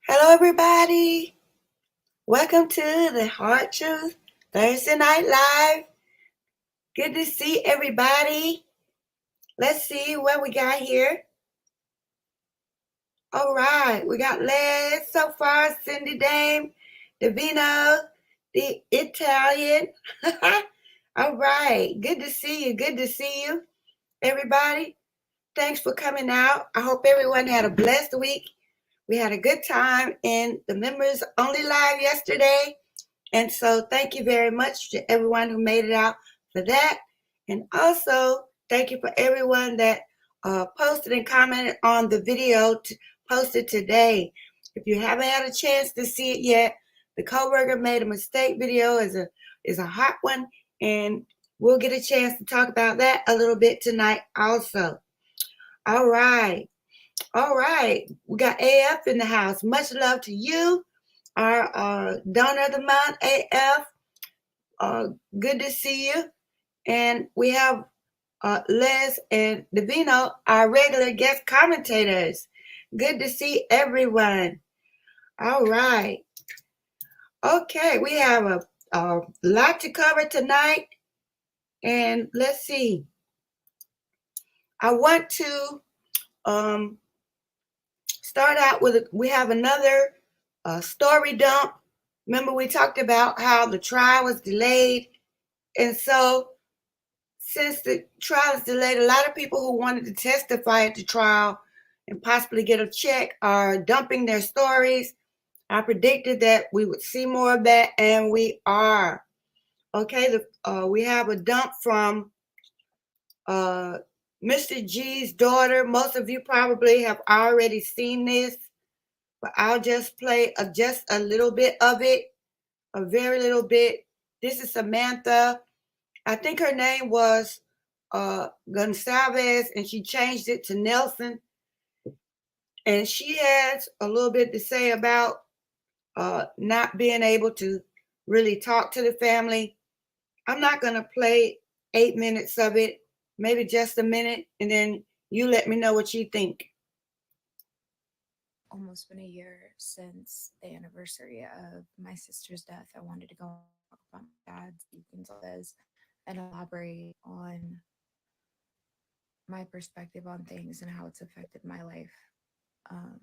Hello, everybody. Welcome to the Hard Truth Thursday Night Live. Good to see everybody. Let's see what we got here. All right, we got Les so far, Cindy Dame, Davino, the Italian. All right, good to see you. Good to see you, everybody. Thanks for coming out. I hope everyone had a blessed week. We had a good time in the Members Only Live yesterday. And so thank you very much to everyone who made it out for that. And also thank you for everyone that posted and commented on the video posted today. If you haven't had a chance to see it yet, the Coworker Made a Mistake video is a hot one. And we'll get a chance to talk about that a little bit tonight also. All right. We got AF in the house. Much love to you. Our donor of the month, AF. Good to see you. And we have Les and Davino, our regular guest commentators. Good to see everyone. All right. Okay, we have a lot to cover tonight. And let's see. I want to start out with, we have another story dump. Remember we talked about how the trial was delayed. And so since the trial is delayed, a lot of people who wanted to testify at the trial and possibly get a check are dumping their stories. I predicted that we would see more of that, and we are. Okay, we have a dump from Mr. G's daughter. Most of you probably have already seen this, but I'll just play just a little bit of it, a very little bit. This is Samantha. I think her name was Gonsalves, and she changed it to Nelson. And she has a little bit to say about not being able to really talk to the family. I'm not going to play 8 minutes of it, maybe just a minute, and then you let me know what you think. Almost been a year since the anniversary of my sister's death. I wanted to go talk about my dad's Gonzalez and elaborate on my perspective on things and how it's affected my life. Um,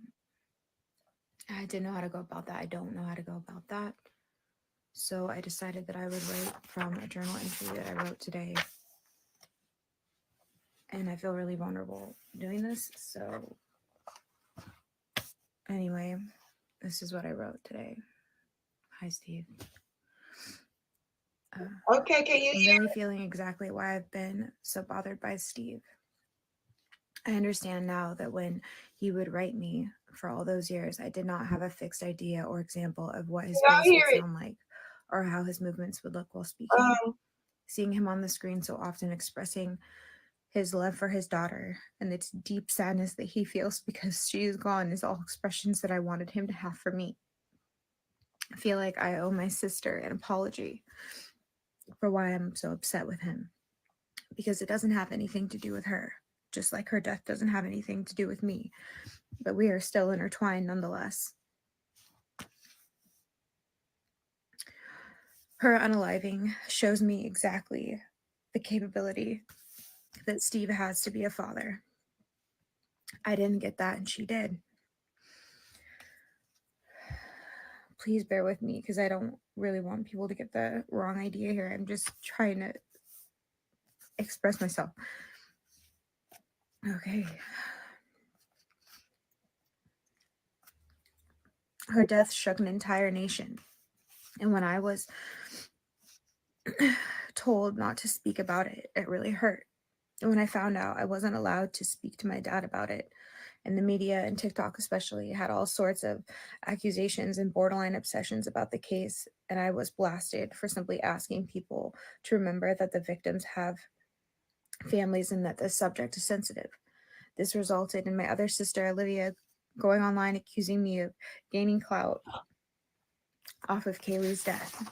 I didn't know how to go about that. I don't know how to go about that. So I decided that I would write from a journal entry that I wrote today. And I feel really vulnerable doing this. So anyway, this is what I wrote today. Hi, Steve. Okay, can you I'm hear? really feeling exactly why I've been so bothered by Steve. I understand now that when he would write me for all those years, I did not have a fixed idea or example of what his Can voice y'all would hear it? sound like or how his movements would look while speaking. Um, Seeing him on the screen so often expressing his love for his daughter and its deep sadness that he feels because she is gone is all expressions that I wanted him to have for me. I feel like I owe my sister an apology for why I'm so upset with him because it doesn't have anything to do with her, just like her death doesn't have anything to do with me, but we are still intertwined nonetheless. Her unaliving shows me exactly the capability that Steve has to be a father. I didn't get that, and she did. Please bear with me because I don't really want people to get the wrong idea here. I'm just trying to express myself. Okay. Her death shook an entire nation. And when I was told not to speak about it, it really hurt. And when I found out I wasn't allowed to speak to my dad about it, and the media and TikTok especially had all sorts of accusations and borderline obsessions about the case, and I was blasted for simply asking people to remember that the victims have families and that the subject is sensitive. This resulted in my other sister, Olivia, going online accusing me of gaining clout off of Kaylee's death.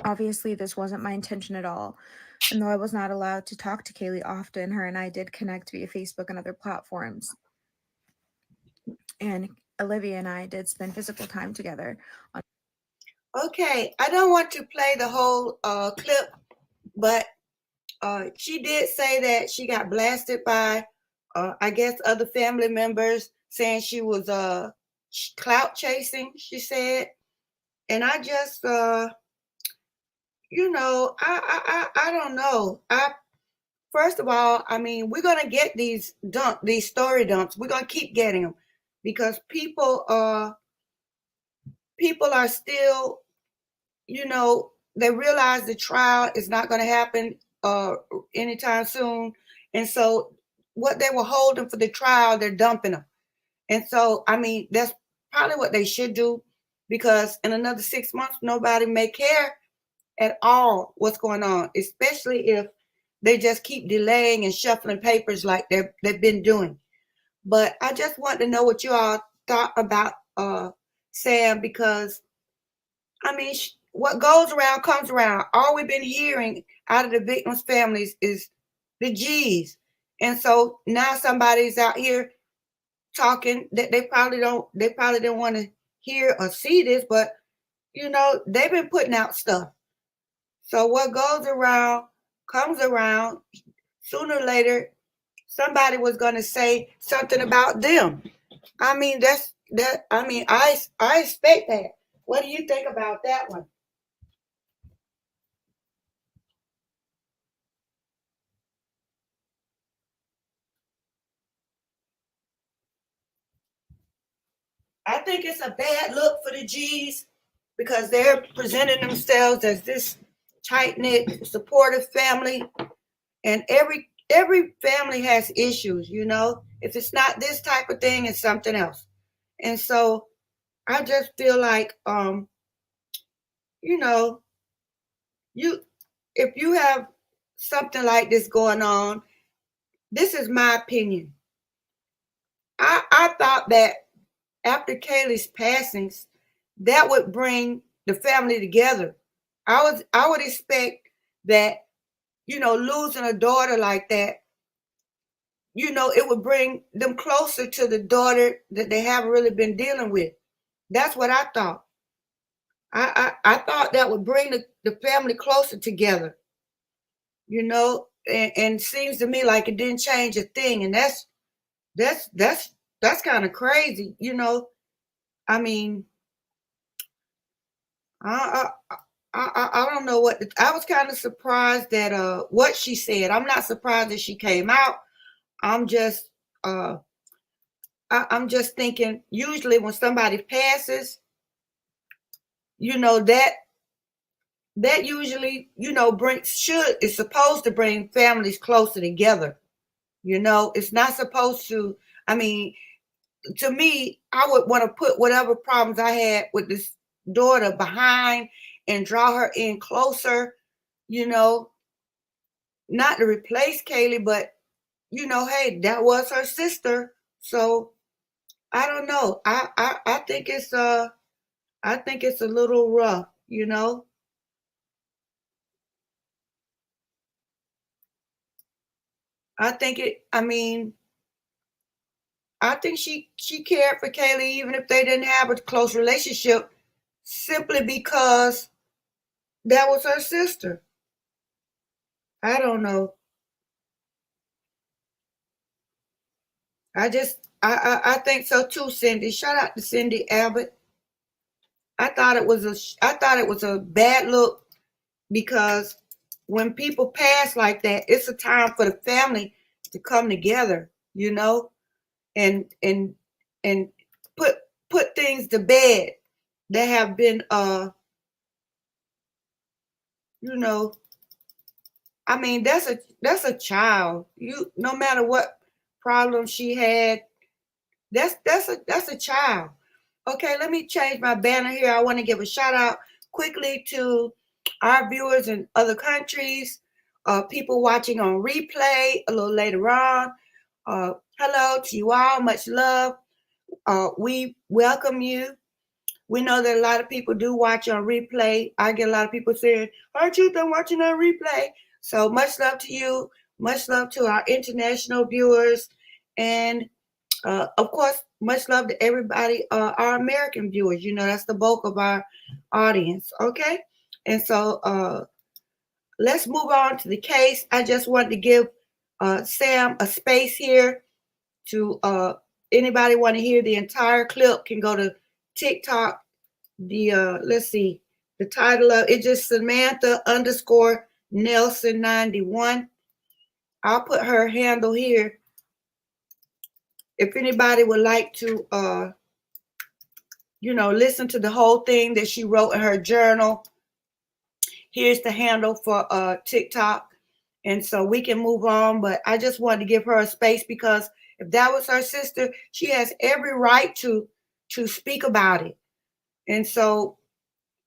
Obviously, this wasn't my intention at all. And though I was not allowed to talk to Kaylee often, her and I did connect via Facebook and other platforms. And Olivia and I did spend physical time together. okay, I don't want to play the whole clip, but she did say that she got blasted by, I guess, other family members saying she was clout chasing, she said. And I just, I don't know. First of all, I mean, we're gonna get these story dumps. We're gonna keep getting them because people are still, they realize the trial is not going to happen anytime soon, and so what they were holding for the trial, they're dumping them. And so, I mean, that's probably what they should do because in another 6 months, nobody may care at all what's going on, especially if they just keep delaying and shuffling papers like they've been doing. But I just want to know what you all thought about Sam because I mean, what goes around comes around. All we've been hearing out of the victims' families is the G's, and so now somebody's out here talking that they probably don't. They probably didn't want to hear or see this, but they've been putting out stuff. So what goes around comes around. Sooner or later, somebody was going to say something about them. I mean, that's that. I mean, I expect that. What do you think about that one? I think it's a bad look for the G's because they're presenting themselves as this tight knit, supportive family, and every family has issues, you know. If it's not this type of thing, it's something else. And so I just feel like, you know, you if you have something like this going on, this is my opinion. I thought that after Kaylee's passings, that would bring the family together. I would expect that, you know, losing a daughter like that, you know, it would bring them closer to the daughter that they haven't really been dealing with. That's what I thought. I thought that would bring the family closer together, you know, and seems to me like it didn't change a thing. And that's that's that's kind of crazy, you know. I mean, I I don't know what I was kind of surprised that what she said. I'm not surprised that she came out. I'm just uh I'm just thinking usually when somebody passes, you know, that usually, you know, is supposed to bring families closer together. You know, it's not supposed to, I mean, to me, I would want to put whatever problems I had with this daughter behind and draw her in closer, you know, not to replace Kaylee, but you know, hey, that was her sister. So I don't know. I think I think it's a little rough, you know. I think it I mean, I think she cared for Kaylee even if they didn't have a close relationship, simply because that was her sister. I don't know. I think so too, Cindy. Shout out to Cindy Abbott. I thought it was a bad look because when people pass like that, it's a time for the family to come together, you know, and and put put things to bed that have been you know, I mean, that's a child. You no matter what problem she had, that's a child. Okay, let me change my banner here. I want to give a shout out quickly to our viewers in other countries, people watching on replay a little later on. Hello to you all. Much love. We welcome you. We know that a lot of people do watch on replay. I get a lot of people saying, aren't you done watching on replay? So much love to you. Much love to our international viewers. And of course, much love to everybody, our American viewers. You know, that's the bulk of our audience. Okay. And so let's move on to the case. I just wanted to give Sam a space here to anybody want to hear the entire clip can go to TikTok. The let's see, the title of it just Samantha underscore Nelson 91. I'll put her handle here. If anybody would like to you know, listen to the whole thing that she wrote in her journal, here's the handle for TikTok. And so we can move on, but I just wanted to give her a space because if that was her sister, she has every right to speak about it. And so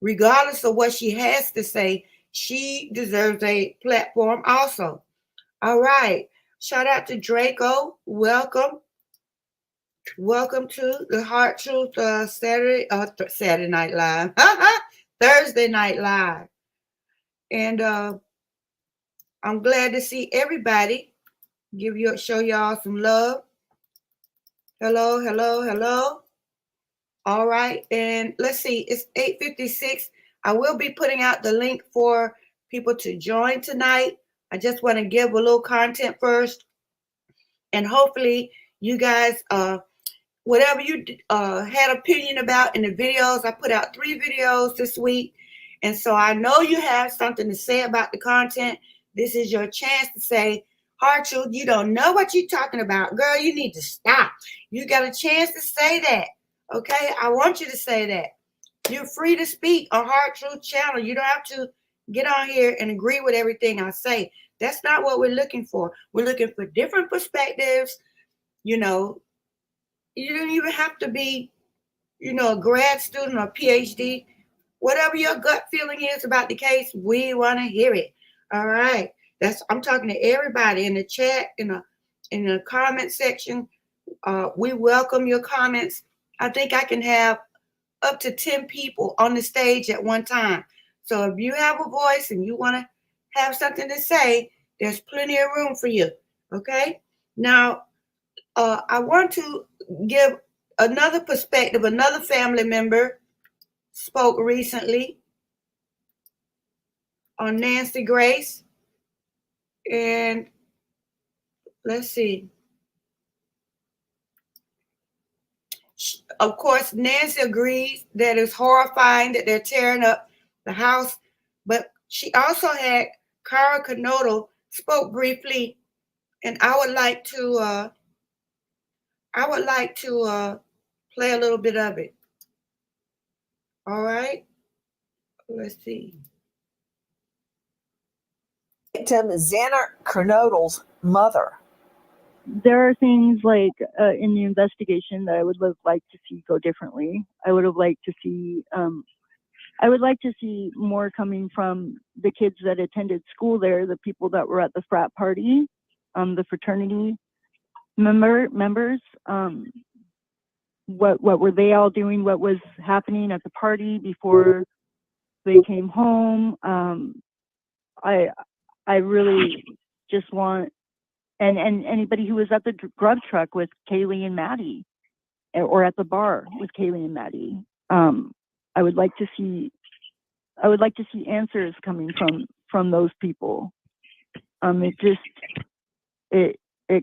regardless of what she has to say, she deserves a platform also. All right. Shout out to Draco. Welcome. Welcome to the Heart Truth Saturday Night Live. Thursday Night Live. And I'm glad to see everybody. Show y'all some love. Hello, hello, hello. All right, and let's see, it's 8:56. I will be putting out the link for people to join tonight. I just want to give a little content first, and hopefully you guys, whatever you had opinion about in the videos, I put out 3 videos this week, and so I know you have something to say about the content. This is your chance to say, Heart Truth, you don't know what you're talking about. Girl, you need to stop. You got a chance to say that. Okay, I want you to say that. You're free to speak on Heart Truth channel. You don't have to get on here and agree with everything I say. That's not what we're looking for. We're looking for different perspectives. You know, you don't even have to be, a grad student or PhD. Whatever your gut feeling is about the case, we want to hear it. All right. I'm talking to everybody in the chat, in the comment section. We welcome your comments. I think I can have up to 10 people on the stage at one time. So if you have a voice and you want to have something to say, there's plenty of room for you. Okay. Now, I want to give another perspective. Another family member spoke recently on Nancy Grace. And let's see. Of course, Nancy agrees that it's horrifying that they're tearing up the house, but she also had Cara Kanoto spoke briefly, and I would like to play a little bit of it. All right, let's see. Victim Xana Kernodle's mother. There are things like in the investigation that I would like to see go differently. I would have liked to see more coming from the kids that attended school there, the people that were at the frat party, the fraternity members. What were they all doing? What was happening at the party before they came home? I really just want. And anybody who was at the grub truck with Kaylee and Maddie, or at the bar with Kaylee and Maddie, I would like to see answers coming from those people. It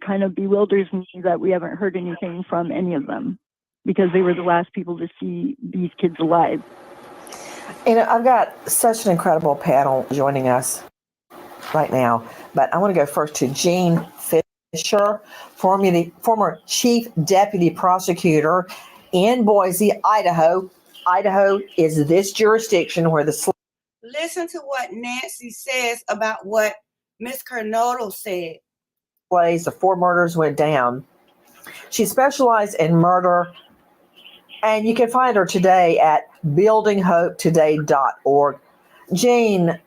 kind of bewilders me that we haven't heard anything from any of them, because they were the last people to see these kids alive. I've got such an incredible panel joining us right now, but I want to go first to Jean Fisher, former Chief Deputy Prosecutor in Boise, Idaho. Idaho is this jurisdiction where listen to what Nancy says about what Miss Kernodle said. The 4 murders went down. She specialized in murder, and you can find her today at buildinghopetoday.org. Jean,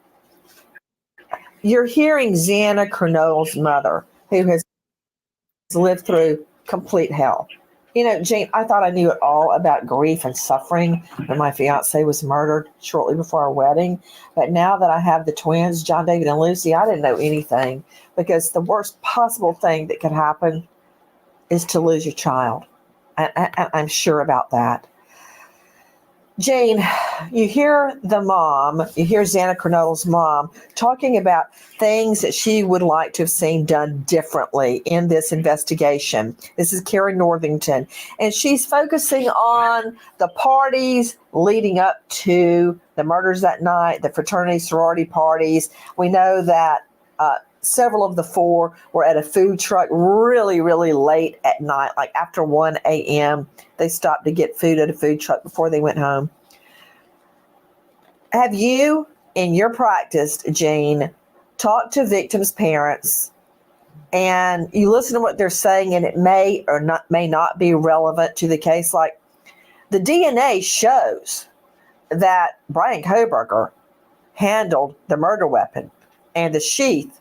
you're hearing Xana Kernodle's mother, who has lived through complete hell. Jean, I thought I knew it all about grief and suffering when my fiance was murdered shortly before our wedding. But now that I have the twins, John David and Lucy, I didn't know anything, because the worst possible thing that could happen is to lose your child. I'm sure about that. Jane, you hear Xana Kernodle's mom talking about things that she would like to have seen done differently in this investigation. This is Carrie Northington, and she's focusing on the parties leading up to the murders that night, the fraternity sorority parties. We know that several of the 4 were at a food truck really, really late at night, like after 1 a.m. They stopped to get food at a food truck before they went home. Have you, in your practice, Jane, talked to victims' parents, and you listen to what they're saying, and it may not be relevant to the case? Like, the DNA shows that Brian Kohberger handled the murder weapon and the sheath,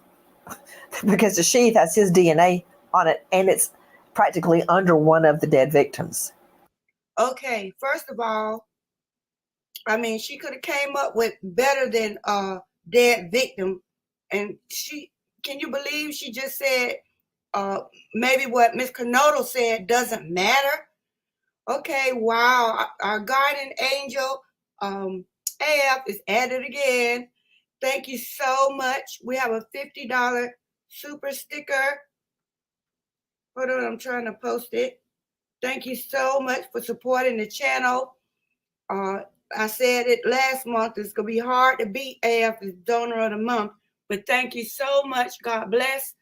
because the sheath has his DNA on it, and it's practically under one of the dead victims. Okay, first of all, she could have came up with better than dead victim. And can you believe she just said maybe what Miss Kernodle said doesn't matter? Okay, wow. Our guardian angel, AF, is at it again. Thank you so much. We have a $50 super sticker. Hold on, I'm trying to post it. Thank you so much for supporting the channel. I said it last month, it's going to be hard to beat AF as donor of the month, but thank you so much. God bless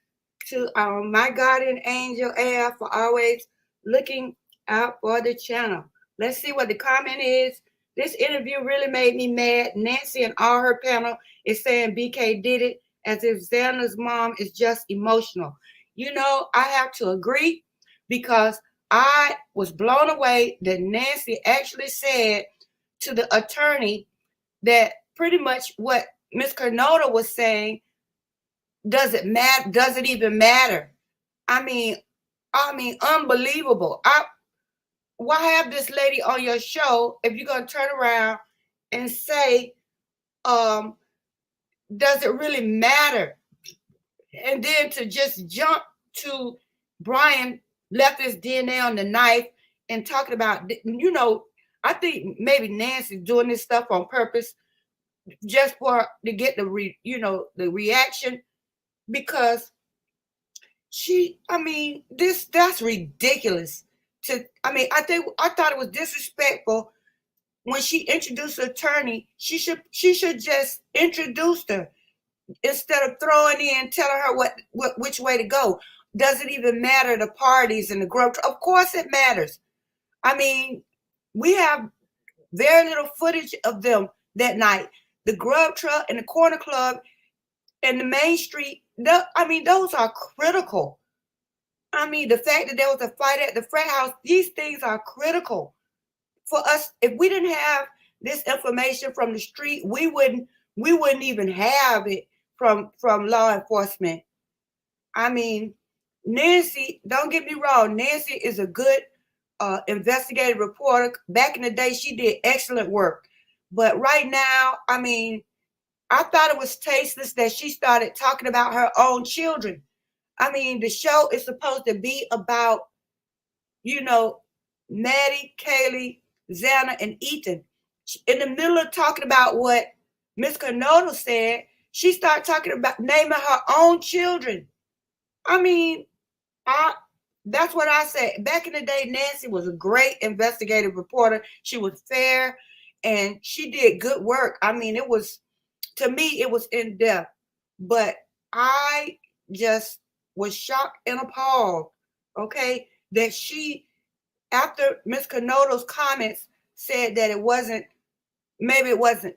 to my guardian angel AF for always looking out for the channel. Let's see what the comment is. This interview really made me mad. Nancy and all her panel is saying BK did it as if Xana's mom is just emotional. You know, I have to agree because I was blown away that Nancy actually said to the attorney that pretty much what Miss Kernodle was saying, does it matter? Does it even matter? I mean, unbelievable. Why have this lady on your show if you're gonna turn around and say, does it really matter? And then to just jump to Brian left his DNA on the knife and talking about, you know, I think maybe Nancy's doing this stuff on purpose just for to get the reaction, because that's ridiculous. I thought it was disrespectful when she introduced the attorney. She should just introduce her instead of throwing in, telling her which way to go. Does it even matter, the parties and the grub? Of course it matters. I mean, we have very little footage of them that night. The grub truck and the corner club and the main street, those are critical. I mean, the fact that there was a fight at the frat house, these things are critical for us. If we didn't have this information from the street, we wouldn't even have it from law enforcement. I mean, Nancy, don't get me wrong, Nancy is a good investigative reporter. Back in the day, she did excellent work. But right now, I mean, I thought it was tasteless that she started talking about her own children. I mean, the show is supposed to be about, you know, Maddie, Kaylee, Xana, and Ethan. In the middle of talking about what Miss Kernodle said, she started talking about naming her own children. I mean, that's what I said. Back in the day, Nancy was a great investigative reporter. She was fair and she did good work. I mean, to me, it was in depth. But I just was shocked and appalled, okay, that she, after Miss Kernodle's comments, said that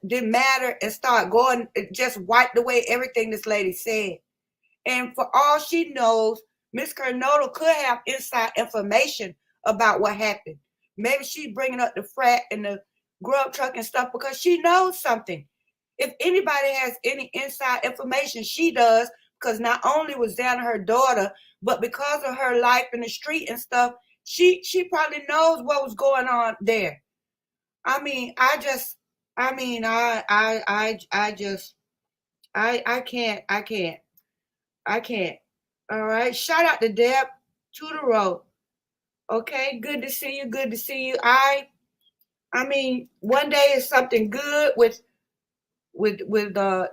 didn't matter, and start going, just wiped away everything this lady said. And for all she knows, Miss Kernodle could have inside information about what happened. Maybe she's bringing up the frat and the grub truck and stuff because she knows something. If anybody has any inside information, she does, because not only was Xana her daughter, but because of her life in the street and stuff, she probably knows what was going on there. I mean, I can't. All right. Shout out to Deb Tudoro. Okay. Good to see you. I mean, one day is something good with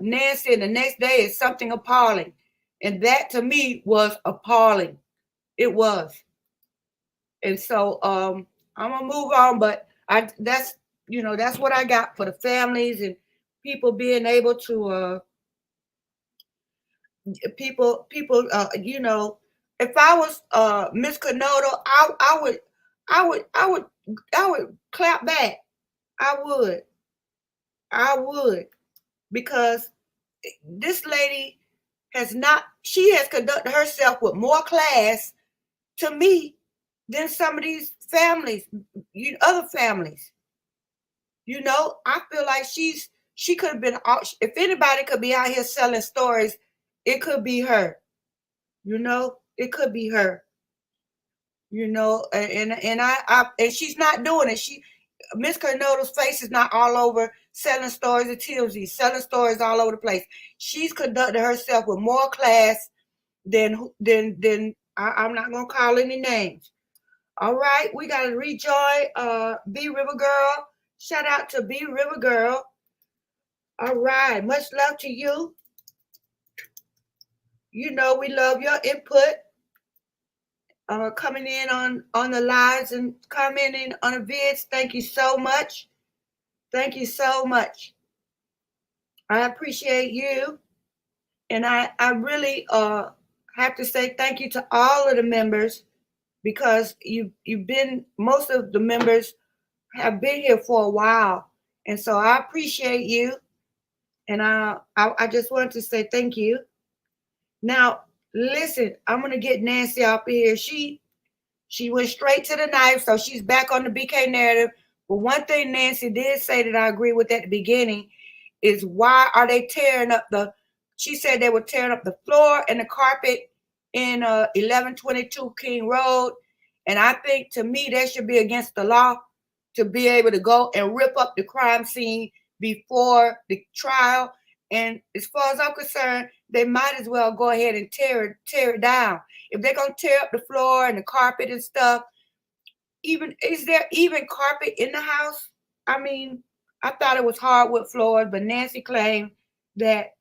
Nancy, and the next day is something appalling. And that to me was appalling. It was. And so I'm gonna move on, but that's what I got for the families and people being able to if I was Miss Kernodle, I would clap back. I would, because this lady has conducted herself with more class to me than some of these families, other families. You know, I feel like she could have been, if anybody could be out here selling stories, it could be her. You know, it could be her. You know, and she's not doing it. Miss Kernodle's face is not all over selling stories at TMZ, selling stories all over the place. She's conducted herself with more class than I'm not gonna call any names. All right, we gotta rejoin B River Girl. Shout out to B River Girl. All right, much love to you. You know, we love your input. Coming in on the lives and commenting on the vids. Thank you so much. Thank you so much. I appreciate you. And I really have to say thank you to all of the members, because most of the members have been here for a while. And so I appreciate you. And I just wanted to say thank you. Now, listen, I'm gonna get Nancy up here. She went straight to the knife, so she's back on the BK narrative. But one thing Nancy did say that I agree with at the beginning is, why are they tearing up the? She said they were tearing up the floor and the carpet in 1122 King Road, and I think, to me, that should be against the law to be able to go and rip up the crime scene before the trial. And as far as I'm concerned, they might as well go ahead and tear it down. If they're gonna tear up the floor and the carpet and stuff, is there even carpet in the house? I mean, I thought it was hardwood floors, but Nancy claimed that.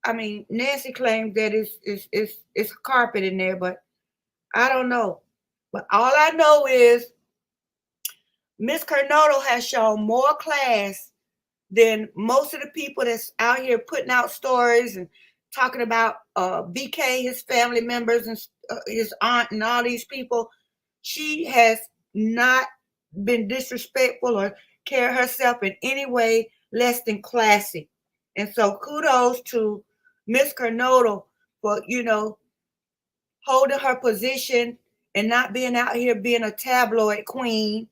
Nancy claimed that it's carpet in there, but I don't know. But all I know is Miss Kernodle has shown more class than most of the people that's out here putting out stories and talking about BK, his family members, and his aunt, and all these people. She has not been disrespectful or carried herself in any way less than classy. And so kudos to Miss Kernodle for, holding her position and not being out here being a tabloid queen,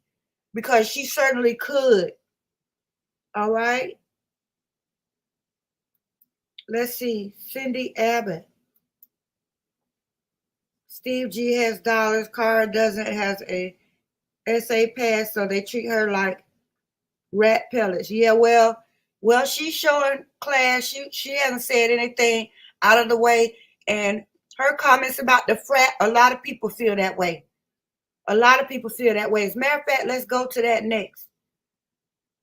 because she certainly could. All right. Let's see. Cindy Abbott. Steve G has dollars. Cara doesn't, has a SA pass, so they treat her like rat pellets. Yeah, well, she's showing class. She hasn't said anything out of the way. And her comments about the frat, a lot of people feel that way. A lot of people feel that way. As a matter of fact, let's go to that next.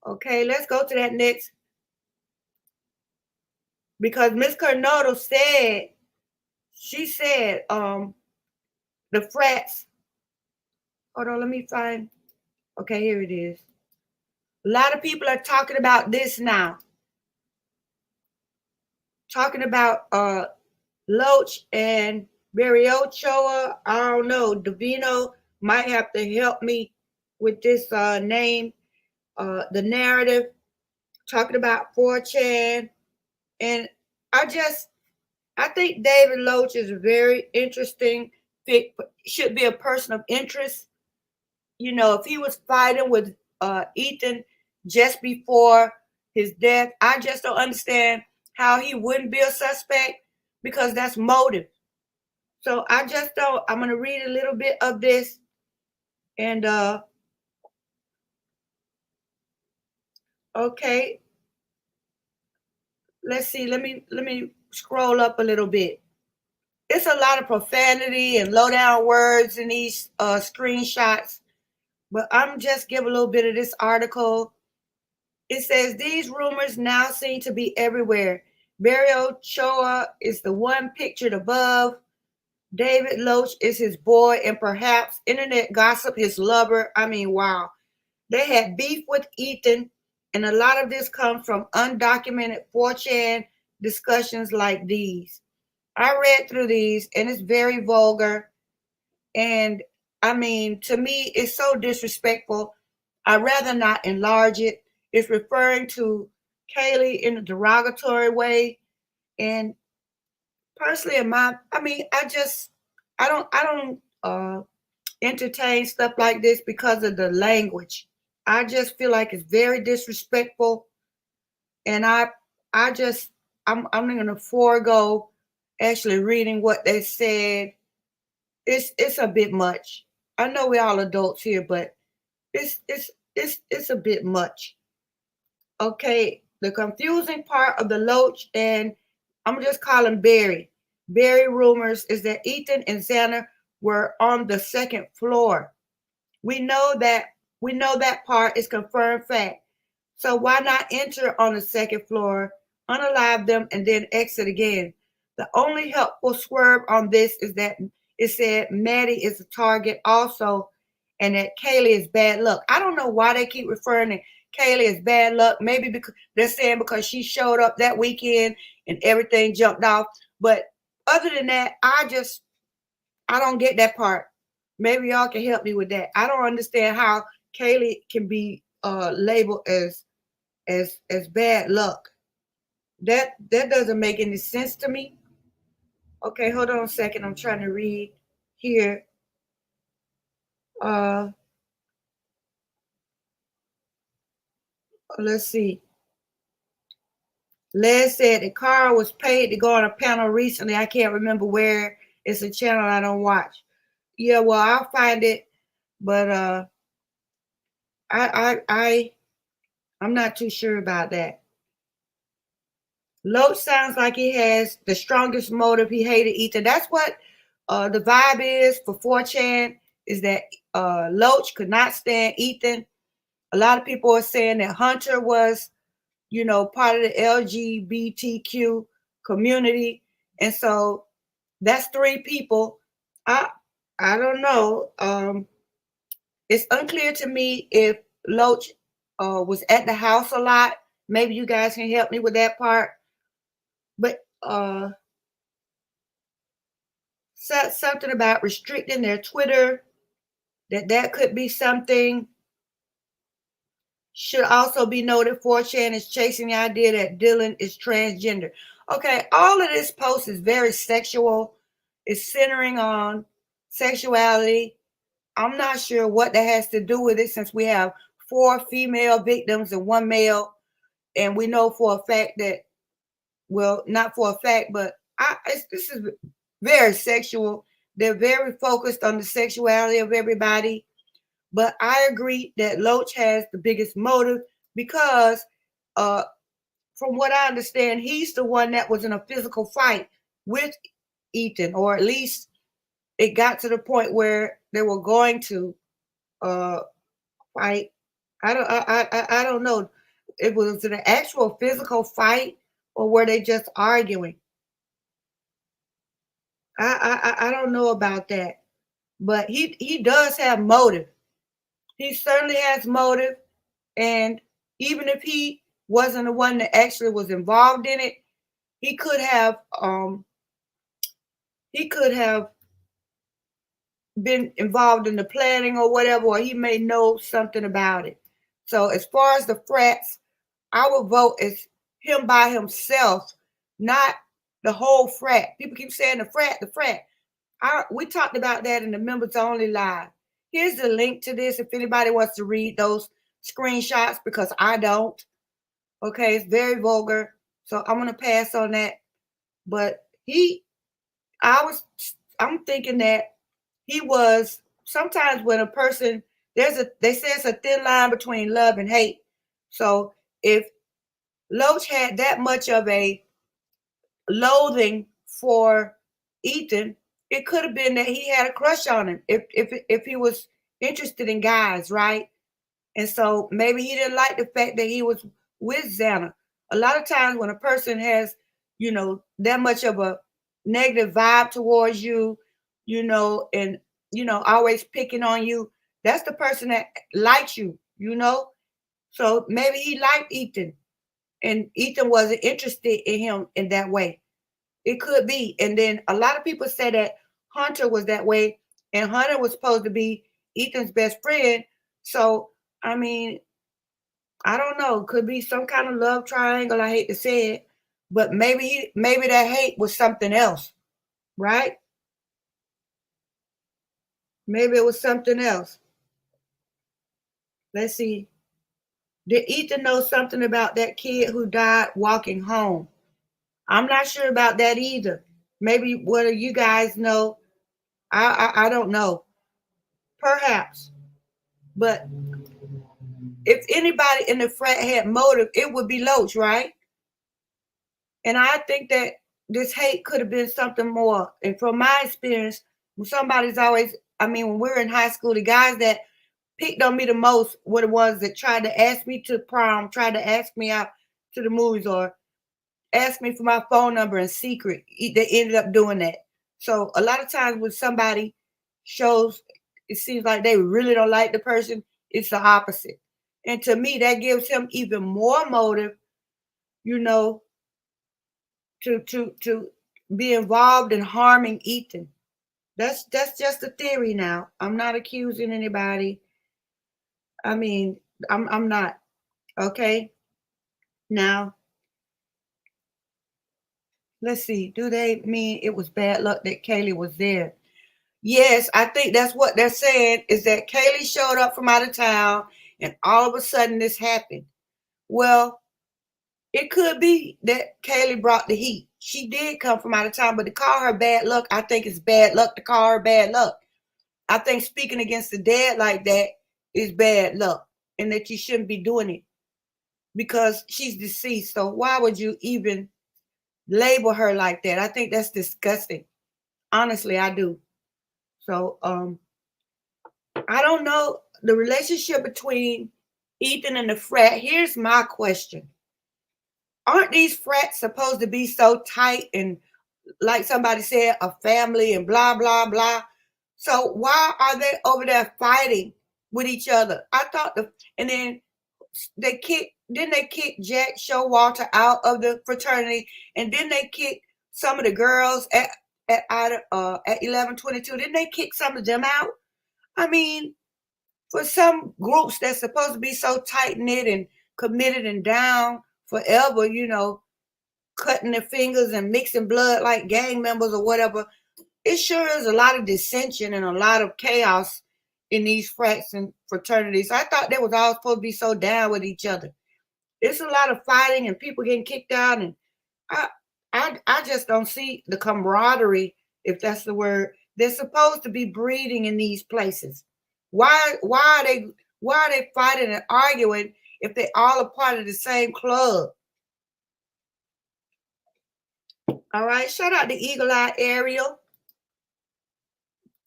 Okay, let's go to that next. Because Miss Kernodle said, the frats. Hold on, let me find. Okay, here it is. A lot of people are talking about this now. Talking about Loach and Barry Ochoa. I don't know. Davino might have to help me with this name, the narrative. Talking about 4chan. And I think David Loach is very interesting. Should be a person of interest. If he was fighting with Ethan just before his death, I just don't understand how he wouldn't be a suspect, because that's motive. So I just don't. I'm going to read a little bit of this, and okay, let's see. Let me scroll up a little bit. It's a lot of profanity and low down words in these screenshots, but I'm just give a little bit of this article. It says, these rumors now seem to be everywhere. Barry Ochoa is the one pictured above. David Loach is his boy, and perhaps internet gossip his lover. I mean, wow. They had beef with Ethan, and a lot of this comes from undocumented 4chan discussions like these. I read through these, and it's very vulgar. And I mean, to me, it's so disrespectful. I'd rather not enlarge it. It's referring to Kaylee in a derogatory way. And personally, I don't entertain stuff like this because of the language. I just feel like it's very disrespectful. And I'm going to forego actually reading what they said. It's a bit much. I know we're all adults here, but it's a bit much. Okay, the confusing part of the Loach and I'm just calling Barry rumors is that Ethan and Xana were on the second floor. We know that part is confirmed fact. So why not enter on the second floor, unalive them, and then exit again? The only helpful swerve on this is that it said Maddie is a target also, and that Kaylee is bad luck. I don't know why they keep referring to Kaylee as bad luck. Maybe because they're saying because she showed up that weekend and everything jumped off. But other than that, I don't get that part. Maybe y'all can help me with that. I don't understand how Kaylee can be labeled as bad luck. That doesn't make any sense to me. Okay, hold on a second. I'm trying to read here. Uh, let's see. Les said the car was paid to go on a panel recently. I can't remember where. It's a channel I don't watch. Yeah, well, I'll find it, but I'm not too sure about that. Loach sounds like he has the strongest motive. He hated Ethan. That's what the vibe is for 4chan, is that Loach could not stand Ethan. A lot of people are saying that Hunter was, part of the LGBTQ community. And so that's 3 people. I don't know. It's unclear to me if Loach was at the house a lot. Maybe you guys can help me with that part. But said something about restricting their Twitter, that could be something. Should also be noted 4chan is chasing the idea that Dylan is transgender. Okay, all of this post is very sexual. It's centering on sexuality. I'm not sure what that has to do with it, since we have 4 female victims and 1 male. And we know for a fact that, well, not for a fact, but this is very sexual. They're very focused on the sexuality of everybody. But I agree that Loach has the biggest motive because, from what I understand, he's the one that was in a physical fight with Ethan, or at least it got to the point where they were going to fight. I don't know. It was an actual physical fight, or were they just arguing? I don't know about that, but he does have motive. He certainly has motive, and even if he wasn't the one that actually was involved in it, he could have been involved in the planning or whatever, or he may know something about it. So as far as the frats, I would vote as him by himself, not the whole frat. People keep saying the frat. We talked about that in the members only live. Here's the link to this if anybody wants to read those screenshots, because I don't. Okay, it's very vulgar, so I'm gonna pass on that. But I'm thinking that he was, sometimes when a person, they say it's a thin line between love and hate. So if Loach had that much of a loathing for Ethan, it could have been that he had a crush on him if he was interested in guys, right? And so maybe he didn't like the fact that he was with Xana. A lot of times when a person has, that much of a negative vibe towards you, and always picking on you, that's the person that likes you, So maybe he liked Ethan, and Ethan wasn't interested in him in that way. It could be. And then a lot of people say that Hunter was that way, and Hunter was supposed to be Ethan's best friend. So, I mean, I don't know. Could be some kind of love triangle. I hate to say it, but maybe that hate was something else, right? Maybe it was something else. Let's see. Did Ethan know something about that kid who died walking home? I'm not sure about that either. Maybe what do you guys know? I don't know. Perhaps. But if anybody in the frat had motive, it would be Loach, right? And I think that this hate could have been something more. And from my experience, when somebody's always, when we're in high school, the guys that picked on me the most were the ones that tried to ask me to prom, tried to ask me out to the movies, or ask me for my phone number in secret. They ended up doing that. So a lot of times when somebody shows, it seems like they really don't like the person, it's the opposite. And to me, that gives him even more motive, to be involved in harming Ethan. That's just a theory now. I'm not accusing anybody. I'm not. Okay. Now, Let's see. Do they mean it was bad luck that Kaylee was there? Yes, I think that's what they're saying, is that Kaylee showed up from out of town and all of a sudden this happened. Well, it could be that Kaylee brought the heat. She did come from out of town, but to call her bad luck, I think it's bad luck to call her bad luck. I think speaking against the dead like that is bad luck, and that you shouldn't be doing it because she's deceased. So why would you even label her like that? I think that's disgusting. Honestly, I do. So I don't know the relationship between Ethan and the frat. Here's my question. Aren't these frats supposed to be so tight and, like somebody said, a family and blah, blah, blah? So why are they over there fighting with each other? I thought and then they kicked Jack Showalter out of the fraternity, and then they kicked some of the girls at 1122. Didn't they kick some of them out? I mean, for some groups that's supposed to be so tight-knit and committed and down forever, cutting their fingers and mixing blood like gang members or whatever, it sure is a lot of dissension and a lot of chaos in these frats and fraternities. I thought they was all supposed to be so down with each other. It's a lot of fighting and people getting kicked out, and I just don't see the camaraderie, if that's the word. They're supposed to be breeding in these places. Why are they fighting and arguing if they all are part of the same club? All right, shout out to Eagle Eye Ariel.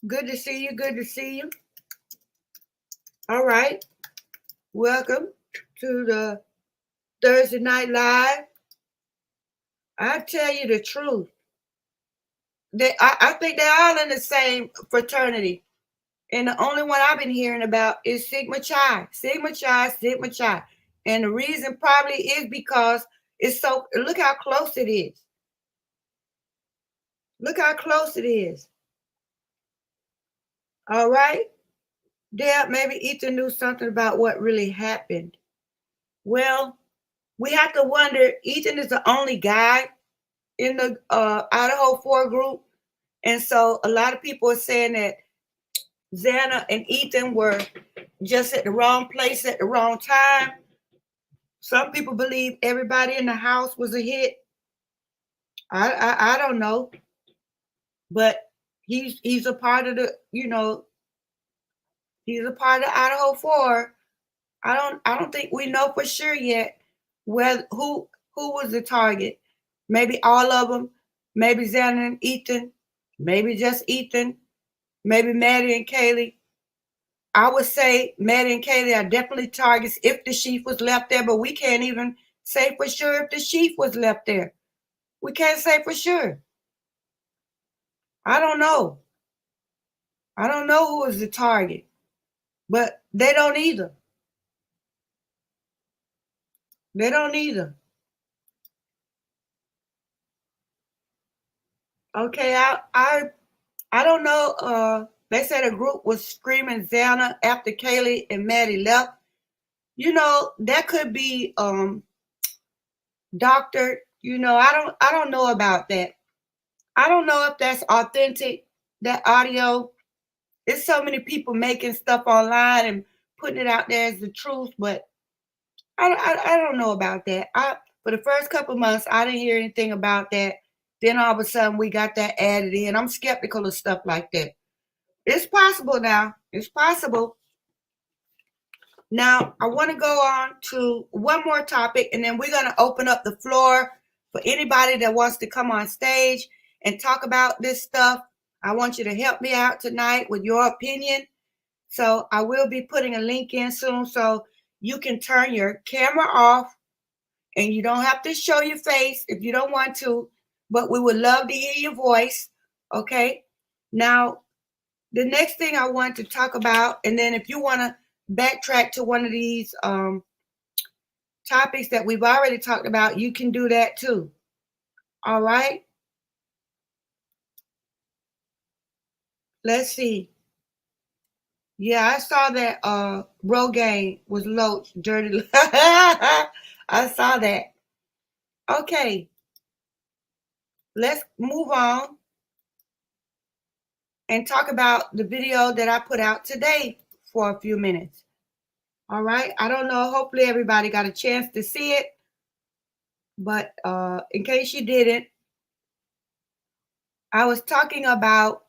Good to see you. Good to see you. All right, welcome to the Thursday Night Live. I tell you the truth. I think they're all in the same fraternity. And the only one I've been hearing about is Sigma Chi. Sigma Chi, Sigma Chi. And the reason probably is because look how close it is. Look how close it is. All right. Deb, maybe Ethan knew something about what really happened. Well, we have to wonder, Ethan is the only guy in the Idaho 4 group. And so a lot of people are saying that Xana and Ethan were just at the wrong place at the wrong time. Some people believe everybody in the house was a hit. I don't know. But he's a part of the, he's a part of Idaho 4. I don't think we know for sure yet who was the target. Maybe all of them, maybe Xana and Ethan, maybe just Ethan, maybe Maddie and Kaylee. I would say Maddie and Kaylee are definitely targets if the sheaf was left there, but we can't even say for sure if the sheaf was left there. We can't say for sure. I don't know. I don't know who is the target, but they don't either. They don't either. Okay, I don't know. They said a group was screaming Xana after Kaylee and Maddie left. That could be doctored. I don't know about that. I don't know if that's authentic, that audio. There's so many people making stuff online and putting it out there as the truth, but I don't know about that. For the first couple of months, I didn't hear anything about that. Then all of a sudden, we got that added in. I'm skeptical of stuff like that. It's possible now. It's possible. Now, I want to go on to one more topic, and then we're going to open up the floor for anybody that wants to come on stage and talk about this stuff. I want you to help me out tonight with your opinion. So I will be putting a link in soon so you can turn your camera off, and you don't have to show your face if you don't want to, but we would love to hear your voice. Okay. Now, the next thing I want to talk about, and then if you want to backtrack to one of these topics that we've already talked about, you can do that too. All right. Let's see. Yeah, I saw that Rogaine was Loach, dirty. I saw that. Okay. let's move on and talk about the video that I put out today for a few minutes. All right. I don't know. Hopefully everybody got a chance to see it. But in case you didn't, I was talking about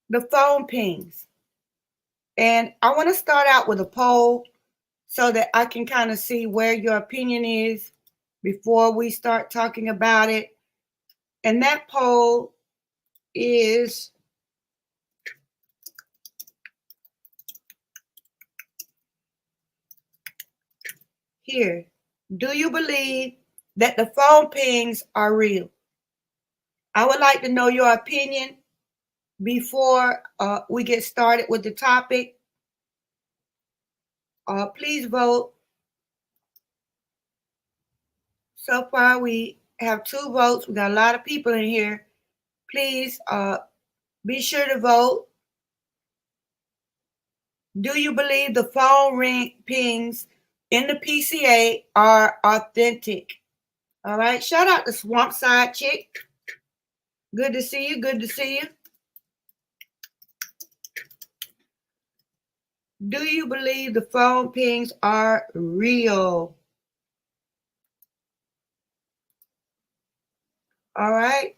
the phone pings. And I want to start out with a poll so that I can kind of see where your opinion is before we start talking about it. And that poll is here. Do you believe that the phone pings are real? I would like to know your opinion before we get started with the topic. Please vote. So far, we have 2 votes. We got a lot of people in here. Please be sure to vote. Do you believe the phone ring pings in the PCA are authentic? All right. Shout out to Swamp Side Chick. Good to see you. Good to see you. Do you believe the phone pings are real? All right.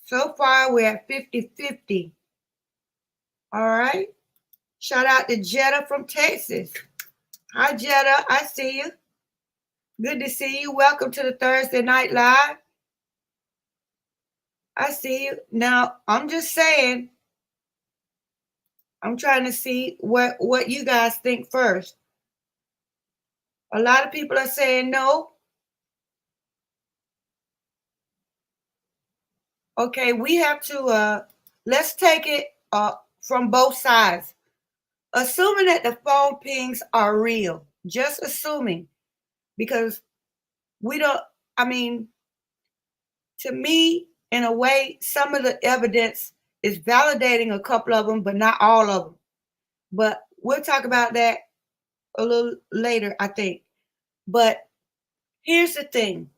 So far, we're at 50-50. All right. Shout out to Jetta from Texas. Hi, Jetta. I see you. Good to see you. Welcome to the Thursday Night Live. I see you. Now, I'm just saying, I'm trying to see what you guys think first. A lot of people are saying no. Okay, we have to, let's take it from both sides. Assuming that the phone pings are real, just assuming, because we don't, I mean, to me, in a way, some of the evidence is validating a couple of them, but not all of them. But we'll talk about that a little later, I think. But here's the thing.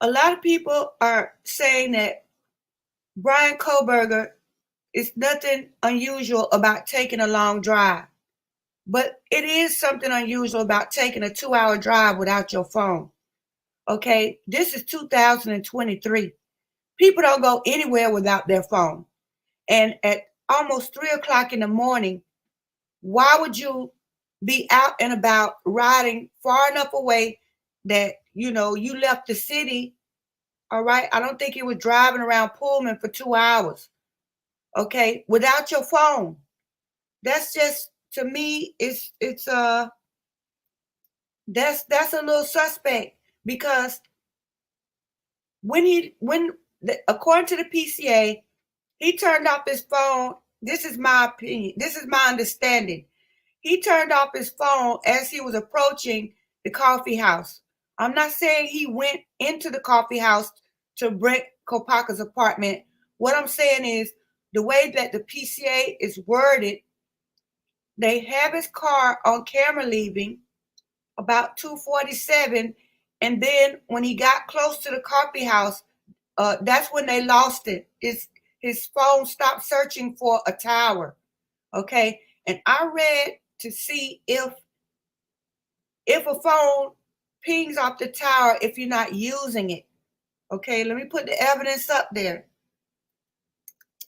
A lot of people are saying that Bryan Kohberger is nothing unusual about taking a long drive. But it is something unusual about taking a 2-hour drive without your phone. Okay, this is 2023. People don't go anywhere without their phone. And at almost 3 o'clock in the morning, why would you be out and about riding far enough away that, you left the city? All right. I don't think you were driving around Pullman for 2 hours. Okay. Without your phone. That's just, to me, that's a little suspect, because according to the PCA, he turned off his phone. This is my opinion. This is my understanding. He turned off his phone as he was approaching the coffee house. I'm not saying he went into the coffee house to Brent Kopaka's apartment. What I'm saying is the way that the PCA is worded, they have his car on camera leaving about 2:47, and then when he got close to the coffee house, that's when they lost it. His phone stopped searching for a tower. Okay, and I read to see if a phone pings off the tower if you're not using it. Okay, let me put the evidence up there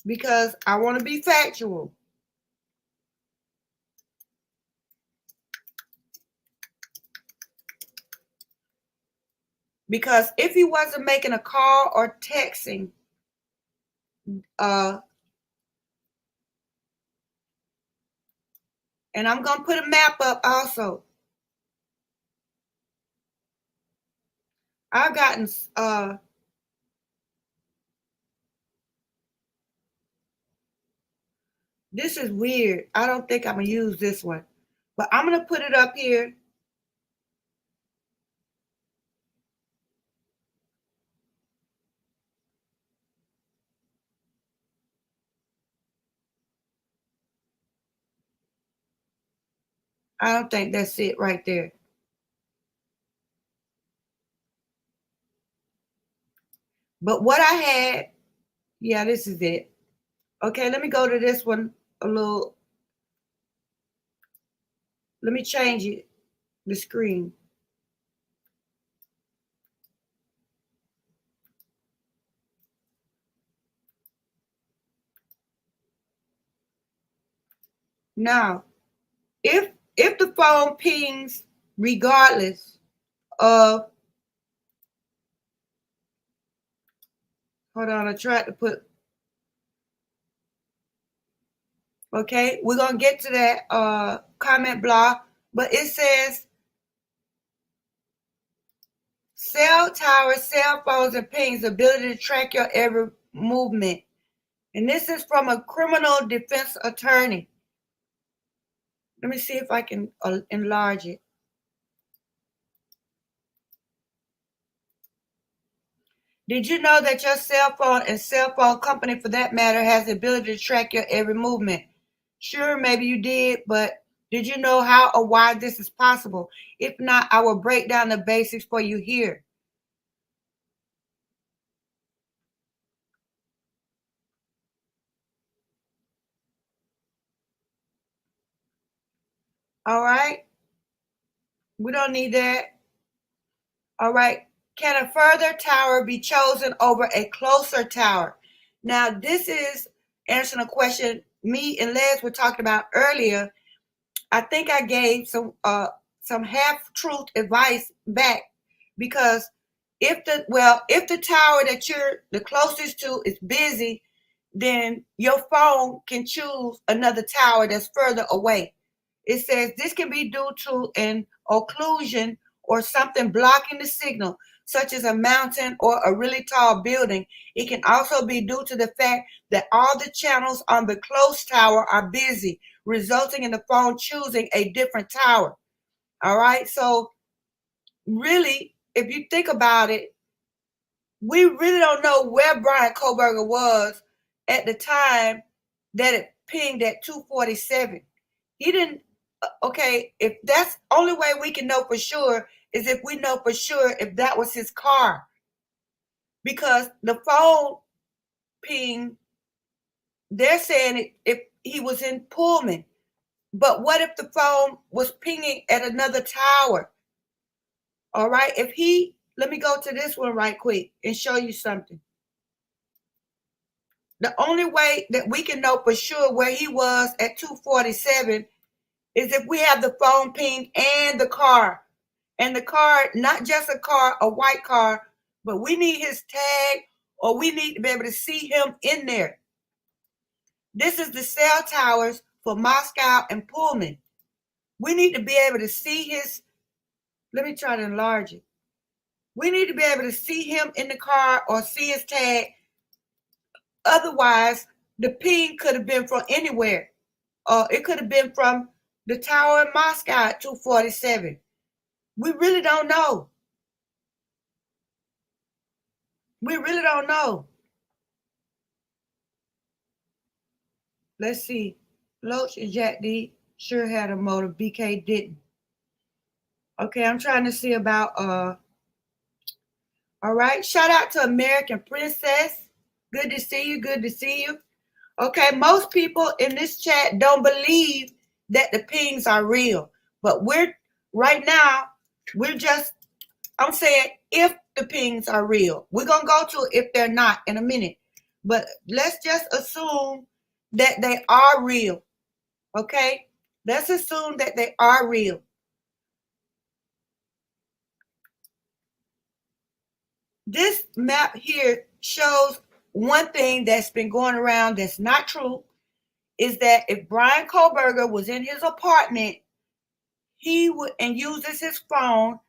because I want to be factual. Because if he wasn't making a call or texting, and I'm going to put a map up also. I've gotten, this is weird. I don't think I'm going to use this one, but I'm going to put it up here. I don't think that's it right there. But what I had, yeah, this is it. Okay, let me go to this one a little. Let me change it, the screen. Now, if the phone pings regardless of, hold on, I tried to put, okay, we're gonna get to that comment block, but it says cell towers, cell phones, and pings ability to track your every movement. And this is from a criminal defense attorney. Let me see if I can enlarge it. Did you know that your cell phone and cell phone company, for that matter, has the ability to track your every movement? Sure, maybe you did, but did you know how or why this is possible? If not, I will break down the basics for you here. All right? We don't need that. All right. Can a further tower be chosen over a closer tower? Now, this is answering a question me and Les were talking about earlier. I think I gave some half-truth advice back, because if the tower that you're the closest to is busy, then your phone can choose another tower that's further away. It says this can be due to an occlusion or something blocking the signal, such as a mountain or a really tall building. It can also be due to the fact that all the channels on the close tower are busy, resulting in the phone choosing a different tower. All right. So really, if you think about it, we really don't know where Bryan Kohberger was at the time that it pinged at 2:47. He didn't, okay, if that's only way we can know for sure is if we know for sure if that was his car. Because the phone ping, they're saying if he was in Pullman. But what if the phone was pinging at another tower? All right, let me go to this one right quick and show you something. The only way that we can know for sure where he was at 2:47 is if we have the phone ping and the car. And the car, not just a car, a white car, but we need his tag, or we need to be able to see him in there. This is the cell towers for Moscow and Pullman. We need to be able to see his, let me try to enlarge it. We need to be able to see him in the car or see his tag. Otherwise, the ping could have been from anywhere. It could have been from the tower in Moscow at 2:47. We really don't know. We really don't know. Let's see. Loach and Jack D sure had a motive. BK didn't. Okay, I'm trying to see about all right. Shout out to American Princess. Good to see you. Good to see you. Okay, most people in this chat don't believe that the pings are real. But right now, I'm saying if the pings are real. We're gonna go to if they're not in a minute. But let's just assume that they are real. Okay? Let's assume that they are real. This map here shows one thing that's been going around that's not true, is that if Bryan Kohberger was in his apartment, he would and uses his phone,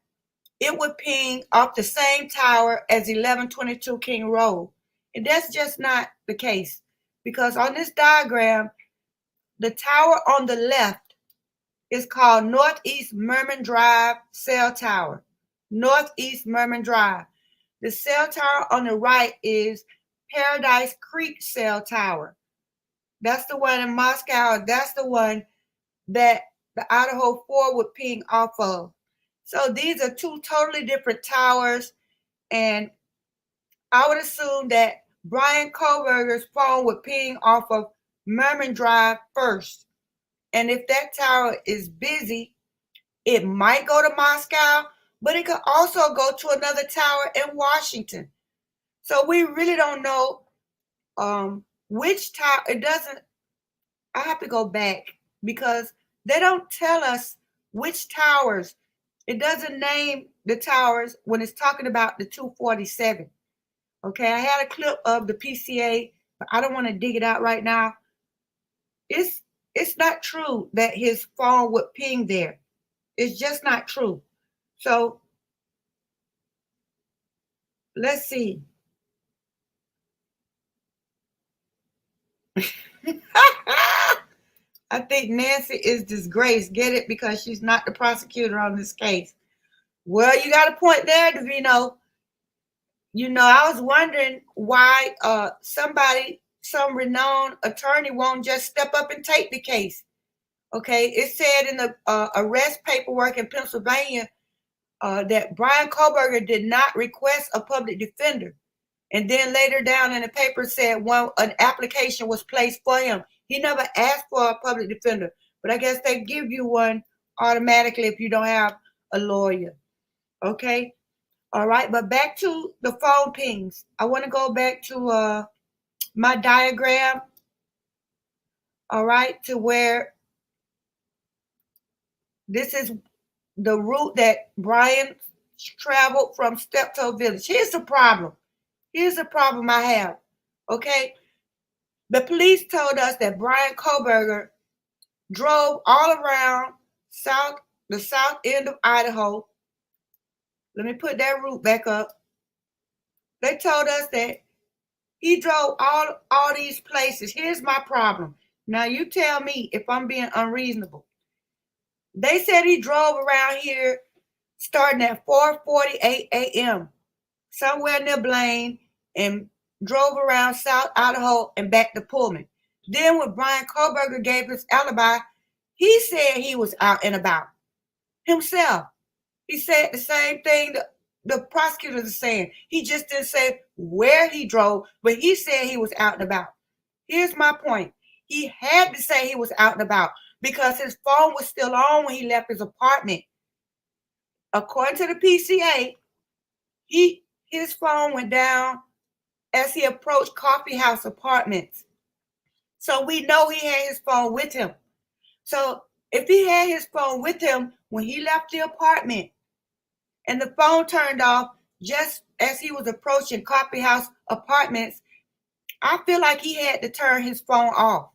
it would ping off the same tower as 1122 King Road. And that's just not the case, because on this diagram, the tower on the left is called Northeast Merman Drive Cell Tower. Northeast Merman Drive. The cell tower on the right is Paradise Creek Cell Tower. That's the one in Moscow. That's the one that the Idaho 4 would ping off of. So these are two totally different towers. And I would assume that Brian Kohlberger's phone would ping off of Merriman Drive first. And if that tower is busy, it might go to Moscow, but it could also go to another tower in Washington. So we really don't know which tower. It doesn't, I have to go back because they don't tell us which towers. It doesn't name the towers when it's talking about the 247. Okay, I had a clip of the PCA, but I don't want to dig it out right now. It's not true that his phone would ping there. It's just not true. So let's see. I think Nancy is disgraced. Get it? Because she's not the prosecutor on this case. Well, you got a point there, Davino. You know, I was wondering why some renowned attorney won't just step up and take the case. Okay, it said in the arrest paperwork in Pennsylvania that Brian Kohlberger did not request a public defender. And then later down in the paper said an application was placed for him. He never asked for a public defender, but I guess they give you one automatically if you don't have a lawyer. Okay, all right, but back to the phone pings. I want to go back to my diagram, all right, to where this is the route that Brian traveled from Steptoe Village. Here's the problem. Here's the problem I have, okay? The police told us that Brian Kohlberger drove all around the south end of Idaho. Let me put that route back up. They told us that he drove all these places. Here's my problem. Now you tell me if I'm being unreasonable. They said he drove around here starting at 4:48 a.m. somewhere near Blaine and drove around South Idaho and back to Pullman. Then when Brian Kohlberger gave his alibi, he said he was out and about himself. He said the same thing the prosecutors are saying. He just didn't say where he drove, but he said he was out and about. Here's my point. He had to say he was out and about because his phone was still on when he left his apartment. According to the PCA, his phone went down as he approached Coffee House Apartments. So we know he had his phone with him. So if he had his phone with him when he left the apartment and the phone turned off just as he was approaching Coffee House Apartments, I feel like he had to turn his phone off.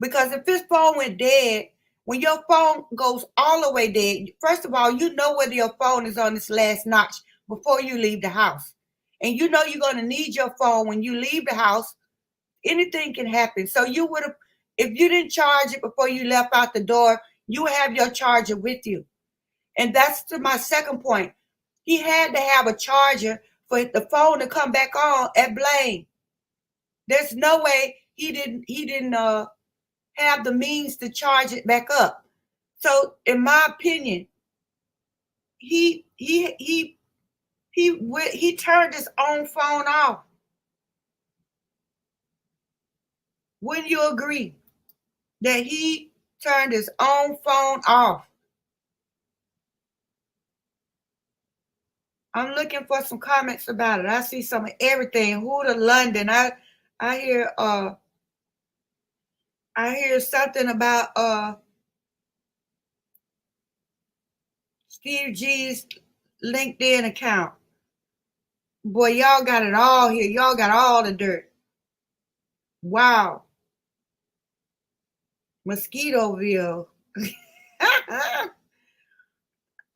Because if his phone went dead, when your phone goes all the way dead, first of all, you know whether your phone is on its last notch before you leave the house. And you know you're going to need your phone when you leave the house. Anything can happen. So you would have, if you didn't charge it before you left out the door, you would have your charger with you. And that's to my second point. He had to have a charger for the phone to come back on at Blaine. There's no way he didn't have the means to charge it back up. So in my opinion, he turned his own phone off. Wouldn't you agree that he turned his own phone off? I'm looking for some comments about it. I see some of everything. Who to London? I hear something about Steve G's LinkedIn account. Boy, y'all got it all here. Y'all got all the dirt. Wow. Mosquitoville.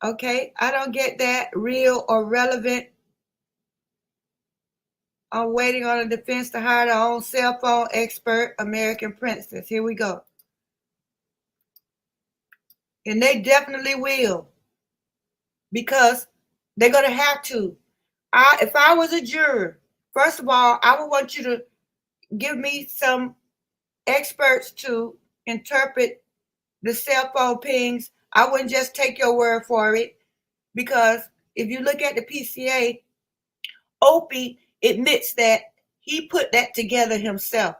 Okay, I don't get that. Real or relevant. I'm waiting on the defense to hire their own cell phone expert, American Princess. Here we go. And they definitely will. Because they're going to have to. If I was a juror, first of all, I would want you to give me some experts to interpret the cell phone pings. I wouldn't just take your word for it, because if you look at the PCA, Opie admits that he put that together himself.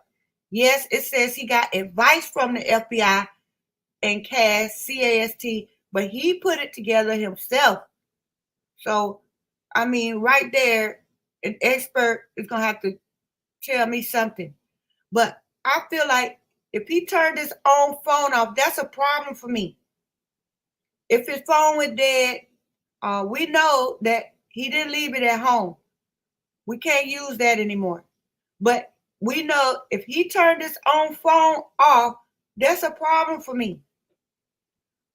Yes, it says he got advice from the FBI and CAST, but he put it together himself. So, I mean, right there, an expert is going to have to tell me something. But I feel like if he turned his own phone off, that's a problem for me. If his phone was dead, we know that he didn't leave it at home. We can't use that anymore. But we know if he turned his own phone off, that's a problem for me.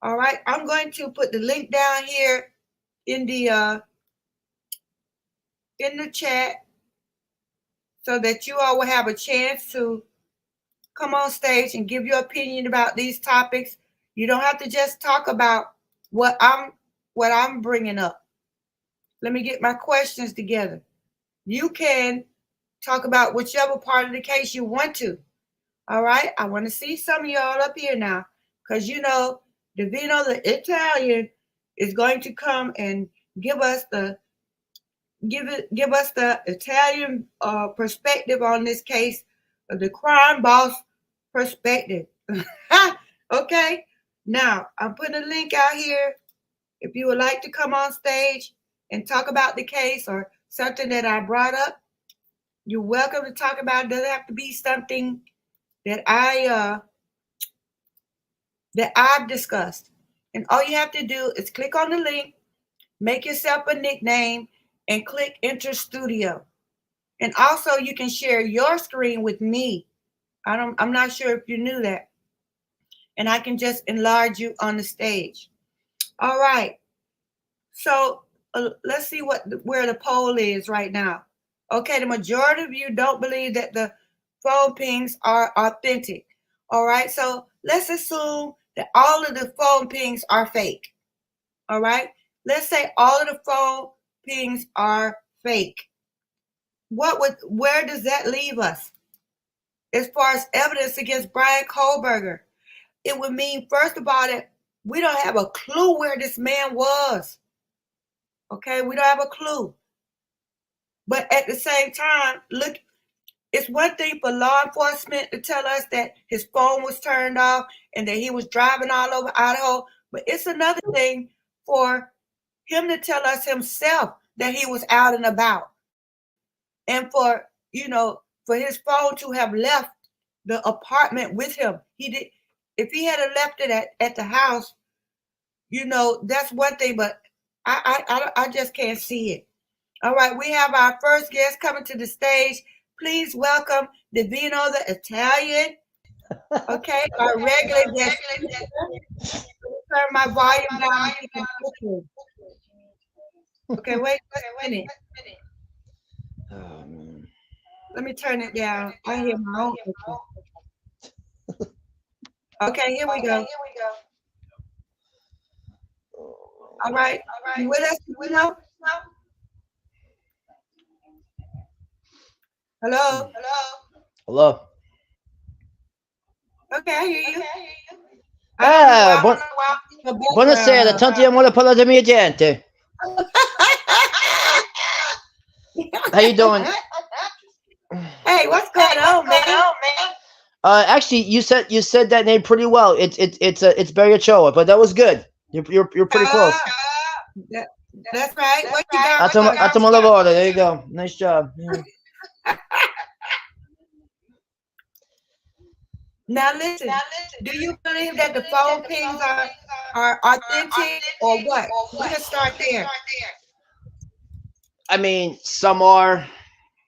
All right, I'm going to put the link down here in the chat so that you all will have a chance to come on stage and give your opinion about these topics. You don't have to just talk about what I'm bringing up. Let me get my questions together. You can talk about whichever part of the case you want to. All right, I want to see some of y'all up here now, because you know Davino the Italian is going to come and give us the Italian perspective on this case, the crime boss perspective. Okay, now I'm putting a link out here. If you would like to come on stage and talk about the case or something that I brought up, you're welcome to talk about it. Doesn't have to be something that I've discussed. And all you have to do is click on the link, make yourself a nickname, and click Enter Studio. And also you can share your screen with me. I'm not sure if you knew that. And I can just enlarge you on the stage. All right. So let's see where the poll is right now. Okay, the majority of you don't believe that the phone pings are authentic. All right, so let's assume that all of the phone pings are fake. All right, let's say all of the phone pings are fake. Where does that leave us as far as evidence against Bryan Kohberger? It would mean, first of all, that we don't have a clue where this man was. Okay, we don't have a clue. But at the same time, look, it's one thing for law enforcement to tell us that his phone was turned off and that he was driving all over Idaho. But it's another thing for him to tell us himself that he was out and about. And for his phone to have left the apartment with him. If he had left it at the house, that's one thing, but I just can't see it. All right, we have our first guest coming to the stage. Please welcome Davino the Italian. Okay, our regular guest. Turn my volume down. Okay, wait a minute. Let me turn it down. I hear my own. Okay, here we go. All right. You with us, Davino? Hello? Hello. Okay, I hear you. Buonasera, tanti amore per la mia gente. How you doing? Hey, what's going on, man? Actually, you said that name pretty well. It's Barry Ochoa, but that was good. You're pretty close. That's right. What you got? Attimo lavoro. There you go. Nice job. Yeah. Now listen. Do you believe that the phone pings are authentic or what? We can start there. I mean, some are.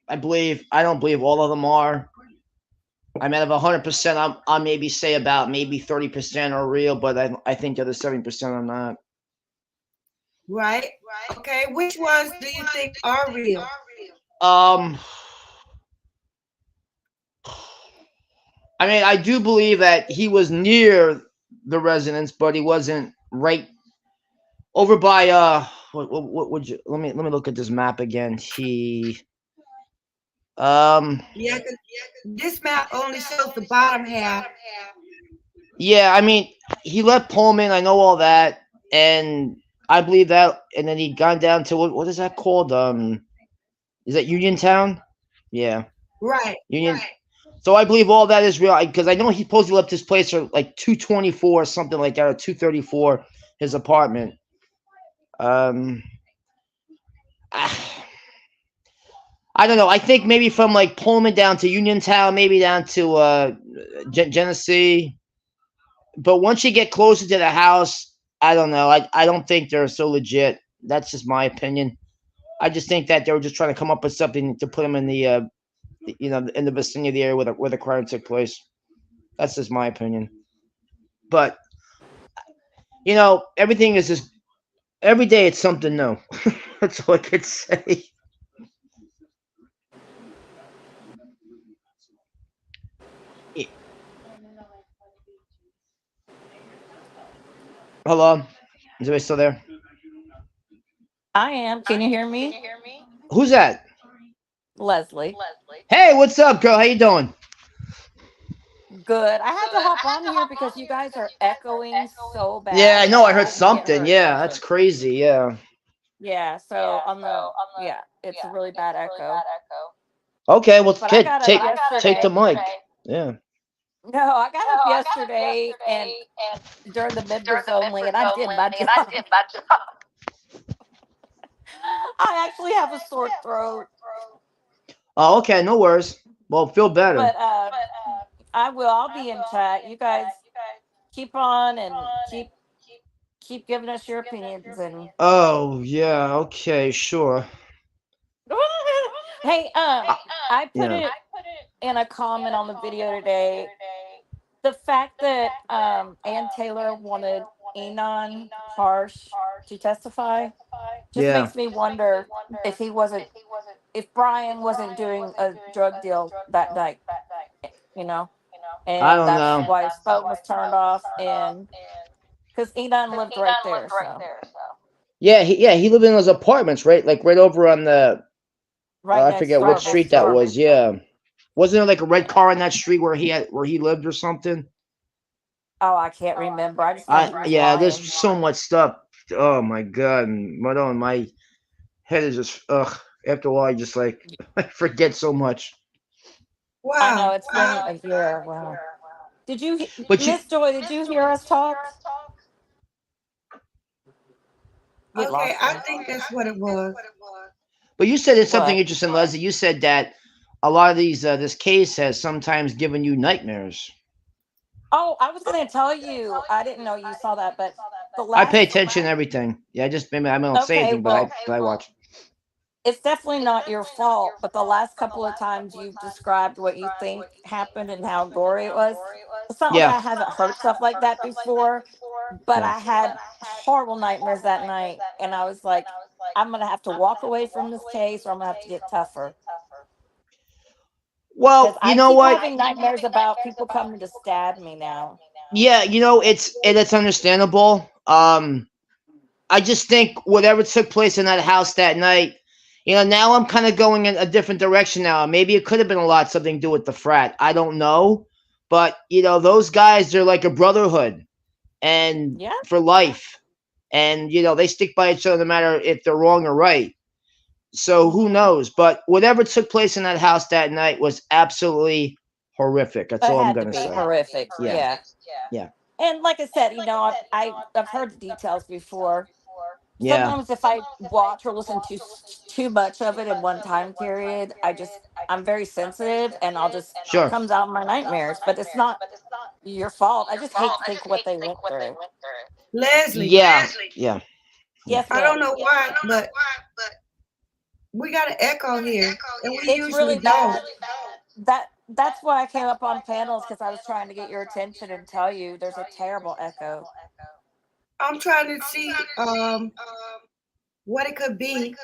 I don't believe all of them are. I mean, out of 100%, I'll maybe say about maybe 30% are real, but I think the other 70% are not. Right. Okay. Which ones do you think are real? I mean, I do believe that he was near the residence, but he wasn't right over by what would you let me look at this map again. Yeah, this map only shows the bottom half. Yeah, I mean, he left Pullman, I know all that, and I believe that, and then he'd gone down to what is that called? Is that Uniontown? Yeah, Right. Union. So I believe all that is real because I know he supposedly left his place for like 224 or something like that, or 234, his apartment. I don't know. I think maybe from like Pullman down to Uniontown, maybe down to Genesee. But once you get closer to the house, I don't know. I don't think they're so legit. That's just my opinion. I just think that they were just trying to come up with something to put them in the in the vicinity of the area where the crime took place. That's just my opinion. But everything is just every day it's something new. That's all I could say. Hello, is anybody still there? I am. Can you hear me? Who's that? Leslie. Hey, what's up, girl? How you doing? Good. I had to hop on here because you guys are echoing so bad. Yeah, I know. I heard couldn't get something. her Yeah, attention. that's crazy. Yeah. Yeah, so it's a really bad echo. Okay, well, But I kid, got up take yesterday. the mic. Yeah. No, I got up yesterday and during the members only, and I did my job. I actually have a sore throat, Oh, okay. No worries. Well, feel better. but I'll be in chat. You guys keep on and keep giving us your opinions and Oh, yeah. Okay, sure. hey, I put Yeah. it in a comment on the video today. The fact that Ann Taylor wanted Enon Harsh to testify just Yeah. makes me wonder if Brian wasn't doing a drug deal that night, you know, I and don't that's know. why his phone was turned off, and because Enon lived right there, so Yeah, he lived in those apartments, right? Like right over on the right I next forget door. what street that was. Yeah. Wasn't there like a red car on that street where he lived or something? Oh, I can't remember. I just know he was Yeah, lying. there's so much stuff. Oh my god, and my head is just ugh. After a while, I just like I forget so much. Wow. I know it's been a year. Wow. Did you, But you, Miss Joy? Did you hear us talk? We Okay, lost I her. think that's what it was. but you said it's something What? interesting, Leslie. You said that a lot of these this case has sometimes given you nightmares. Oh, I was going to tell you. I didn't know you saw that, but the I pay last. attention to everything. Yeah, maybe I don't say Okay, anything, well, but I watch. it's definitely not your fault. But the last couple of times you've described what you think happened and how gory it was, it's not like Yeah. I haven't heard stuff like that before. But Yeah. I had horrible nightmares that night, and I was like, I'm going to have to walk away from this case, or I'm going to have to get tougher. Because Well, you I know keep what? having nightmares about people coming to stab me now. Yeah, it's understandable. I just think whatever took place in that house that night, now I'm kind of going in a different direction now. Maybe it could have been a lot something to do with the frat. I don't know, but those guys, they're like a brotherhood, and Yeah. for life, and they stick by each other no matter if they're wrong or right. So who knows? But whatever took place in that house that night was absolutely horrific. That's It all I'm had to gonna be say. horrific. Yeah. Yeah. And like I said, I've heard the details before. Yeah. Sometimes if I watch or listen to too much of it in one time period, I'm very sensitive, and I'll just Sure. comes out in my nightmares. But it's not your fault. I just hate to think what they went through. Leslie. Yeah. Yes, I don't ma'am. know why, but we got an echo here, and we It's usually really don't. bad. That's why I came up on panels, because I was trying to get your attention and tell you there's a terrible echo. I'm trying to see what it could be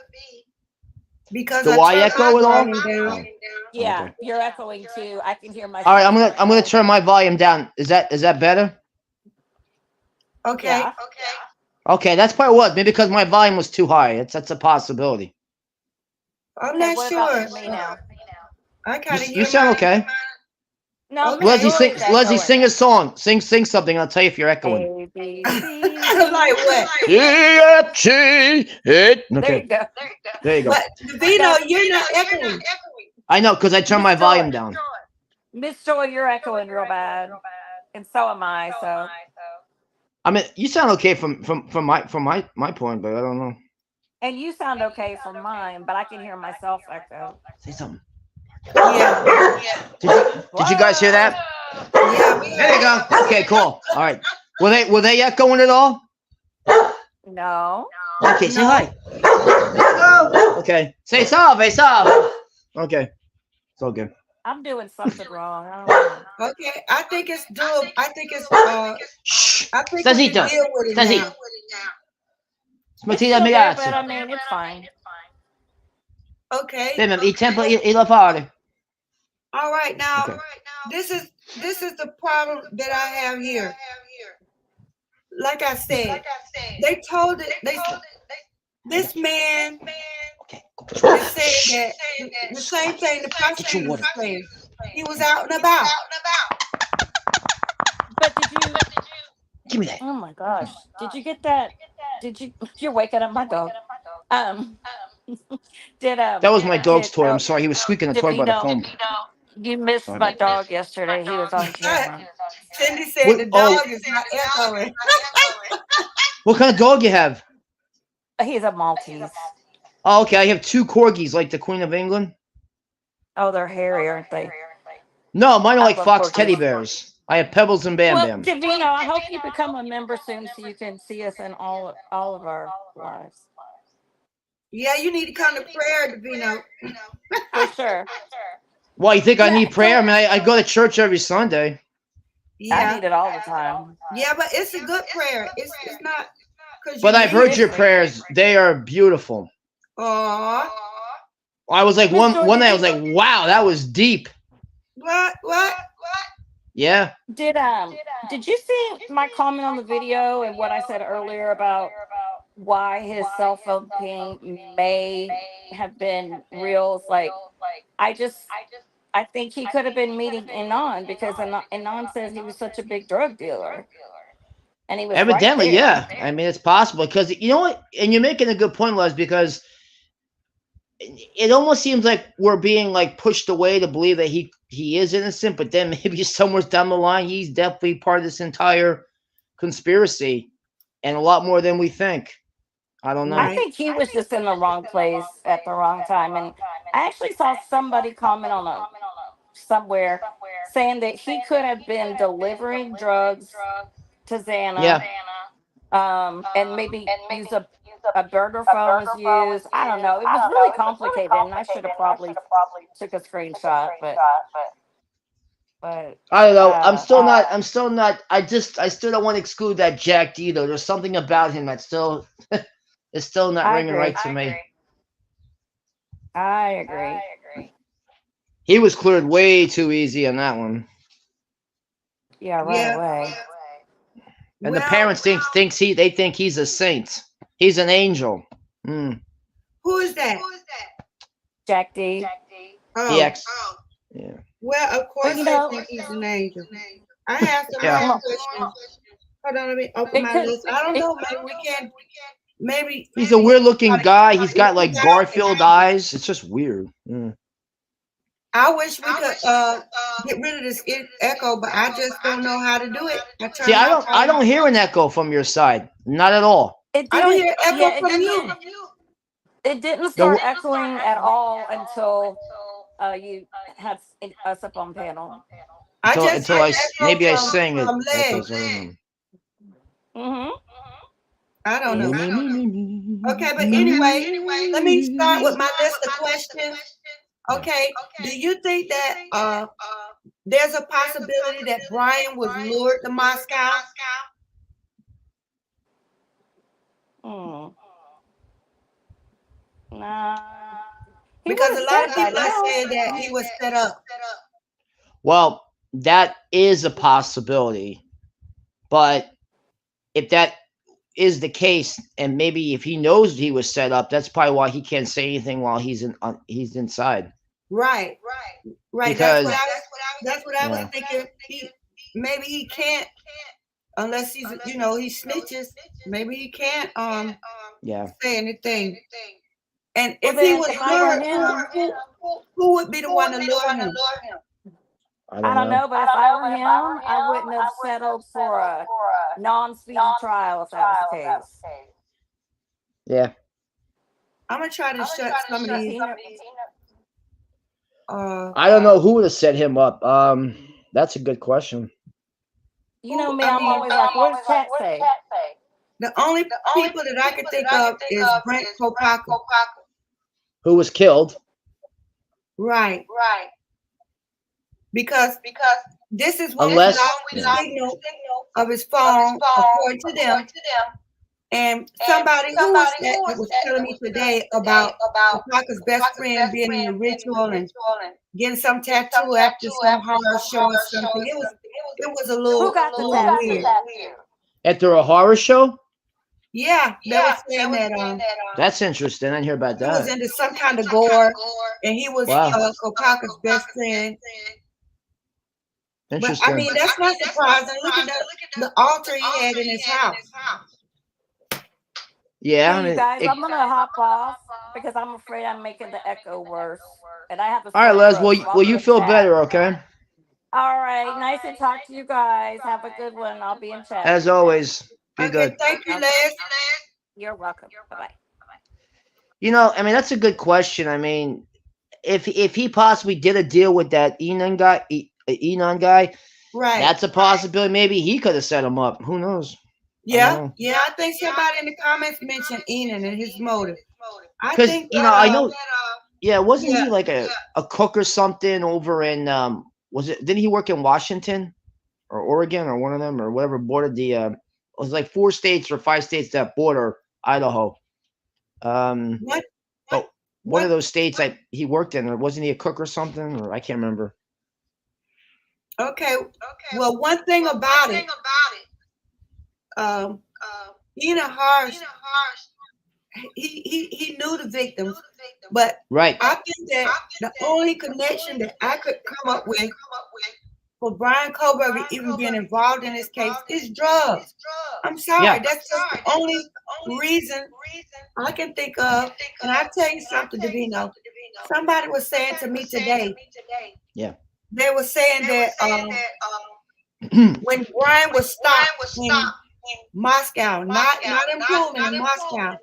because Do I I turned echo my at all? volume down. Yeah, Okay. you're echoing too. I can hear myself. All right, I'm gonna turn my volume down. Is that better? Okay. Yeah. Okay, that's probably what. Maybe because my volume was too high. That's a possibility. I'm Okay, not what sure. about me now? I kind of You hear sound mine. okay. No, Okay. Miss Leslie, Joy sing. is Leslie, echoing. sing a song. Sing something. I'll tell you if you're echoing. A, B, C, Like what? TFG. There Okay, you go. there you go. But Davino, you're not echoing. I know because I turned my volume down. Miss Joy, you're echoing real bad, and so am I. So I mean, you sound okay from my point, but I don't know. and you sound okay from mine, but I can hear myself echo. Say something. Yeah. Did you guys hear that? Yeah. There you go. Okay, cool. All right. Were they echoing at all? No. Okay, say hi. Hello. Okay. Say salve. Okay. It's all good. I'm doing something wrong. I don't know. Okay. I think it's doable. I think Shh. I think we can Stacito. deal with it Stacito. now. It's Smatita still there, Migazzi. but I mean, it's fine. Okay. Il tempo e la fare. All right. Now, Okay. this is the problem that I have here. Like I said, they told it. This man Okay. is saying that the same thing the prosecutor was saying. He was out and about. But did you? Give me that. Oh my gosh! Did you get that? Did you? You're waking up my dog. Did That was my dog's did, toy. I'm sorry. He was squeaking the toy by the phone. You missed Sorry my about that. dog yesterday. He was on camera. Cindy said What- the oh. dog is not echoing. What kind of dog you have? He's a Maltese. Oh, okay. I have 2 corgis, like the Queen of England. Oh, they're hairy, aren't they? No, mine are I like love fox corgis. teddy bears. I have Pebbles and Bam Well, Bam. Davino, I hope you become a member soon so you can see us in all of our lives. Yeah, you need to come to prayer, Davino. For sure. Why, you think I Yeah, need prayer? I so- mean, I go to church every Sunday. I Yeah, need it all the time. yeah, but it's a good prayer. It's not because. But I've heard your prayers. They are beautiful. Aw, I was like, Miss one Jordan, night I was like, wow, that was deep. what? Yeah. Did you see my comment on the video and what I said earlier about why his cell phone ping may have been real? It's like I think he could have been meeting Inan because Inan says he was such a big drug dealer. And he was Evidently, right there. yeah. I mean, it's possible because you know what? And you're making a good point, Les, because it almost seems like we're being like pushed away to believe that he is innocent, but then maybe somewhere down the line he's definitely part of this entire conspiracy, and a lot more than we think. I don't know. I think he was just in the wrong place at the wrong time. And I actually saw somebody comment on somewhere saying that he could have been delivering drugs to Xana. Yeah. And maybe use a burner phone was used. I don't know. It was really complicated, and I should have probably took a screenshot, but I don't know. I'm still not. I still don't want to exclude that Jack D though. There's something about him that still is still not I ringing agree. right to me. I agree. He was cleared way too easy on that one. Yeah, right Yeah. away. And the parents think he's a saint. He's an angel. Who is that? Jack D. Oh, EX. Yeah. well, of course You they know- think he's an angel. I have some Yeah. more questions. Hold on, let me open my list. I don't know. Maybe we can. Maybe He's a weird looking guy. He's got like Garfield eyes. It's just weird. Yeah. I wish we could get rid of this echo, but I just don't know how to do it. See, I don't hear an echo from your side. Not at all. It I don't didn't- hear echo yeah, it from didn't- you. It didn't start echoing at all until you had us up on panel. Until I echo maybe I from- sing it. from Leg. echoes, I don't Mm-hmm. I don't know. know. Okay, but anyway, let me start with my list of questions. Okay, do you think that there's a possibility that Brian was lured to Moscow? Nah. He Because a would've lot of said people are that. saying that he was set up. Well, that is a possibility, but if that is the case, and maybe if he knows he was set up, that's probably why he can't say anything while he's inside. Right. Because- That's what I was Yeah. thinking. Maybe he can't unless he's, you know, he snitches. Maybe he can't Yeah. say anything. And Well, if he then, was if I were lured, him, who would be the one to lure him? I don't know, but if I were him, I wouldn't have settled for a non-speedy trial if that was the case. Yeah. I'm gonna try to shut some of Because these. he kn- I don't know who would have set him up. That's a good question. you know me, I I'm mean, always like, what does chat say? The only people that I can think of is Brent Kopaka. Who was killed? Right. Because this is when Unless- we lost the signal of his phone, according to them. And somebody who was that was telling me today about Kopaka's best friend being in the ritual and getting some tattoo after some horror show or something. It was a little, Who got the little tattoo? weird. After a horror show? Yeah, they were saying that That's interesting. I didn't hear about he was that. into some kind of gore, and he was Wow. Kopaka's best friend. But Interesting. I mean, that's not surprising. Look at the altar he had in his house. Yeah, I Hey, you mean, guys, I'm gonna hop off because I'm afraid I'm making the echo worse, and I have a all right, sore Les. throat, Well, so I'm well, you gonna feel chat. better, okay? All right, nice to talk to you guys. Have a good one. I'll be in chat. As always, be Okay, good. thank you, Les. You're welcome. Bye bye. You know, I mean, that's a good question. I mean, if he possibly did a deal with that Enon guy, Right. that's a possibility. Maybe he could have set him up. Who knows? Yeah. I think somebody in the comments mentioned Enon and his motive. I Because think you know, I know. Yeah, wasn't Yeah. he like a cook or something over in was it? Didn't he work in Washington or Oregon or one of them or whatever bordered the? It was like 4 states or 5 states that border Idaho. What? One of those states he worked in, or wasn't he a cook or something? Or I can't remember. Okay. Well, one thing about it, Enon Harsh, he knew the victims, but Right. I think that the only connection that I could come up with for Brian Kohlberger even being involved in this case is drugs. I'm sorry, Yeah. that's just the only reason I can think of. And I'll tell you something, Davino. Somebody was saying to me today, Yeah. they were saying that when Brian was stopped in Moscow, not in Pullman, in Moscow,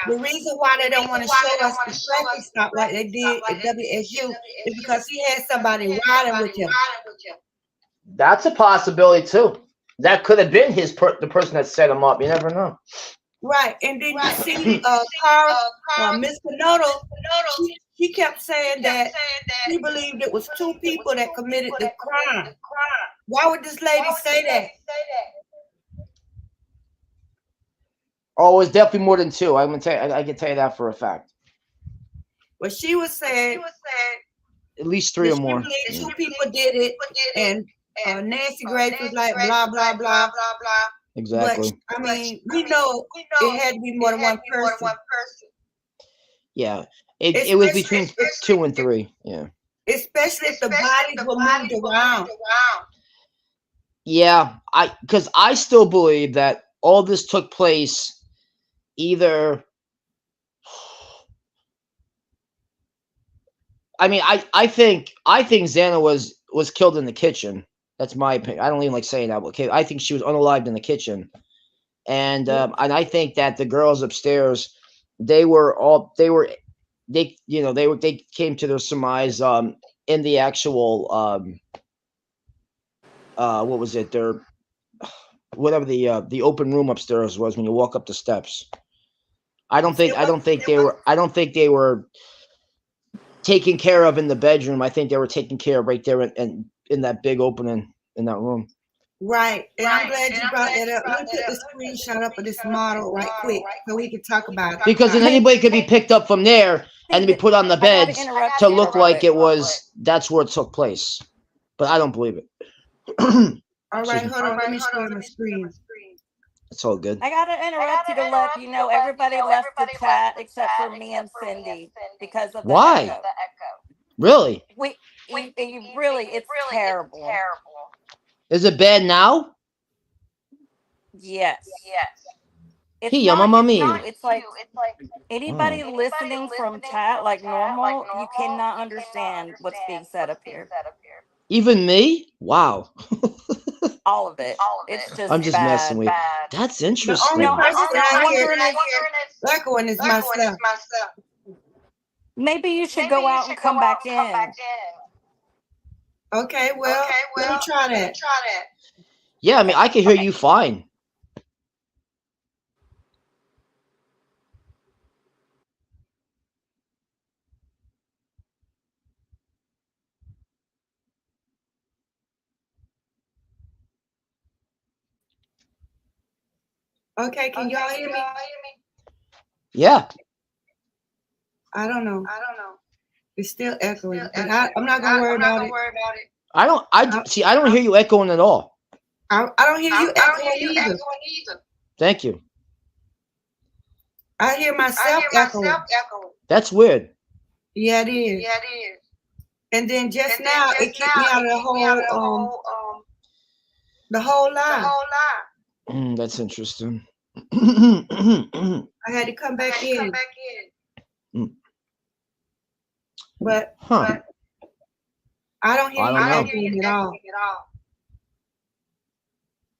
the reason why they don't want to show us the traffic stop like they did at WSU is because he had somebody riding with him. That's a possibility too. That could have been the person that set him up. You never know. Right, and then you see Carl, Miss Pinoto, she kept saying that she believed it was 2 people that committed the crime. Why would this lady say that? Oh, it's definitely more than 2. I'm gonna tell you, I can tell you that for a fact. Well, she was saying At least 3 that or she more. believed 2 people did it, and Nancy Grace was like blah blah blah. Exactly. But I mean, we know it had to be more than one person. Yeah. It was between 2 and 3. Yeah. Especially if the bodies were moved around. Yeah, because I still believe that all this took place either. I mean, I think Xana was killed in the kitchen. That's my opinion. I don't even like saying that. Okay, I think she was unalived in the kitchen, and I think that the girls upstairs, they came to their surmise in the actual what was it, their whatever the open room upstairs was when you walk up the steps. I don't think they were taken care of in the bedroom. I think they were taken care of right there in that big opening in that room. Right, and I'm glad you brought that up. Let me put the screenshot up of this model right quick so we can talk about it. Because then anybody could be picked up from there and be put on the beds to look like it was that's where it took place. But I don't believe it. All right, hold on. Let me share my screen. It's all good. I gotta interrupt you to let you know everybody left the chat except for me and Cindy because of the Why? echo. Really? It's terrible. Is it bad now? Yes. It's Hey, not mami. you. It's like anybody listening from chat like normal, you cannot understand what's being said up here. Even me? Wow. All of it. It's just I'm just bad. messing with you. That's The interesting. only No, I'm person just I hear wondering if echoing is myself. maybe you should go out and come back in. Okay, well, let me try that. Yeah, I mean, I can hear you fine. Okay, can y'all hear me? Yeah. I don't know. It's still echoing, but I'm not gonna worry about it. I don't hear you echoing at all. I don't hear you echoing either. Thank you. I hear myself echoing. That's weird. Yeah, it is. And then just now, it kicked me out of the whole line. That's interesting. I had to come back in. But Huh. I don't hear I you don't know. echoing at all.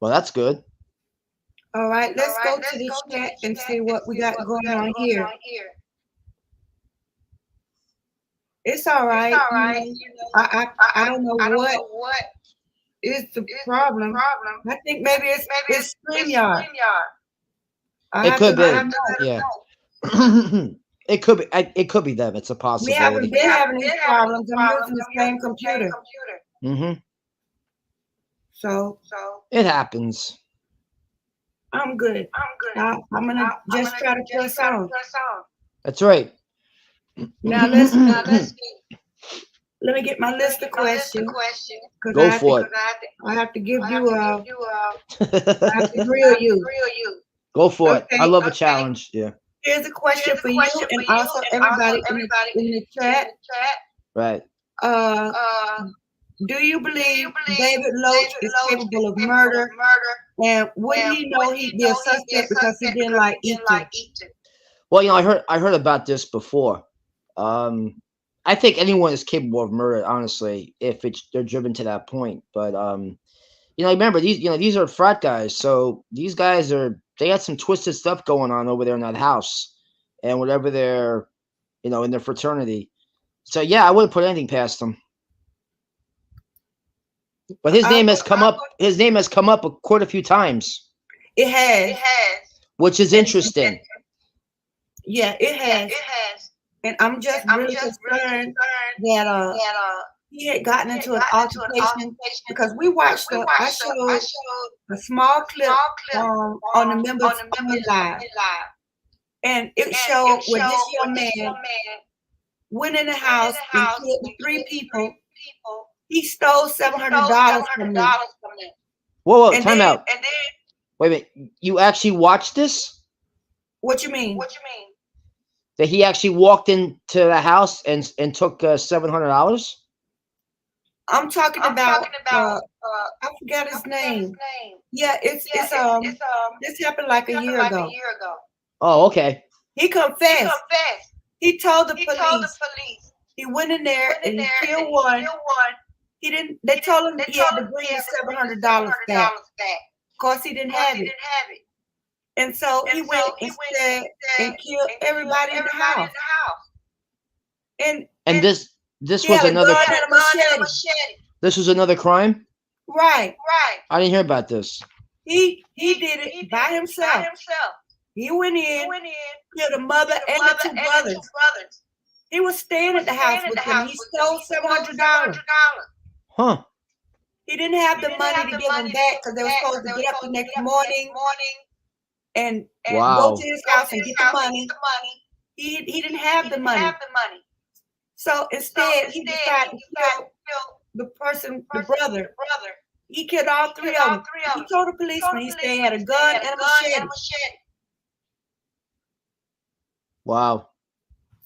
Well, that's good. All right, let's go to the chat and see what we got going on here. It's all right. I don't know what is the problem. I think maybe it's StreamYard. It could be. Yeah. It could be them. It's a We possibility. haven't been having these problems. I'm using the same computer. Mm-hmm. So It happens. I'm good. I'm gonna just try to press on. That's right. Now let me get my list of questions. Go for it. I have to give you I have to grill you. Go for it. Okay. I love a challenge. Yeah. Here's a question for you and also everybody in the chat. Right. Do you believe David Loach is capable of murder? And would he know he'd be a suspect because he didn't like eating? Well, I heard about this before. I think anyone is capable of murder, honestly, if they're driven to that point. But remember these are frat guys, so these guys they got some twisted stuff going on over there in that house, and whatever they're, in their fraternity. So yeah, I wouldn't put anything past them. But his name has come up. His name has come up quite a few times. It has. Which is interesting. Yeah, it has. And I'm just really concerned that he had gotten into an altercation because we watched I showed a small clip on the members only live, and it showed where this young man went in the house and killed 3 people. He stole $700 from them. Whoa, time out. Wait a minute. You actually watched this? What you mean? That he actually walked into the house and took $700? I'm talking about I forgot his name. Yeah, it's this happened like a year ago. Oh, okay. He confessed. He told the police. He went in there and he killed one. They told him he had to bring the $700 back. Of course, he didn't have it. And so he went instead and killed everybody in the house. And this was another. gun and a machete. This was another crime? Right. I didn't hear about this. He did it by himself. He went in, killed a mother and the 2 brothers. He was staying at the house with them. He stole $700. Huh. He didn't have the money to give them back because they were supposed to get up the next morning and Wow. go to his house and get the money. He didn't have the money. So instead, he decided to kill the brother. He killed all 3 of them. He told the policeman he said he had a gun and a machete. Wow.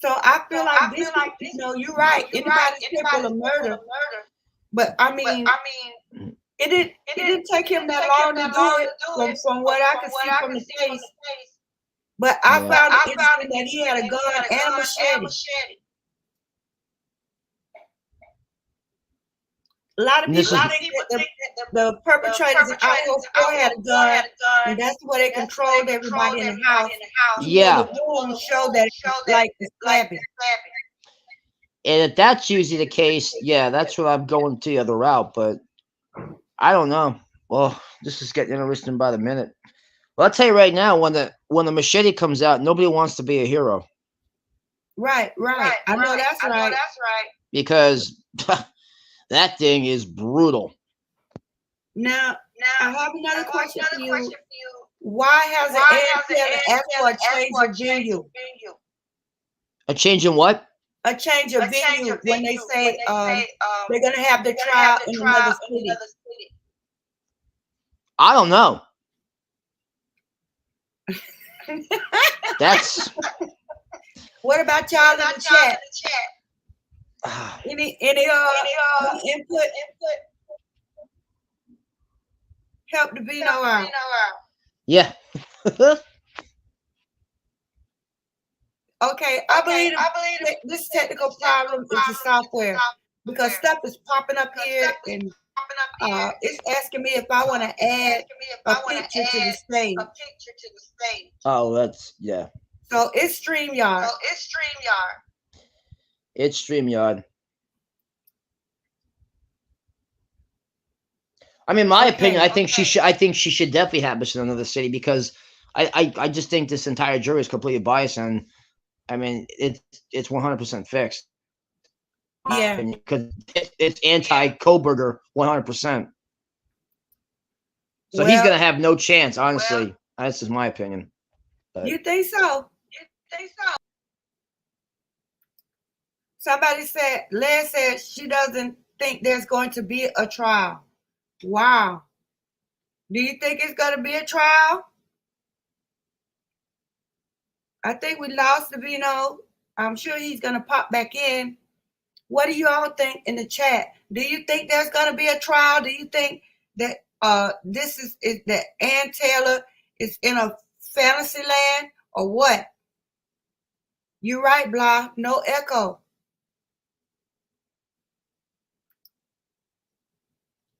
So I feel like this, you're right. Anybody's capable of murder. But I mean, It didn't take him that long to do it from what I could see from the case. But I Yeah. found it interesting that he had a gun and a machete. A lot of And this people is- think that the perpetrators in Idaho 4 had a gun, and that's why they controlled everybody in the house. Yeah. The room showed that like the slapping. And if that's usually the case, yeah, that's what I'm going to the other route. But I don't know. Well, this is getting interesting by the minute. Well, I'll tell you right now, when the machete comes out, nobody wants to be a hero Right. I know that's right. because that thing is brutal. Now I have another question for you. Why has the ANTL asked for a change of venue? A change in what? A change of venue when they say they're gonna have the trial in another city. I don't know. That's What about y'all in the chat? Any input? Help the Vino out. yeah. Okay, I believe this technical problem is the software because stuff is popping up here and it's asking me if I want to add a picture to the stage. Oh, that's yeah. So it's StreamYard. It's StreamYard. I mean, my opinion, I think she should definitely have this in another city because I just think this entire jury is completely biased, and I mean it's 100% fixed. Yeah. Because it's anti Koberger 100%. So he's gonna have no chance, honestly. That's just my opinion. But You think so? Somebody said, Les said she doesn't think there's going to be a trial. Wow. Do you think it's going to be a trial? I think we lost the Vino. I'm sure he's going to pop back in. What do you all think in the chat? Do you think there's going to be a trial? Do you think that this is that Ann Taylor is in a fantasy land or what? You're right, Blah. No echo.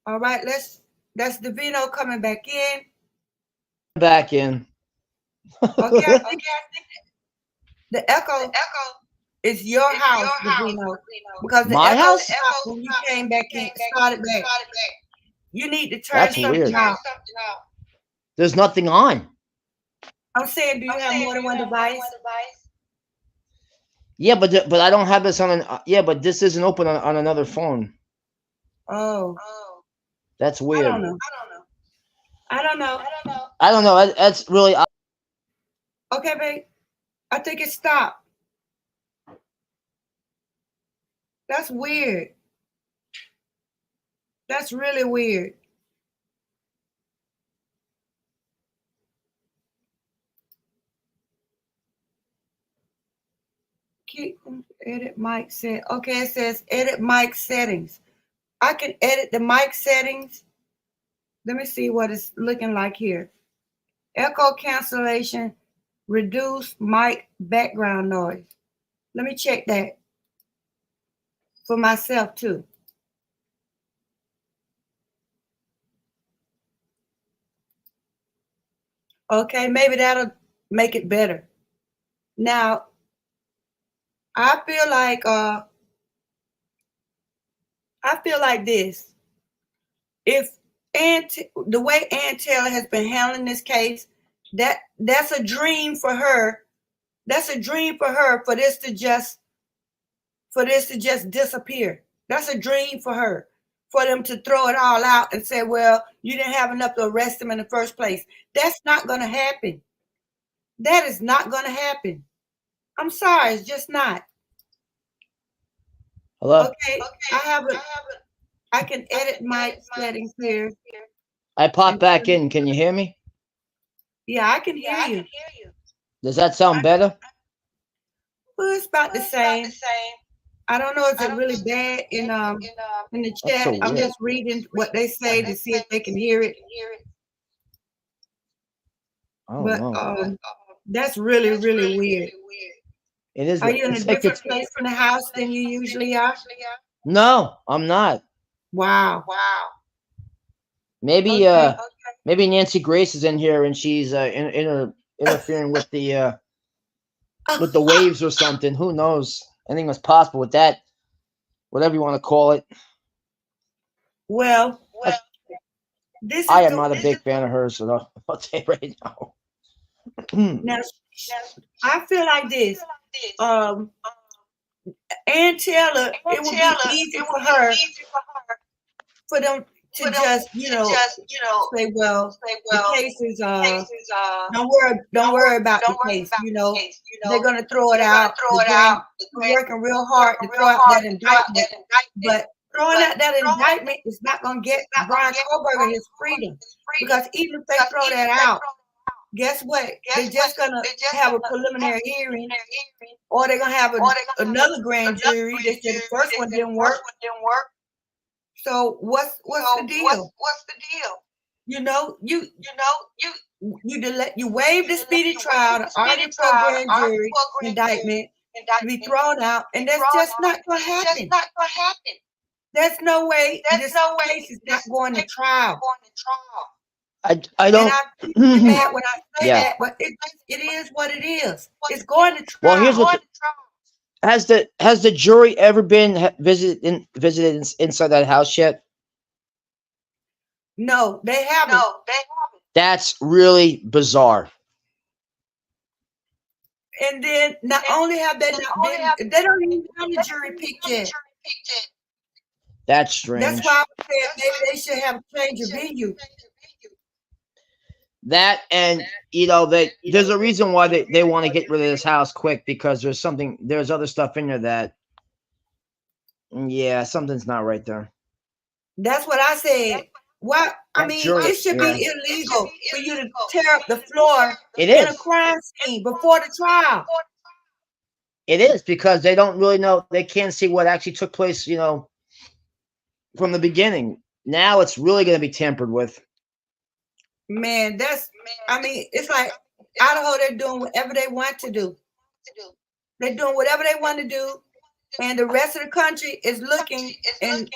All right, that's Davino coming back in. back in. Okay, I think the echo is your house, Davino, because the My echo house? stopped when you came back in, started back. You need to turn That's something weird. out. There's nothing on. I'm saying, do you have more than one device? Yeah, but I don't have this on an. Yeah, but this isn't open on another phone. Oh, That's I weird. don't know. I don't know. That's really. Okay, babe. I think it stopped. That's weird. That's really weird. Keep edit mic set. Okay, it says edit mic settings. I can edit the mic settings. Let me see what it's looking like here. Echo cancellation, reduce mic background noise. Let me check that for myself too. Okay, maybe that'll make it better. Now, I feel like this. If the way Ann Taylor has been handling this case, that's a dream for her. That's a dream for her for this to just disappear. That's a dream for her. For them to throw it all out and say, well, you didn't have enough to arrest him in the first place. That's not going to happen. That is not going to happen. I'm sorry, it's just not. Hello. Okay, I can edit my settings here. I popped back in. Can you hear me? Yeah, I can hear you. Does that sound better? Well, it's about the same. I don't know, is it really bad in the That's chat? so I'm weird. just reading what they say to see if they can hear it. I don't But know. that's really, really weird. It is. Are you in a It's like different it's, place from the house than you usually are? no, I'm not. Wow. Maybe Okay. maybe Nancy Grace is in here and she's interfering with the waves or something. Who knows? Anything was possible with that. Whatever you want to call it. Well, this is I am not a big fan of hers, so I'll tell you right now. now. I feel like this. Ann Taylor, it would be easy for her for them to just, say, well, the case is don't worry about the case. They're gonna throw it out. We're working real hard to throw out that indictment, but throwing out that indictment is not gonna get Brian Kohlberger his freedom, because even if they throw that out, guess what? They're just gonna have a preliminary hearing, or they're gonna have another grand jury. They said the first one didn't work. So what's the deal? You waive the speedy trial to argue for a grand jury indictment to be thrown out, and that's just not gonna happen. There's no way this case is not going to trial. I And don't. I keep getting mad when I say Yeah. that, but it is what it is. It's going to trial. Well, here's what has the jury ever been visited inside that house yet? No, they haven't. That's really bizarre. And then not only have they not been, they don't even have the jury picked yet. That's strange. That's why I said maybe they should have a change of venue. That, and there's a reason why they want to get rid of this house quick, because there's other stuff in there that, yeah, something's not right there. That's what I said. What I mean, it should be illegal for you to tear up the floor It in a is. crime scene before the trial. It is, because they don't really know. They can't see what actually took place, from the beginning. Now it's really going to be tampered with. Man, it's like Idaho, they're doing whatever they want to do. They're doing whatever they want to do, and the rest of the country is looking, and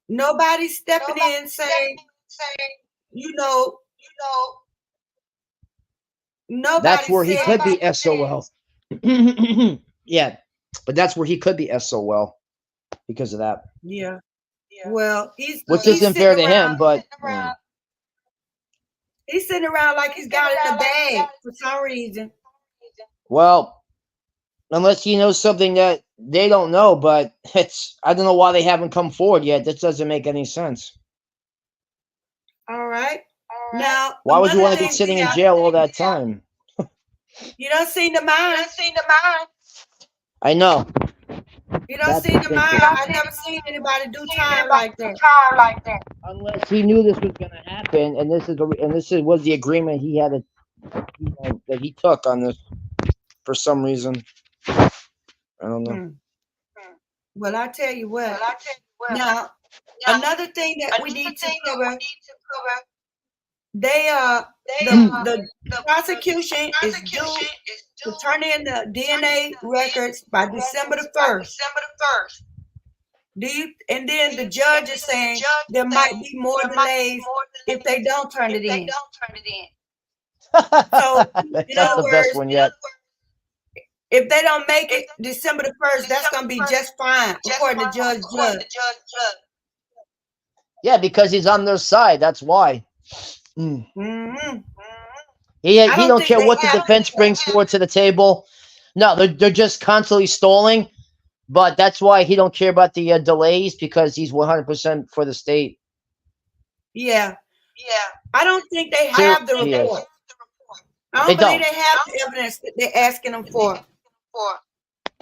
nobody's stepping in saying, nobody. That's where he could be SOL. Yeah, but that's where he could be SOL because of that. Yeah. Well, which isn't fair to him, but he's sitting around like he's got it in the bag for some reason. Well, unless he knows something that they don't know, but I don't know why they haven't come forward yet. That doesn't make any sense. All right. Now, why would you want to be sitting in jail all that time? You don't seem to mind. I know. You don't seem to mind. I've never seen anybody do time like that. Unless he knew this was going to happen, and this was the agreement he had that he took on this for some reason. I don't know. Well, I tell you what. Now, another thing that we need to cover. The prosecution is due to turn in the DNA records by December the 1st. And then the judge is saying there might be more delays if they don't turn it in. So, that's the best one yet. If they don't make it December the 1st, that's going to be just fine, according to Judge Judd. Yeah, because he's on their side. That's why. Mm-hmm. He don't care what the defense brings forward to the table. No, they're just constantly stalling. But that's why he don't care about the delays, because he's 100% for the state. Yeah. I don't think they have the report. I don't believe they have the evidence that they're asking them for.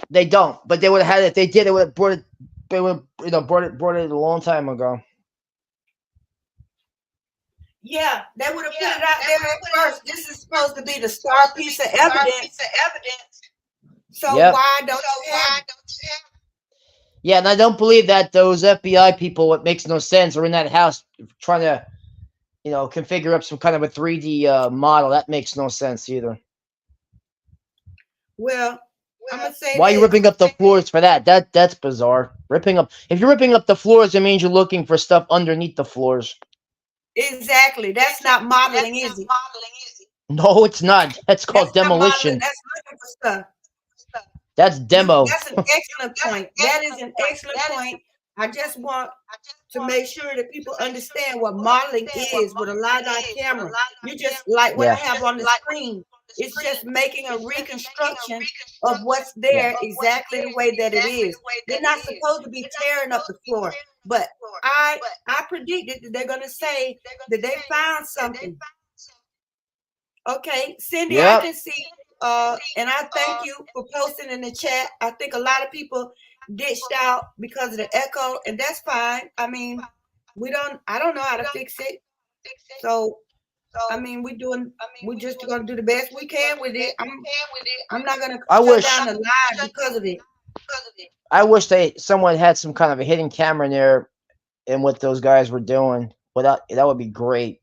They don't, but they would have had it. If they did, they would have brought it. They would brought it a long time ago. Yeah, they would have put it out there at first. This is supposed to be the star piece of evidence. So why don't you have it? Yeah, and I don't believe that those FBI people, it makes no sense, are in that house trying to, configure up some kind of a 3D model. That makes no sense either. Well, I'm gonna say Why are you this. ripping up the floors for that? That's bizarre. If you're ripping up the floors, it means you're looking for stuff underneath the floors. Exactly. That's not modeling, is it? No, it's not. That's called That's not modeling. demolition. That's looking for stuff. That's demo. That's an excellent point. That is an excellent point. I just want to make sure that people understand what modeling is with a LiDAR camera. You just like what I have on the screen. It's just making a reconstruction of what's there exactly the way that it is. They're not supposed to be tearing up the floor. But I predicted that they're gonna say that they found something. Okay, Cindy, Yep. I can see and I thank you for posting in the chat. I think a lot of people ditched out because of the echo, and that's fine. I mean, I don't know how to fix it. So I mean, we're just gonna do the best we can with it. I'm not gonna shut down the live because of it. I wish someone had some kind of a hidden camera in there in what those guys were doing. But that would be great.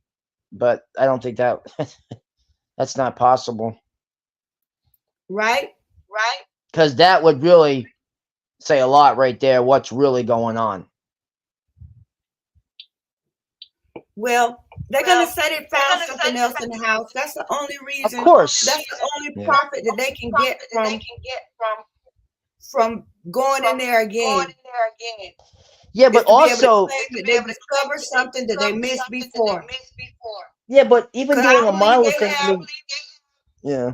But I don't think that's not possible. Right? Because that would really say a lot right there, what's really going on. Well, they're gonna say they found something else in the house. That's the only reason. Of course. That's the only profit that they can get from going in there again. Yeah, but also that they discovered something that they missed before. Yeah, but even doing a model thing. Yeah.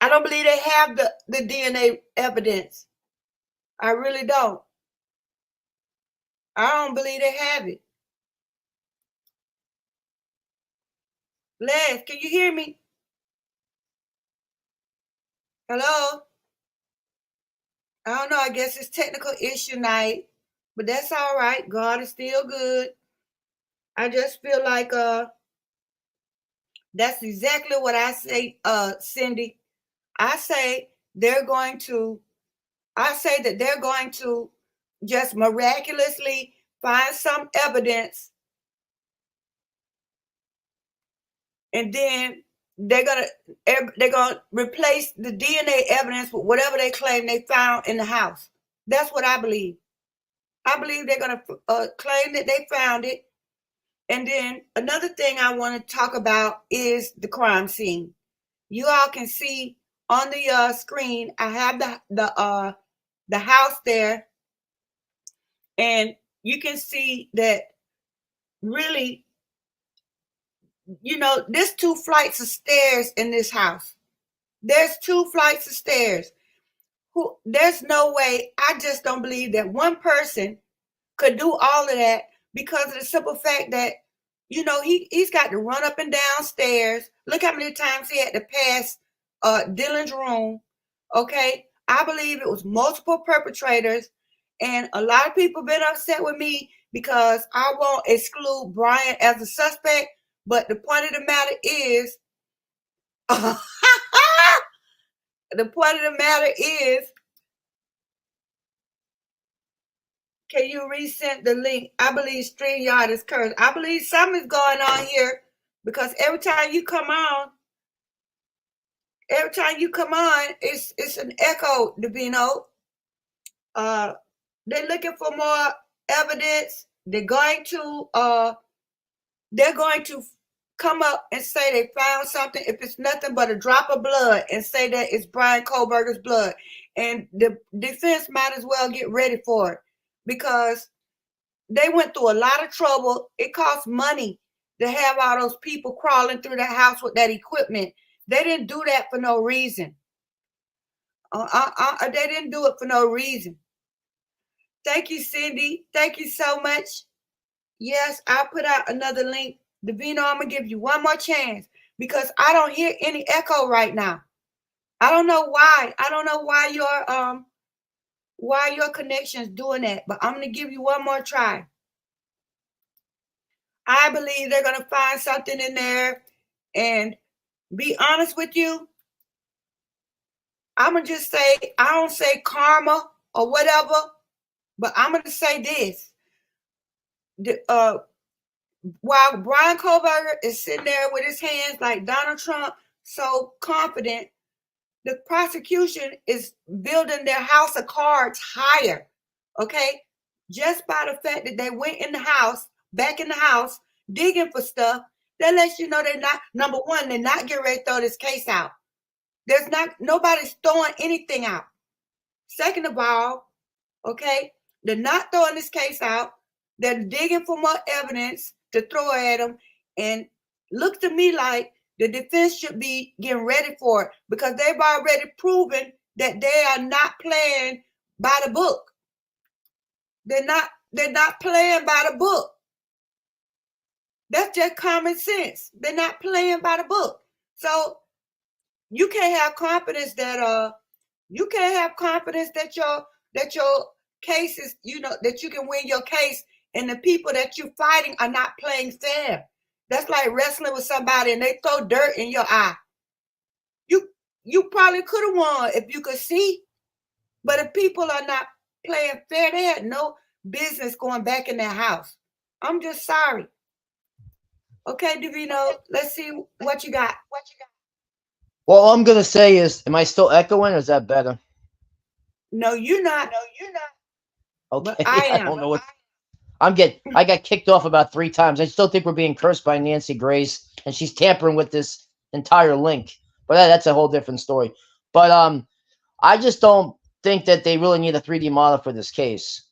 I don't believe they have the DNA evidence. I really don't. I don't believe they have it. Les, can you hear me? Hello? I don't know. I guess it's technical issue night, but that's all right. God is still good. I just feel like that's exactly what I say, Cindy. I say that they're going to just miraculously find some evidence, and then they're gonna replace the DNA evidence with whatever they claim they found in the house. That's what I believe. I believe they're gonna claim that they found it. And then another thing I want to talk about is the crime scene. You all can see on the screen, I have the house there, and you can see that really, there's 2 flights of stairs in this house. There's 2 flights of stairs. There's no way. I just don't believe that one person could do all of that because of the simple fact that, he's got to run up and down stairs. Look how many times he had to pass Dylan's room. Okay. I believe it was multiple perpetrators, and a lot of people been upset with me because I won't exclude Brian as a suspect. But the point of the matter is, can you resend the link? I believe StreamYard is cursed. I believe something's going on here because every time you come on, it's an echo, Davino. They're looking for more evidence. They're going to come up and say they found something if it's nothing but a drop of blood, and say that it's Brian Kohlberger's blood. And the defense might as well get ready for it because they went through a lot of trouble. It costs money to have all those people crawling through the house with that equipment. They didn't do that for no reason. They didn't do it for no reason. Thank you, Cindy. Thank you so much. Yes, I'll put out another link. Davino, I'm going to give you one more chance because I don't hear any echo right now. I don't know why. I don't know why your connection's doing that, but I'm going to give you one more try. I believe they're going to find something in there, and be honest with you, I'm going to just say, I don't say karma or whatever, But I'm going to say this. While Brian Kohlberger is sitting there with his hands like Donald Trump, so confident, the prosecution is building their house of cards higher. Okay? Just by the fact that they went in the house, back in the house, digging for stuff, that lets you know they're not, number one, they're not getting ready to throw this case out. There's not, nobody's throwing anything out. Second of all, okay, they're not throwing this case out. They're digging for more evidence to throw at them. And looks to me like the defense should be getting ready for it because they've already proven that they are not playing by the book. They're not playing by the book. That's just common sense. They're not playing by the book. So you can't have confidence that your case is, that you can win your case and the people that you're fighting are not playing fair. That's like wrestling with somebody and they throw dirt in your eye. You probably could have won if you could see, but if people are not playing fair, they had no business going back in their house. I'm just sorry. Okay, Davino, let's see what you got. Well, all I'm gonna say is, am I still echoing or is that better? No, you're not. Okay. But I am. don't know what I got kicked off about 3 times. I still think we're being cursed by Nancy Grace and she's tampering with this entire link. But that's a whole different story. But I just don't think that they really need a 3D model for this case.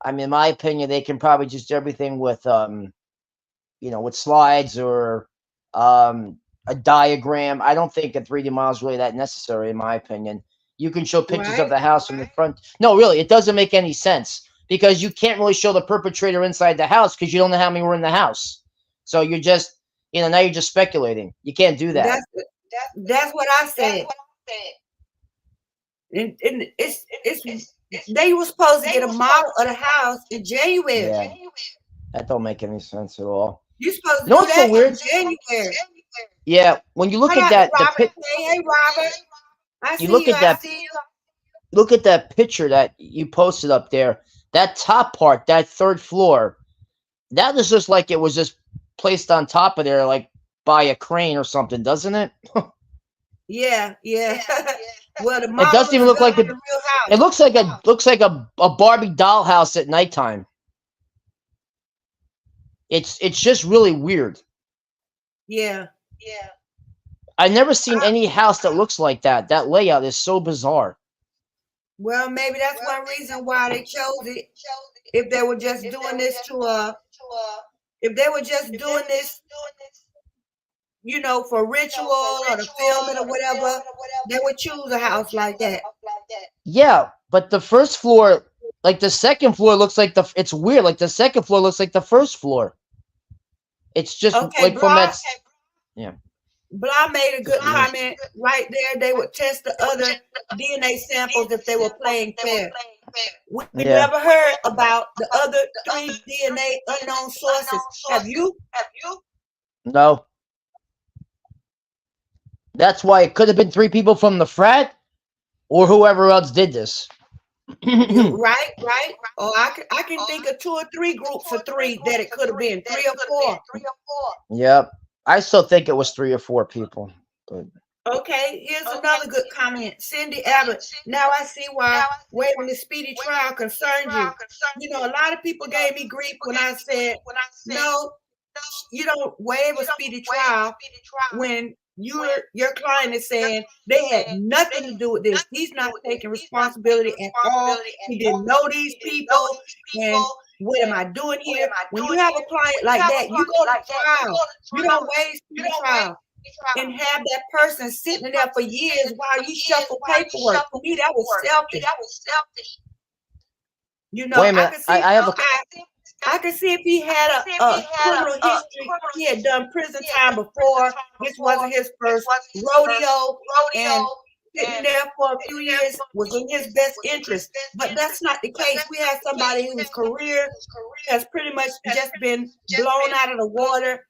I mean, in my opinion, they can probably just do everything with with slides or a diagram. I don't think a 3D model is really that necessary, in my opinion. You can show pictures of the house from the front. No, really, it doesn't make any sense because you can't really show the perpetrator inside the house because you don't know how many were in the house. So you're just, now you're just speculating. You can't do that. That's what I said. And it's they were supposed to get a model of the house in January. Yeah. That don't make any sense at all. You're supposed to You know do what's that so weird? in January. Yeah, when you look Hold at on, that, Robert. Hey, Robert. I see look you. at that- I see you. look at that picture that you posted up there. That top part, that 3rd floor, that is just like it was just placed on top of there, like by a crane or something, doesn't it? Yeah. Well, the It model doesn't even is look like built a. in the real house. It looks like a Barbie dollhouse at nighttime. It's just really weird. Yeah. I've never seen any house that looks like that. That layout is so bizarre. Well, maybe that's one reason why they chose it. If they were just doing this if they were just doing this, for ritual or the filming or whatever, they would choose a house like that. Yeah, but the first floor, like the second floor, looks like it's weird. Like the second floor looks like the first floor. It's just Okay, like from that. Blah made a good comment right there. They would test the other DNA samples if they were playing fair. We never heard about the other 3 DNA unknown sources. Have you? No. That's why it could have been 3 people from the frat or whoever else did this. Right. Or I can think of 2 or 3 groups of 3 that it could have been 3 or 4. Yep. I still think it was 3 or 4 people. But Okay, here's another good comment. Cindy Abbott. Now I see why waiving the speedy trial concerned you. A lot of people gave me grief when I said, no, you don't waive a speedy trial when your client is saying they had nothing to do with this. He's not taking responsibility at all. He didn't know these people. And what am I doing here? When you have a client like that, you go to trial. You don't waive speedy trial and have that person sitting there for years while you shuffle paperwork. For me, that was selfish. wait a minute. I could see if he had a criminal history. He had done prison time before. This wasn't his first rodeo, and sitting there for a few years was in his best interest. But that's not the case. We have somebody whose career has pretty much just been blown out of the water.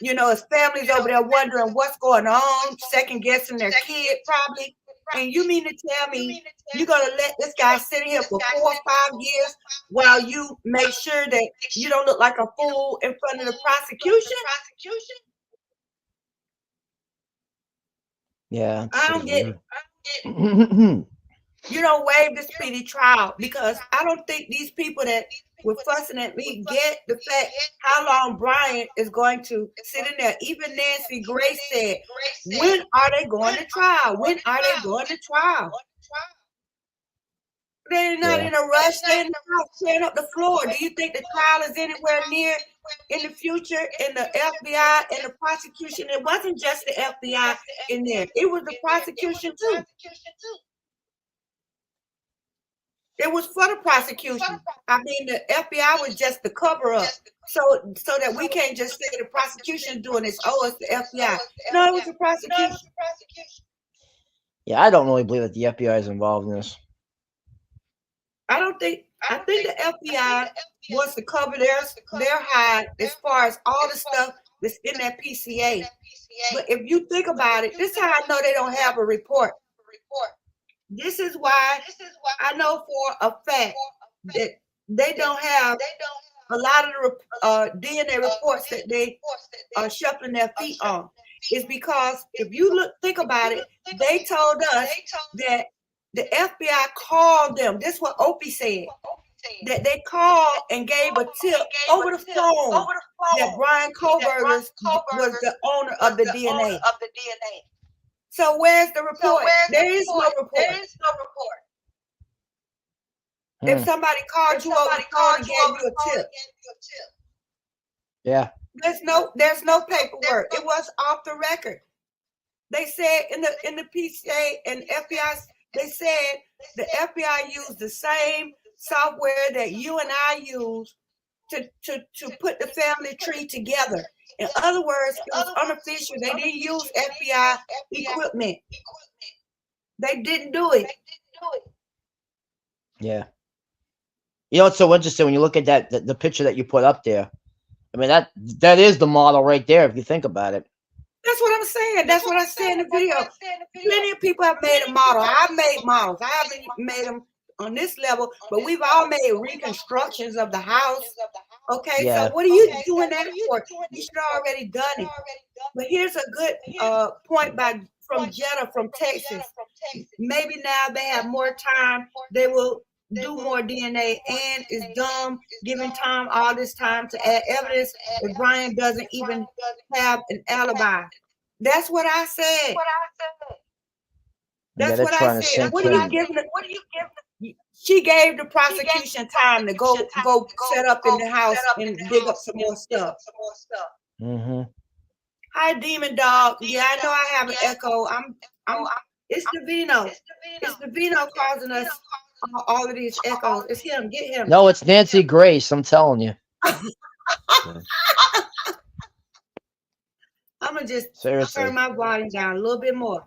His family's over there wondering what's going on, second guessing their kid probably. And you mean to tell me you're gonna let this guy sit here for 4 or 5 years while you make sure that you don't look like a fool in front of the prosecution? Yeah. I don't get it. it. You don't waive the speedy trial because I don't think these people that were fussing at me get the fact how long Brian is going to sit in there. Even Nancy Grace said, when are they going to trial? When are they going to trial? They're not in a rush. They're not tearing up the floor. Do you think the trial is anywhere near in the future? In the FBI and the prosecution, it wasn't just the FBI in there. It was the prosecution too. It was for the prosecution. I mean, the FBI was just the cover up. So that we can't just say the prosecution doing this. Oh, it's the FBI. No, it was the prosecution. Yeah, I don't really believe that the FBI is involved in this. I think the FBI wants to cover their hide as far as all the stuff that's in that PCA. But if you think about it, this is how I know they don't have a report. This is why I know for a fact that they don't have a lot of the DNA reports that they are shuffling their feet on. It's because if you think about it, they told us that the FBI called them. This is what Opie said. That they called and gave a tip over the phone that Brian Kohlberger was the owner of the DNA. So where's the report? There is no report. If somebody called you over the phone and gave you a tip. Yeah. There's no paperwork. It was off the record. They said in the PCA and FBI, they said the FBI used the same software that you and I use to put the family tree together. In other words, it was unofficial. They didn't use FBI equipment. They didn't do it. Yeah. You know what's so interesting when you look at that the picture that you put up there? I mean that is the model right there if you think about it. That's what I'm saying. That's what I said in the video. Plenty of people have made a model. I've made models. I haven't made them on this level, but we've all made reconstructions of the house. Okay, Yeah. so what are you doing that for? You should have already done it. But here's a good point from Jenna from Texas. Maybe now they have more time. They will do more DNA, and it's dumb giving Tom all this time to add evidence that Brian doesn't even have an alibi. That's what I said. That's what I said. What are you giving? She gave the prosecution time to go set up in the house and dig up some more stuff. Mm-hmm. Hi, Demon Dog. Yeah, I know I have an echo. It's Davino. It's Davino causing us all of these echoes. It's him. Get him. No, it's Nancy Grace. I'm telling you. I'm gonna just Seriously. turn my volume down a little bit more.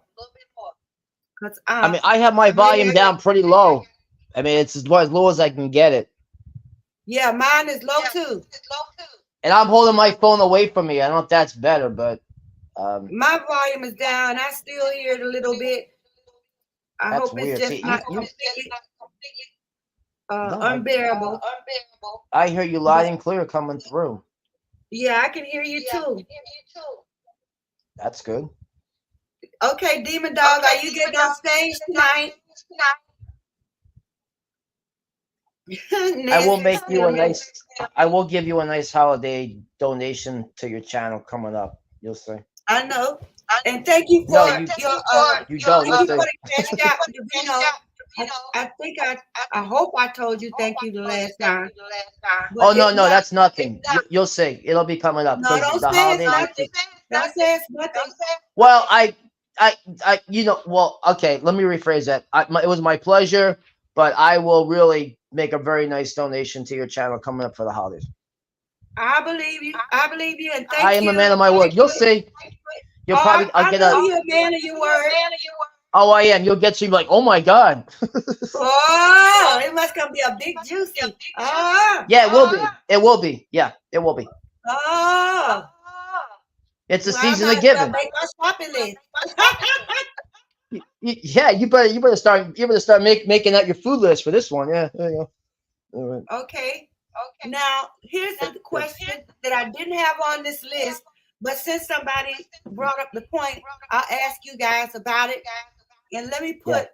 I mean, I have my volume down pretty low. I mean, it's as low as I can get it. Yeah, mine is low too. And I'm holding my phone away from me. I don't know if that's better, but my volume is down. I still hear it a little bit. I hope it's just not completely unbearable. I hear you loud and clear coming through. Yeah, I can hear you too. That's good. Okay, Demon Dog, are you getting on stage tonight? I will make you a nice. I will give you a nice holiday donation to your channel coming up. You'll see. I know, and thank you for you your don't. I hope I told you thank you the last time. Oh no, that's nothing. You'll see. It'll be coming up. No, don't say it's nothing. Don't say it's nothing. Well, well, okay. Let me rephrase that. It was my pleasure, but I will really make a very nice donation to your channel coming up for the holidays. I believe you. I believe you, and thank you. I am a man of my word. You'll see. You'll probably. I know you're a man of your word. Oh, I am. You'll get to be like, oh my God. Oh, it must gonna be a big juicy. Yeah, it will be. It will be. Yeah, it will be. Oh. It's a season of giving. Make my shopping list. Yeah, you better start making out your food list for this one. Yeah, there you go. All right. Okay. Now, here's the question that I didn't have on this list, but since somebody brought up the point, I'll ask you guys about it. And let me put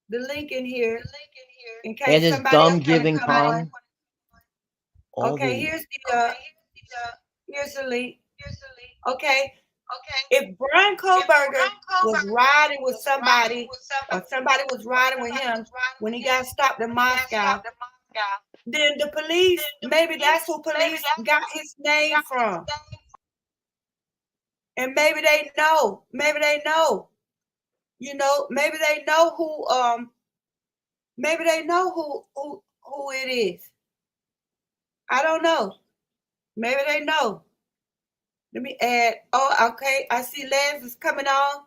the link in here in And case his somebody else dumb trying to giving come on. Tom. All Okay, the here's the link. Okay. If Brian Kohlberger was riding with somebody or somebody was riding with him when he got stopped in Moscow, then the police, maybe that's who police got his name from. And maybe they know, you know, maybe they know who it is. I don't know. Maybe they know. Let me add. Oh, okay. I see Legs is coming on.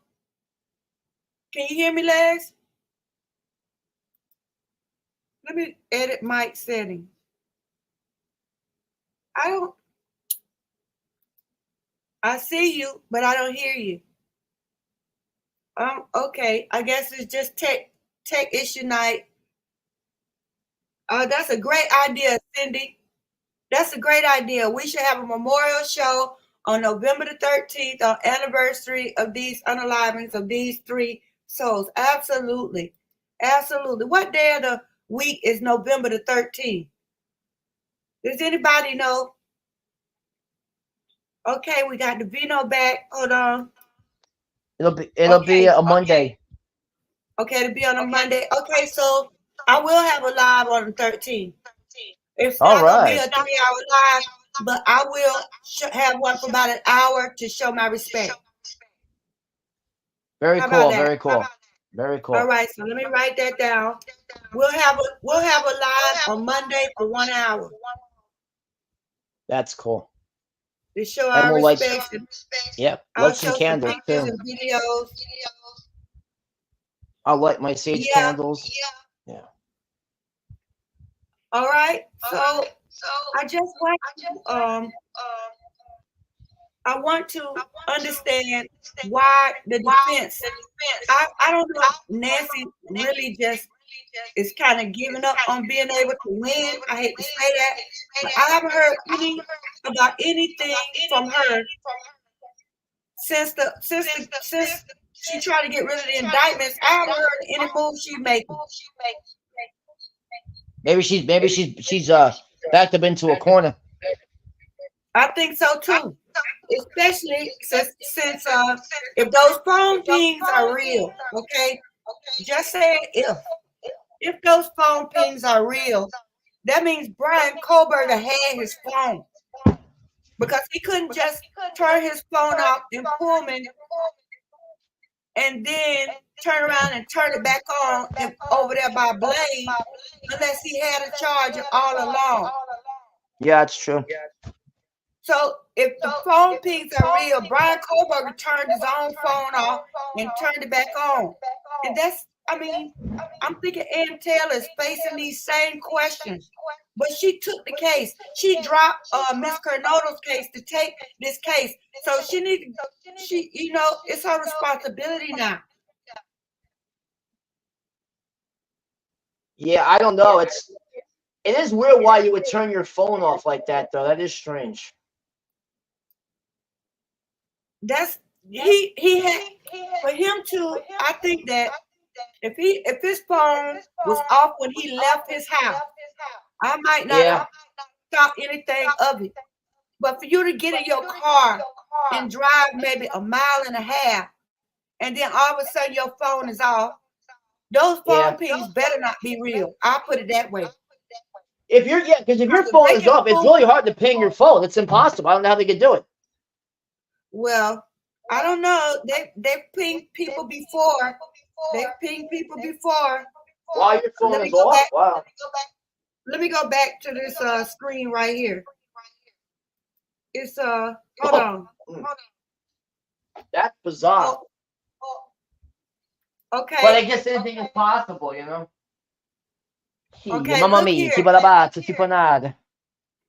Can you hear me, Legs? Let me edit mic setting. I see you, but I don't hear you. Okay. I guess it's just tech issue night. That's a great idea, Cindy. That's a great idea. We should have a memorial show on November the 13th, on anniversary of these unalivings of these 3 souls. Absolutely. Absolutely. What day of the week is November the 13th? Does anybody know? Okay, we got Davino back. Hold on. It'll be a Monday. Okay, it'll be on a Monday. Okay, so I will have a live on the 13th. It's All not gonna be right. a 3-hour live, but I will have one for about an hour to show my respect. Very How about cool. that? Very cool. Very cool. All right, so let me write that down. We'll have a live on Monday for 1 hour That's cool. to show And our we'll light. respect. Yep. I'll Light some show some candles pictures too. and videos. I'll light my sage Yeah. candles. Yeah. All right. So I just want I want to understand why the defense. I don't know if Nancy really just is kind of giving up on being able to win. I hate to say that, but I haven't heard about anything from her since she tried to get rid of the indictments. I haven't heard any moves she's making. Maybe she's backed up into a corner. I think so too, especially since if those phone pings are real, okay. Just say if those phone pings are real, that means Brian Kohlberger had his phone because he couldn't just turn his phone off in Pullman and then turn around and turn it back on over there by Blaine unless he had a charger all along. Yeah, it's true. So if the phone pings are real, Brian Kohlberger turned his own phone off and turned it back on. And I'm thinking Ann Taylor is facing these same questions. But she took the case. She dropped Miss Kernodle's case to take this case. So it's her responsibility now. Yeah, I don't know. It is weird why you would turn your phone off like that, though. That is strange. That's he had for him to. I think that if his phone was off when he left his house, I might not have thought anything of it. But for you to get in your car and drive maybe a mile and a half, and then all of a sudden your phone is off, those phone pings better not be real. I'll put it that way. Because if your phone is off, it's really hard to ping your phone. It's impossible. I don't know how they can do it. Well, I don't know. They've pinged people before. While your phone is off? Wow. Let me go back to this screen right here. It's hold on. That's bizarre. Okay. But I guess anything is possible, you know. Okay, Mamma look mia, here. tipo la bazza, tipo nada.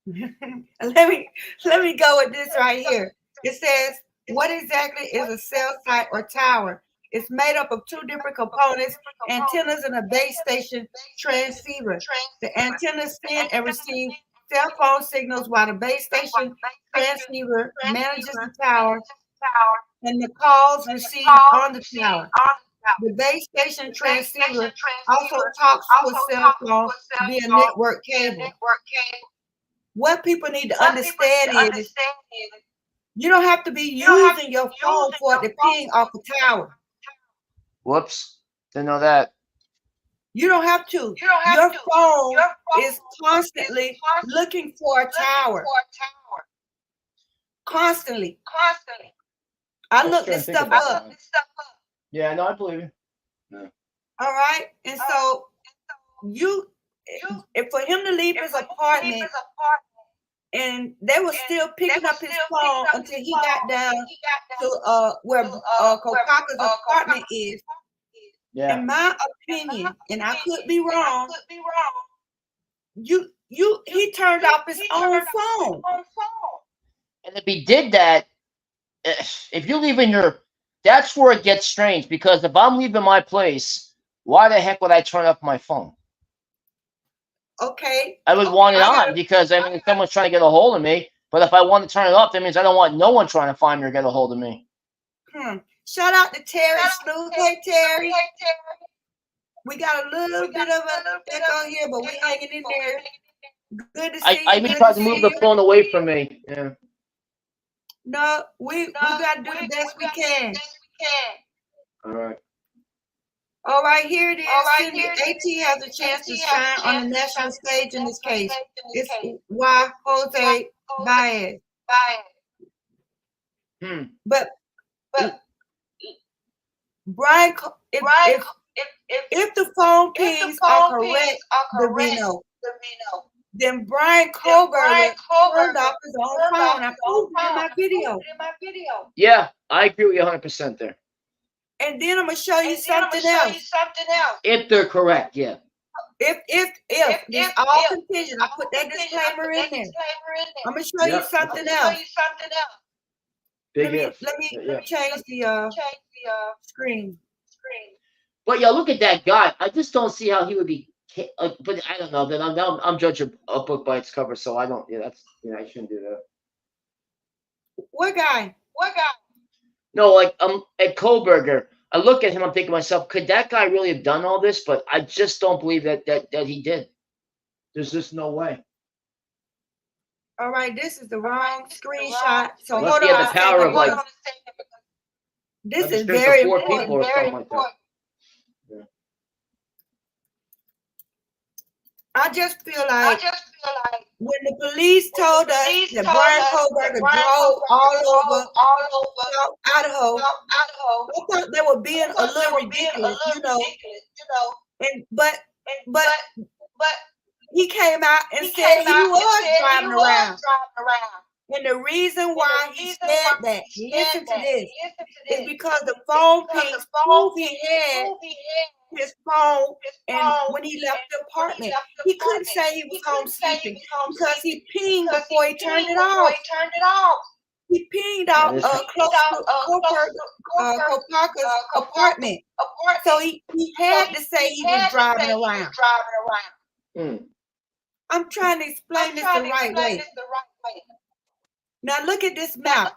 let me go with this right here. It says, what exactly is a cell site or tower? It's made up of two different components, antennas and a base station transceiver. The antennas send and receive cell phone signals while the base station transceiver manages the tower and the calls received on the tower. The base station transceiver also talks to a cell phone via network cable. What people need to understand is you don't have to be using your phone for it to ping off the tower. Whoops. Didn't know that. You don't have to. Your phone is constantly looking for a tower. Constantly. I looked this stuff up. Yeah, no, I believe you. All right. And so if for him to leave his apartment and they were still picking up his phone until he got down to where Kopaka's apartment is. Yeah. In my opinion, and I could be wrong, he turned off his own phone. And if he did that, if you're leaving that's where it gets strange, because if I'm leaving my place, why the heck would I turn off my phone? Okay. I would want it on because, I mean, if someone's trying to get a hold of me, but if I want to turn it off, that means I don't want no one trying to find me or get a hold of me. Shout out to Terry Sleuth. Hey, Terry. We got a little bit of a echo here, but we're hanging in there. Good to see you. I even tried to move the phone away from me. Yeah. No, we got to do the best we can. All right. All right, here it is. Cindy, AT has a chance to shine on the national stage in this case. It's why Jose Baez. But Brian, if the phone pings are correct, Davino, then Brian Kohlberger turned off his own phone. I proved it in my video. Yeah, I agree with you 100% there. And then I'm gonna show you something else. If they're correct, yeah. If it's all contingent, I put that disclaimer in there. I'm gonna show you something else. Big Let me change the screen. But yeah, look at that guy. I just don't see how he would be. But I don't know. Then I'm judging a book by its cover, so I don't. Yeah, I shouldn't do that. What guy? No, like at Kohlberger, I look at him. I'm thinking to myself, could that guy really have done all this? But I just don't believe that he did. There's just no way. All right, this is the wrong screenshot. So Unless hold he on. had the power of like. This is very important. Or something like that. Yeah. I just feel like when the police told us that Brian Kohlberger drove all over Idaho, I thought they were being a little ridiculous, you know. But he came out and said he was driving around. And the reason why he said that, listen to this, is because the phone pings proved he had his phone, and when he left the apartment, he couldn't say he was home sleeping because he pinged before he turned it off. He pinged out close to Kopaka's apartment, so he had to say he was driving around. I'm trying to explain this the right way. Now look at this map.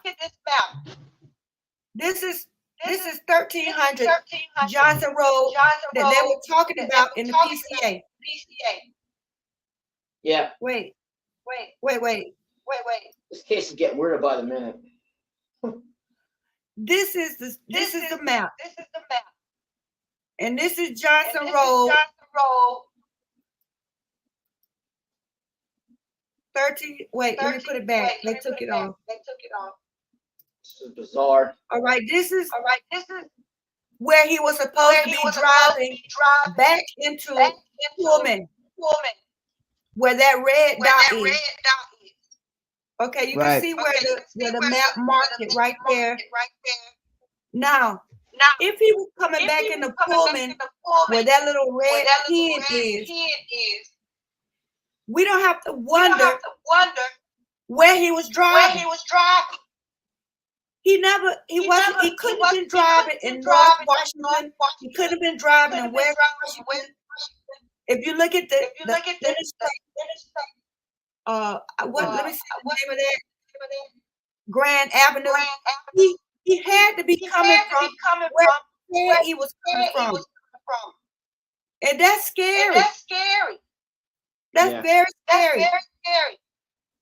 This is 1300 Johnson Road that they were talking about in the PCA. Yeah. Wait. This case is getting weirder by the minute. This is the map. And this is Johnson Road. 13. Wait, let me put it back. They took it off. This is bizarre. All right, this is where he was supposed to be driving back into Pullman, where that red dot is. Okay, you can see where the map marked it right there. Now, if he was coming back into Pullman, where that little red pin is, We don't have to wonder where he was driving. He couldn't have been driving in North Washington. He could have been driving in West Washington. If you look at the interstate, let me see the name of that, Grand Avenue. He had to be coming from where he was coming from. And that's scary. That's Yeah. very scary.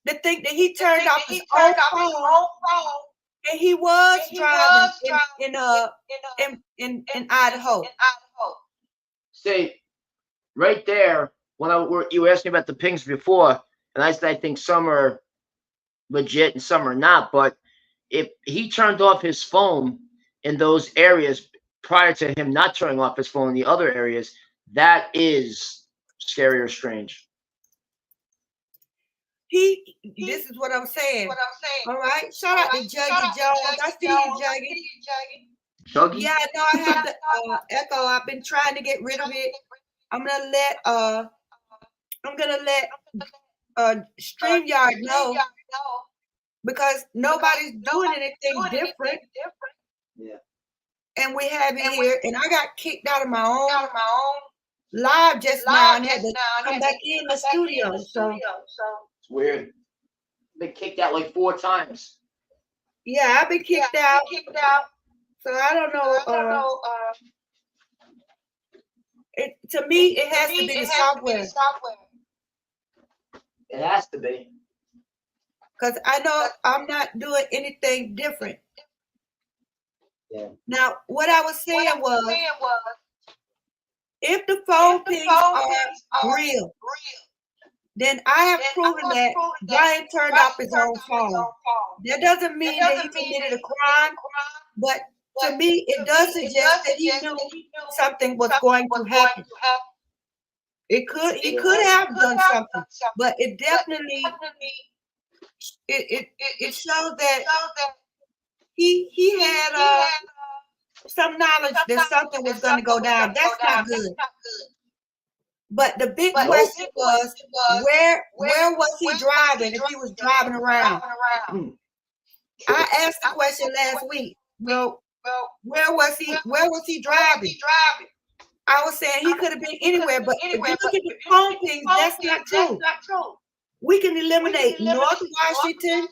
To think that he turned off his own phone and he was driving in Idaho. See, right there, you were asking about the pings before, and I said I think some are legit and some are not. But if he turned off his phone in those areas prior to him not turning off his phone in the other areas, that is scary or strange. This is what I'm saying. All right. Shout out to Juggy Jones. I see you, Juggy. Juggy? Yeah, I know I have the echo. I've been trying to get rid of it. I'm gonna let StreamYard know, because nobody's doing anything different. Yeah. And we have it here, and I got kicked out of my own live just now and had to come back in the studio. So It's weird. Been kicked out like 4 times. yeah, I've been kicked out. So I don't know. To me, it has to be the software, It has to be. because I know I'm not doing anything different. Yeah. Now, what I was saying was, if the phone pings are real, then I have proven that Brian turned off his own phone. That doesn't mean that he committed a crime, but to me, it does suggest that he knew something was going to happen. He could have done something, but it definitely it shows that he had some knowledge that something was going to go down. That's not good. But the big question was, where was he driving if he was driving around? I asked the question last week. Well, where was he driving? I was saying he could have been anywhere, but if you look at the phone pings, that's not true. We can eliminate North Washington.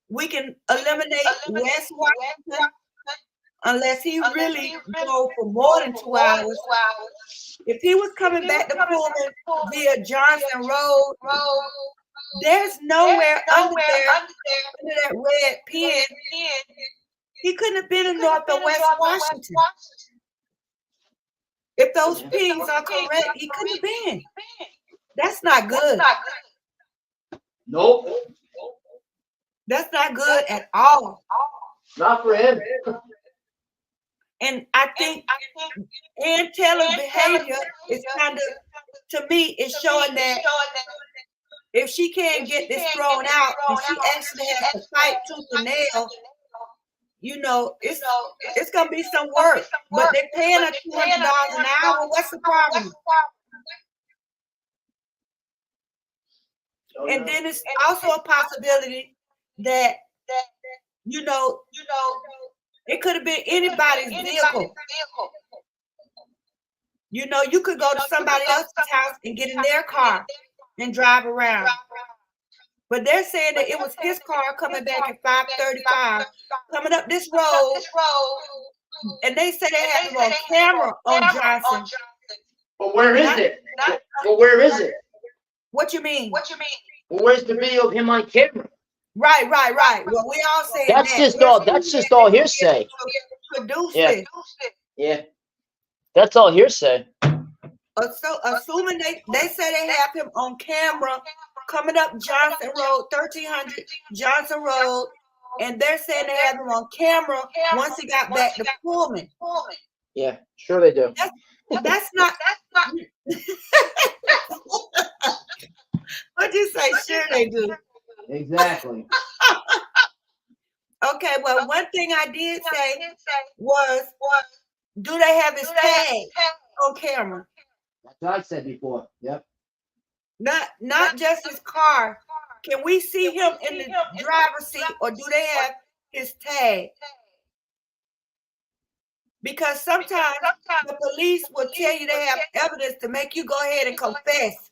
We can eliminate West Washington, unless he really drove for more than 2 hours. If he was coming back to Pullman via Johnson Road, there's nowhere under that red pin. He couldn't have been in North or West Washington. If those pings are correct, he couldn't have been. That's not good. Nope. That's not good at all. Not for him. And I think Ann Taylor's behavior is kind of, to me, is showing that if she can't get this thrown out and she actually has to fight tooth and nail, it's gonna be some work. But they're paying her $200 an hour. What's the problem? And then it's also a possibility that it could have been anybody's vehicle. You could go to somebody else's house and get in their car and drive around. But they're saying that it was his car coming back at 5:35, coming up this road, and they say they had him on camera on Johnson. But where is it? But where is it? What you mean? Well, where's the video of him on camera? Right. Well, we all say That's just all hearsay. Produced Yeah. it. Yeah. That's all hearsay. So assuming they say they have him on camera coming up Johnson Road, 1300 Johnson Road, and they're saying they have him on camera once he got back to Pullman. Yeah, sure they do. That's not. What'd you say? Sure they do. Exactly. Okay, well, one thing I did say was, do they have his tag on camera? That's what I said before. Yep. Not just his car. Can we see him in the driver's seat, or do they have his tag? Because sometimes the police will tell you they have evidence to make you go ahead and confess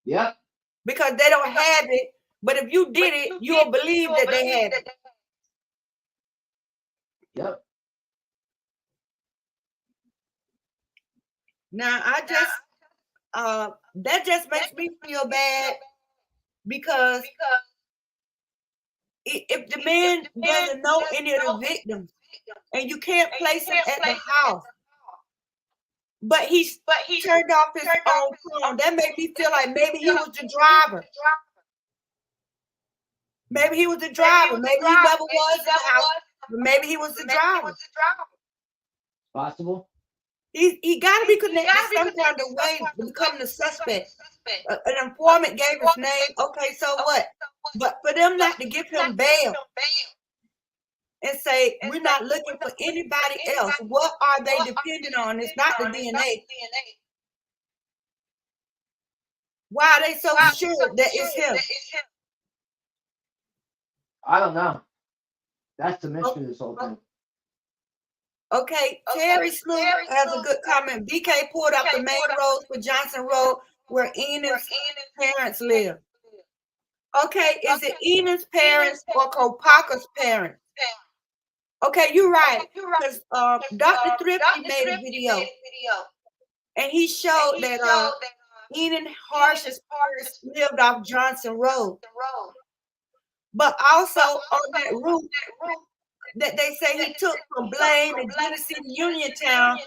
Yep. because they don't have it. But if you did it, you'll believe that they had it. Yep. Now, that just makes me feel bad because if the man doesn't know any of the victims and you can't place him at the house, but he turned off his own phone, that made me feel like maybe he was the driver. Maybe he was the driver. Maybe he never was in the house, but maybe he was the driver. Possible. He got to be connected some kind of way to become the suspect. An informant gave his name. Okay, so what? But for them not to give him bail and say, we're not looking for anybody else, what are they depending on? It's not the DNA. Why are they so sure that it's him? I don't know. That's the mystery of this whole thing. Okay, Terry Sloop has a good comment. BK pulled up the main road for Johnson Road where Enid's parents live. Okay, is it Enid's parents or Kopaka's parents? Okay, you're right. Because Dr. Thrifty made a video and he showed that Enid Harsh's parents lived off Johnson Road. But also on that route that they say he took from Blaine and Genesee to Uniontown,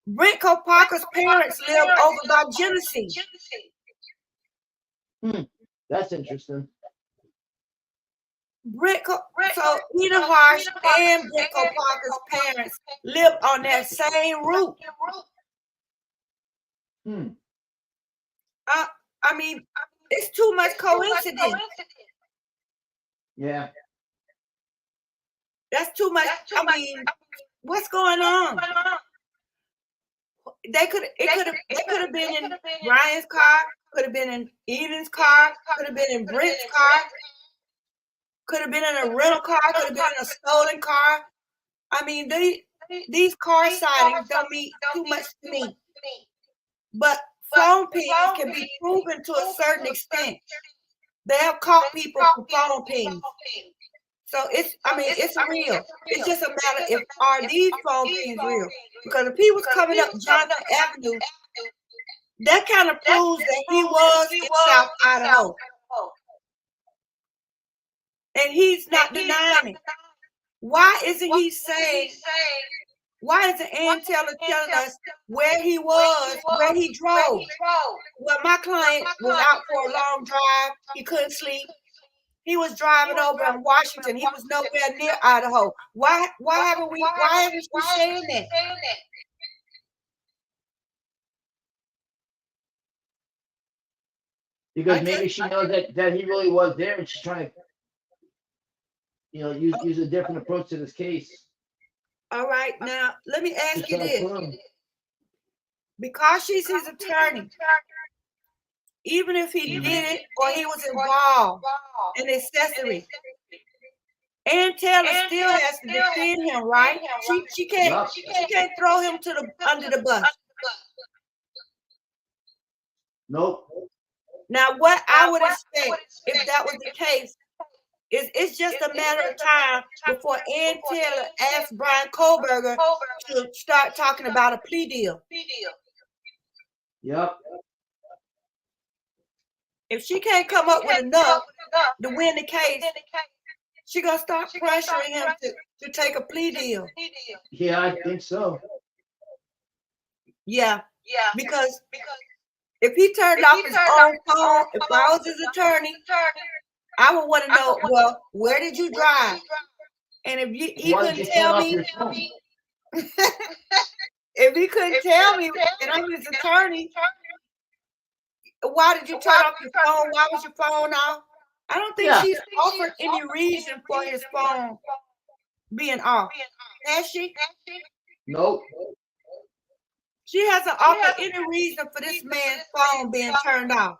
Brent Kopaka's parents lived over by Genesee. That's interesting. So Enid Harsh and Brent Kopaka's parents lived on that same route. I mean, it's too much coincidence. Yeah. That's too much. I mean, what's going on? They could have been in Ryan's car, could have been in Eden's car, could have been in Brent's car, could have been in a rental car, could have been in a stolen car. I mean, these car sightings don't mean too much to me. But phone pings can be proven to a certain extent. They have caught people for phone pings. So it's real. It's just a matter if are these phone pings real? Because if he was coming up Johnson Avenue, that kind of proves that he was in South Idaho. And he's not denying it. Why isn't he saying, why isn't Ann Taylor telling us where he was, where he drove? Well, my client was out for a long drive. He couldn't sleep. He was driving over in Washington. He was nowhere near Idaho. Why haven't we saying that? Because maybe she knows that he really was there and she's trying to, use a different approach to this case. All right, now let me ask you this. Because she's his attorney, even if he did it or he was involved in accessory, Ann Taylor still has to defend him, right? She can't throw him under the bus. Nope. Now, what I would expect if that was the case is it's just a matter of time before Ann Taylor asks Brian Kohlberger to start talking about a plea deal. Yep. If she can't come up with enough to win the case, she's going to start pressuring him to take a plea deal. Yeah, I think so. Yeah. Because if he turned off his own phone, if I was his attorney, I would want to know, well, where did you drive? And if he couldn't tell me, if he couldn't tell me, and I'm his attorney, why did you turn off your phone? Why was your phone off? I don't think she's offered any reason for his phone being off. Has she? Nope. She hasn't offered any reason for this man's phone being turned off.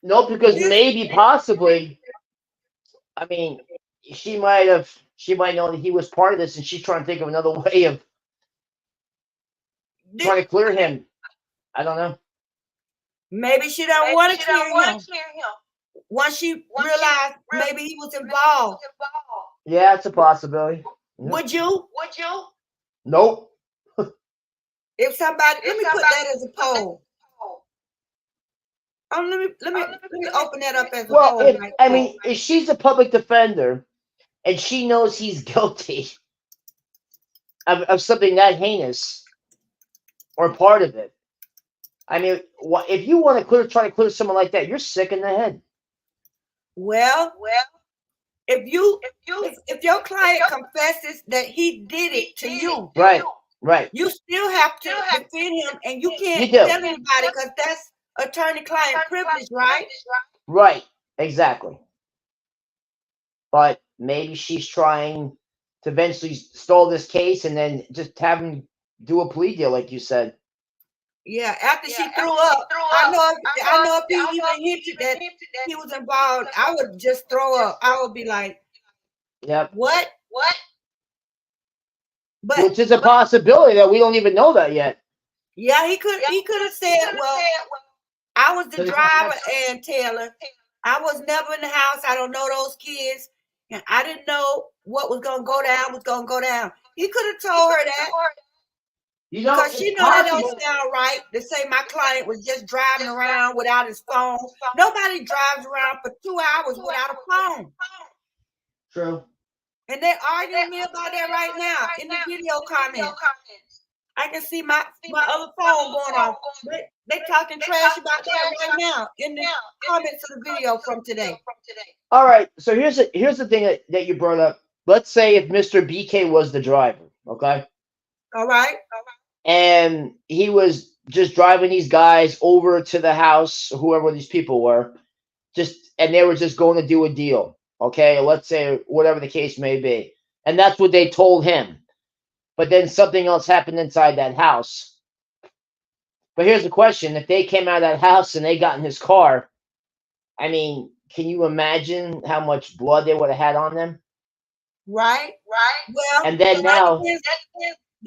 No, because This- maybe, possibly, I mean, she might know that he was part of this, and she's trying to think of another way of trying to clear him. I don't know. Maybe she don't want to clear him. Once she realized maybe he was involved. Yeah, it's a possibility. Would you? Nope. If somebody, let me put that as a poll. Let me open that up as a Well, poll. right I now. mean, if she's a public defender and she knows he's guilty of something that heinous or part of it, I mean, if you want to try to clear someone like that, you're sick in the head. Well, if your client confesses that he did it to you, Right. you still have to defend him, and you can't You do. tell anybody because that's attorney-client privilege, right? Right. Exactly. But maybe she's trying to eventually stall this case and then just have him do a plea deal, like you said. Yeah. After she threw up, I know if he even hinted that he was involved, I would just throw up. I would be like, Yep. what? But Which is a possibility that we don't even know that yet. yeah, he could have said, well, I was the So- driver, and Taylor. I was never in the house. I don't know those kids. And I didn't know what was going to go down. He could have told her that You know, because she know that don't sound right to say my client was just driving around without his phone. Nobody drives around for 2 hours without a phone. True. And they're arguing me about that right now in the video comments. I can see my other phone going off. They talking trash about that right now in the comments of the video from today. All right. So here's the thing that you brought up. Let's say if Mr. BK was the driver, okay, All right. and he was just driving these guys over to the house, whoever these people were, and they were just going to do a deal, okay? Let's say whatever the case may be, and that's what they told him. But then something else happened inside that house. But here's the question: if they came out of that house and they got in his car, I mean, can you imagine how much blood they would have had on them? Right. Well, And then now, that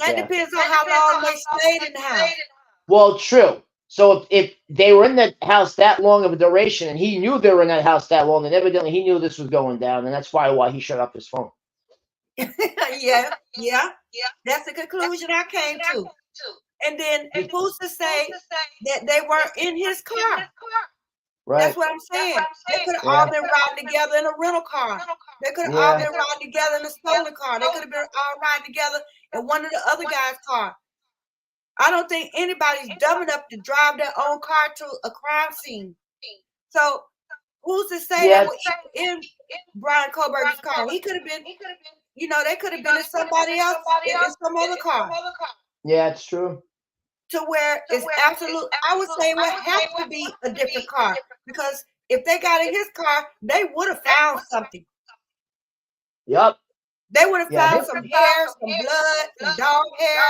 Yeah. depends on how long they stayed in the house. well, true. So if they were in that house that long of a duration, and he knew they were in that house that long, then evidently he knew this was going down, and that's probably why he shut off his phone. yeah. That's the conclusion I came to. And then who's to say that they weren't in his car? Right. That's what I'm saying. They could have Yeah. all been riding together in a rental car. They could have all Yeah. been riding together in a stolen car. They could have been all riding together in one of the other guys' car. I don't think anybody's dumb enough to drive their own car to a crime scene. So who's to say Yeah. they were in Brian Kohlberg's car? He could have been, they could have been in somebody else in some other car. Yeah, it's true. To where it's absolute. I would say it would have to be a different car because if they got in his car, they would have found something. Yep. They would have Yeah. found some hair, some blood, some dog hair,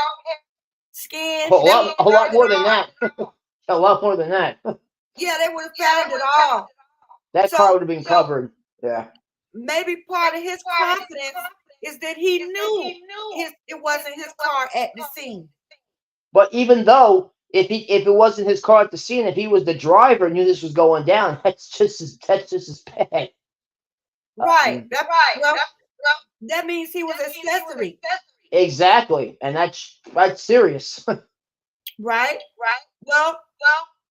skin. A lot more than that. A lot more than that. Yeah, they would have found it all. That So- car would have been covered. Yeah. Maybe part of his confidence is that he knew it wasn't his car at the scene. But even though if it wasn't his car at the scene, if he was the driver and knew this was going down, that's just as bad. Right. That means he was accessory. Exactly, and that's serious. Right? Well,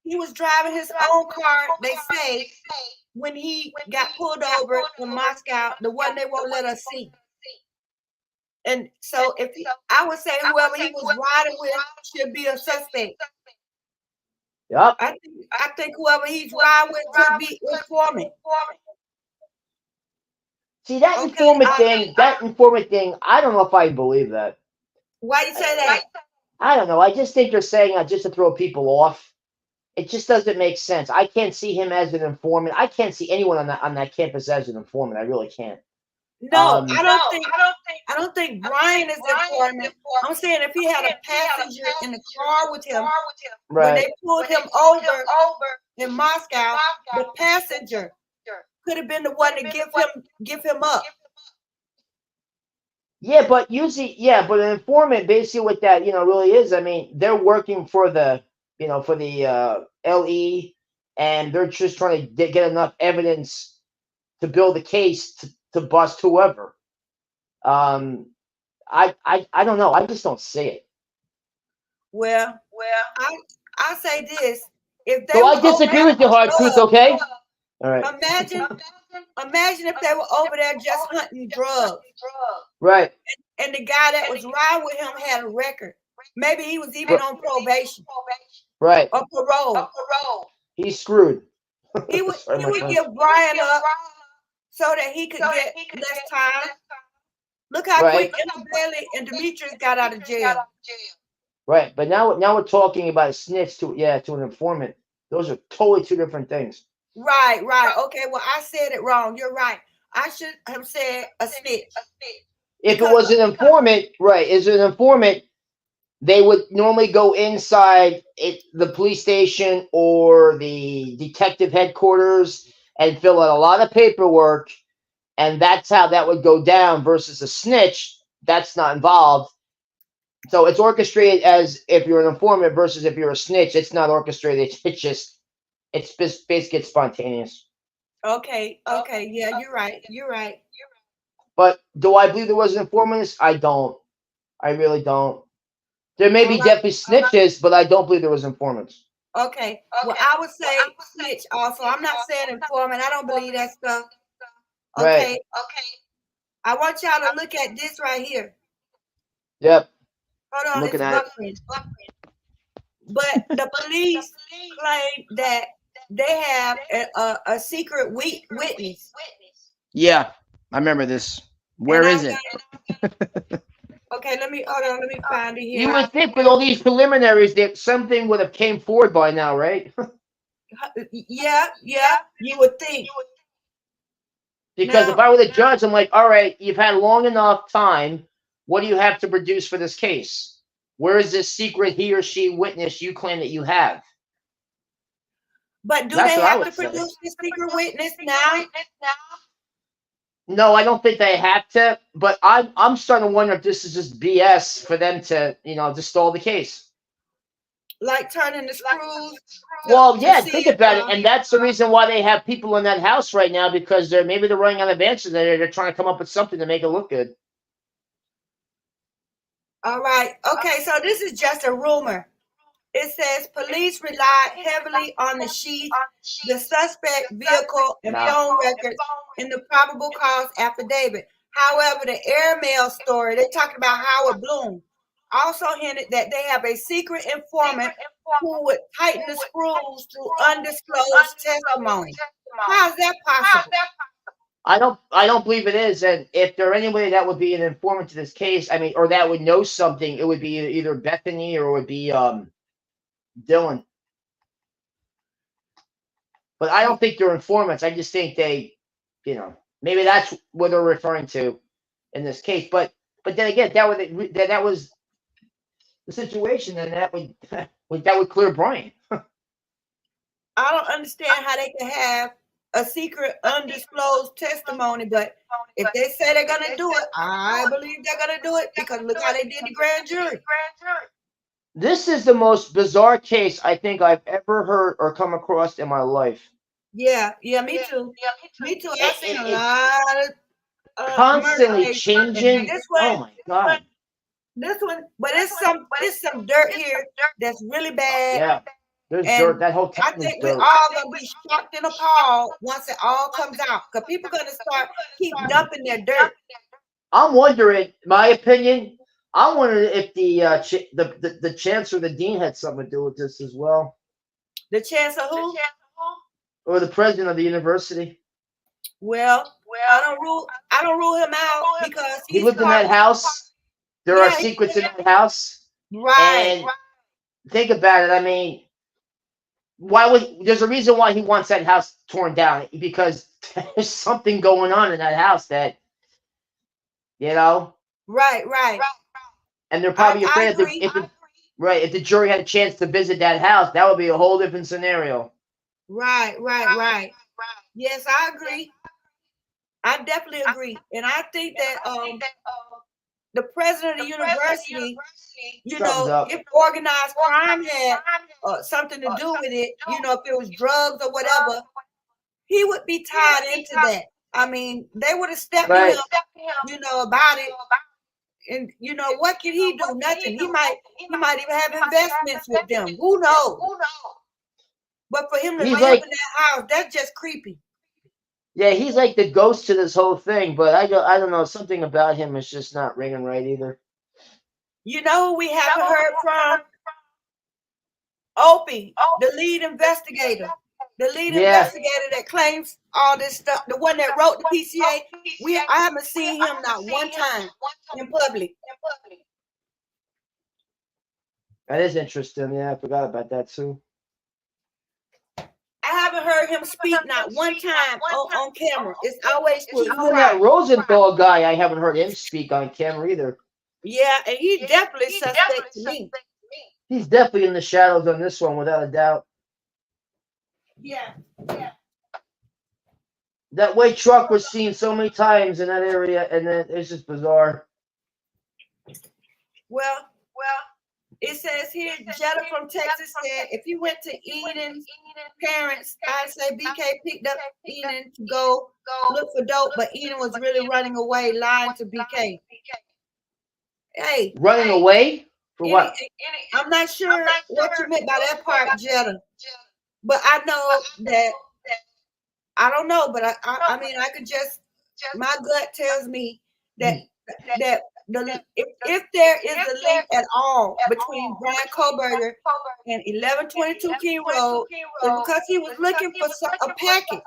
he was driving his own car, they say, when he got pulled over in Moscow, the one they won't let us see. And so I would say whoever he was riding with should be a suspect. Yep. I think whoever he's riding with could be informant. See that Okay, informant thing. I don't know if I believe that. Why you say that? I don't know. I just think they're saying that just to throw people off. It just doesn't make sense. I can't see him as an informant. I can't see anyone on that campus as an informant. I really can't. No, I don't think Brian is informant. I'm saying if he had a passenger in the car with him when Right. they pulled him over in Moscow, the passenger could have been the one to give him up. Yeah, but usually, yeah, but an informant, basically what that, really is, I mean, they're working for the, for the LE, and they're just trying to get enough evidence to build a case to bust whoever. I don't know. I just don't see it. Well, I say this: if they So I were disagree over with you, Hard Truth, okay? All right. imagine if they were over there just hunting drugs, Right. and the guy that was riding with him had a record. Maybe he was even on probation Right. or parole. He's screwed. He would Sorry, he my would friend. give Brian up so that he could get less time. Look how Right. quick Bailey and Demetrius got out of jail. Right. But now we're talking about a snitch to an informant. Those are totally two different things. Right. Okay, well, I said it wrong. You're right. I should have said a snitch. If it was an informant, right, as an informant, they would normally go inside the police station or the detective headquarters and fill out a lot of paperwork, and that's how that would go down, versus a snitch that's not involved. So it's orchestrated as if you're an informant versus if you're a snitch. It's not orchestrated. It's just basically spontaneous. Okay. Yeah, you're right. But do I believe there was an informant? I don't. I really don't. There may be definitely snitches, but I don't believe there was informants. Okay. Well, I would say snitch also. I'm not saying informant. I don't believe that stuff. Okay. Right. I want y'all to look at this right here. Yep. Hold on, I'm looking it's at buffering. But the police claim that they have a secret witness. Yeah, I remember this. Where is it? Okay, let me find it You here. would think with all these preliminaries that something would have came forward by now, right? Yeah, you would think. Because Now- if I were the judge, I'm like, all right, you've had long enough time. What do you have to produce for this case? Where is this secret he or she witness you claim that you have? But do That's they what I have would to say. produce the secret witness now? No, I don't think they have to. But I'm starting to wonder if this is just BS for them to, to stall the case. Like turning the screws? Well, to yeah, see think if, about it, and that's the reason why they have people in that house right now, because they're running out of answers. They're trying to come up with something to make it look good. All right. Okay, so this is just a rumor. It says police relied heavily on the sheath, the suspect vehicle, and phone records in the probable cause affidavit. However, the airmail story, they talked about Howard Bloom, also hinted that they have a secret informant who would tighten the screws through undisclosed testimony. How is that possible? I don't believe it is. And if there anybody that would be an informant to this case, I mean, or that would know something, it would be either Bethany or it would be Dylan. But I don't think they're informants. I just think they, maybe that's what they're referring to in this case. But then again, that was the situation, and that would clear Brian. I don't understand how they can have a secret undisclosed testimony, but if they say they're gonna do it, I believe they're gonna do it, because look how they did the grand jury. This is the most bizarre case I think I've ever heard or come across in my life. Yeah, me too. I've seen a lot of Constantly murder changing. cases. This one, Oh my god. but it's some dirt here that's really bad. Yeah. There's And dirt. That whole I town is think we dirt. all gonna be shocked and appalled once it all comes out, because people gonna keep dumping their dirt. I'm wondering, my opinion, I'm wondering if the chancellor, the dean, had something to do with this as well, The chance of who? or the president of the university. Well, I don't rule him out, because He lived in that house. There are secrets in that house. Right. And think about it. I mean, there's a reason why he wants that house torn down, because there's something going on in that house that You know, Right. and they're probably I afraid agree. if the jury had a chance to visit that house, that would be a whole different scenario. Right. Yes, I agree. I definitely agree. And I think that the president of the university, you Something's know, up. if organized crime had something to do with it, you know, if it was drugs or whatever, he would be tied into that. I mean, they would have stepped to Right. him, you know, about it. And you know, what can he do? Nothing. He might even have investments with them. Who knows? But for him to He's live like- in that house, that's just creepy. Yeah, he's like the ghost to this whole thing, but I don't know. Something about him is just not ringing right either. You know who we haven't heard from? Opie, the lead investigator. The lead Yeah. investigator that claims all this stuff, the one that wrote the PCA. I haven't seen him not one time in public. That is interesting. Yeah, I forgot about that too. I haven't heard him speak not one time on camera. It's always to Even that Rosenthal guy, I haven't heard him speak on camera either. Yeah, and he's definitely suspect to me. He's definitely in the shadows on this one, without a doubt. Yeah. That white truck was seen so many times in that area, and then it's just bizarre. Well, it says here, Jetta from Texas said, if you went to Eden's parents, I'd say BK picked up Eden to go look for dope, but Eden was really running away, lying to BK. Hey, Running away? For what? I'm not sure what you meant by that part, Jetta. But I know that, I don't know, but I mean, I could just, my gut tells me that if there is a link at all between Brian Koberger and 1122 King Road, it's because he was looking for a package.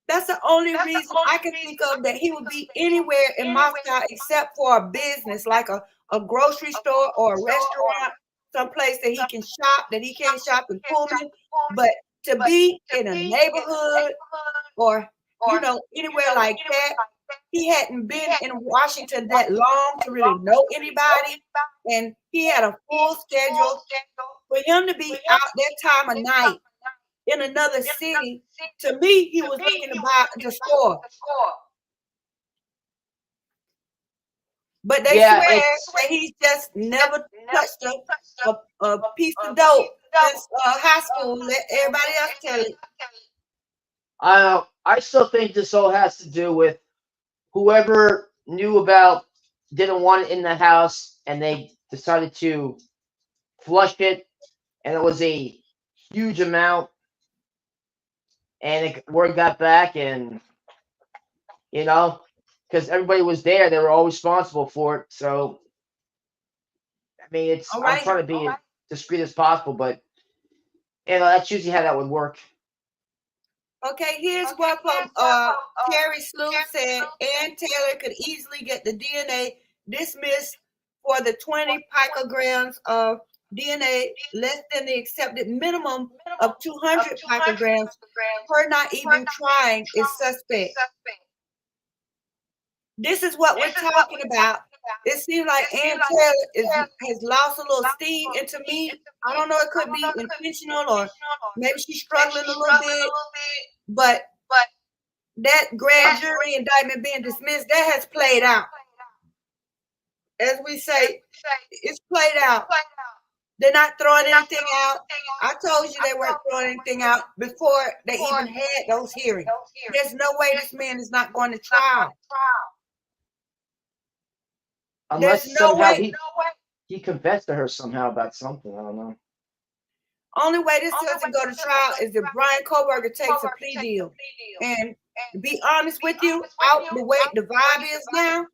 That's the only reason I can think of that he would be anywhere in Moscow except for a business like a grocery store or a restaurant, someplace that he can shop, that he can't shop in Pullman. But to be in a neighborhood or, you know, anywhere like that, he hadn't been in Washington that long to really know anybody. And he had a full schedule. For him to be out that time of night in another city, to me, he was looking to buy the store. But they swear that he's just never touched a piece of dope since high school. Let everybody else tell it. I still think this all has to do with whoever knew about, didn't want it in the house, and they decided to flush it, and it was a huge amount, and word got back, and you know, because everybody was there, they were all responsible for it. So, I mean, I'm trying to be as discreet as possible, but you know, that's usually how that would work. Okay, here's what from Terry Sloop said. Ann Taylor could easily get the DNA dismissed for the 20 picograms of DNA, less than the accepted minimum of 200 picograms. Her not even trying is suspect. This is what we're talking about. It seems like Ann Taylor has lost a little steam, and to me, I don't know, it could be intentional or maybe she's struggling a little bit, but that grand jury indictment being dismissed, that has played out. As we say, it's played out. They're not throwing anything out. I told you they weren't throwing anything out before they even had those hearings. There's no way this man is not going to trial. Unless There's no somehow way. he confessed to her somehow about something. I don't know. Only way this doesn't go to trial is if Brian Koberger takes a plea deal. And to be honest with you, out the way the vibe is now,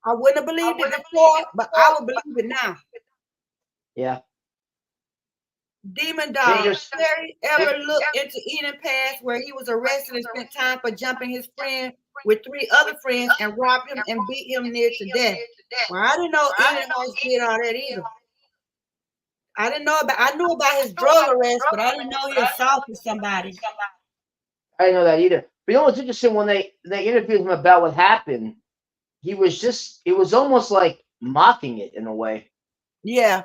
I wouldn't have believed it before, but I would believe it now. Yeah. Demon Dog. Terry ever looked into Eden Pass where he was arrested and spent time for jumping his friend with 3 other friends and robbed him and beat him near to death? Well, I didn't know Eden House did all that either. I knew about his drug arrest, but I didn't know he assaulted somebody. I didn't know that either. But you know what's interesting, when they interviewed him about what happened, it was almost like mocking it in a way. Yeah.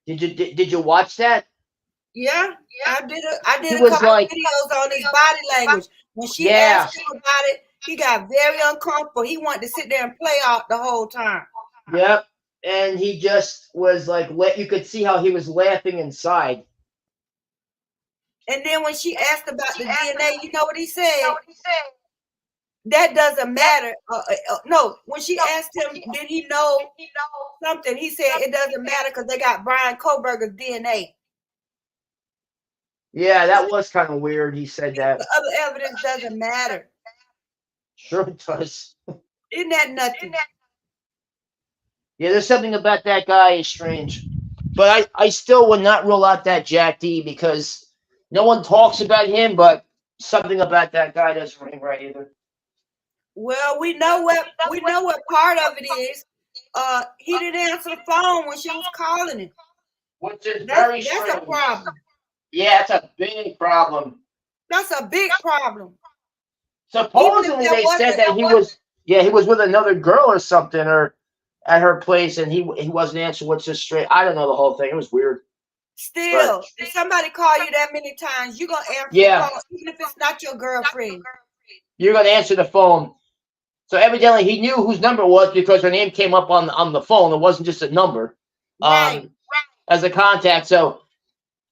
Did you watch that? Yeah. I did He a was couple like, videos on his body language. When she yeah, asked him about it, he got very uncomfortable. He wanted to sit there and play out the whole time. yep. And he just was like, you could see how he was laughing inside. And then when she asked about the DNA, you know what he said? That doesn't matter. No, when she asked him, did he know something? He said it doesn't matter because they got Brian Koberger's DNA. Yeah, that was kind of weird. He said that. The other evidence doesn't matter. Sure it does. Isn't that nothing? Yeah, there's something about that guy is strange. But I still would not rule out that Jack D, because no one talks about him, but something about that guy doesn't ring right either. Well, we know what part of it is. He didn't answer the phone when she was calling him. Which is very That's strange. a problem. Yeah, it's a big problem. That's a big problem. Supposedly they said that he was with another girl or something, or at her place, and he wasn't answering, which is straight. I don't know the whole thing. It was weird. Still, if somebody call you that many times, you're gonna answer Yeah. the phone, even if it's not your girlfriend. You're gonna answer the phone. So evidently he knew whose number it was, because her name came up on the phone. It wasn't just a number, Right. as a contact. So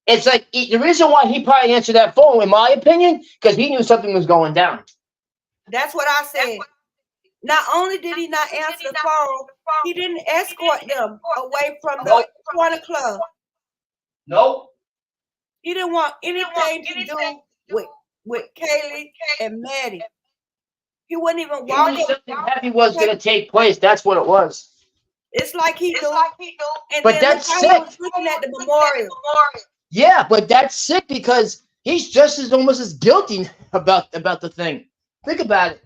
it's like the reason why he probably answered that phone, in my opinion, because he knew something was going down. That's what I said. Not only did he not answer the phone, he didn't escort them away from the corner club. Nope. He didn't want anything to do with Kaylee and Maddie. He wouldn't even He walk knew up. something heavy was going to take place. That's what it was. It's like he knew. And But then that's look how he was sick. looking at the memorial. Yeah, but that's sick, because he's just almost as guilty about the thing. Think about it.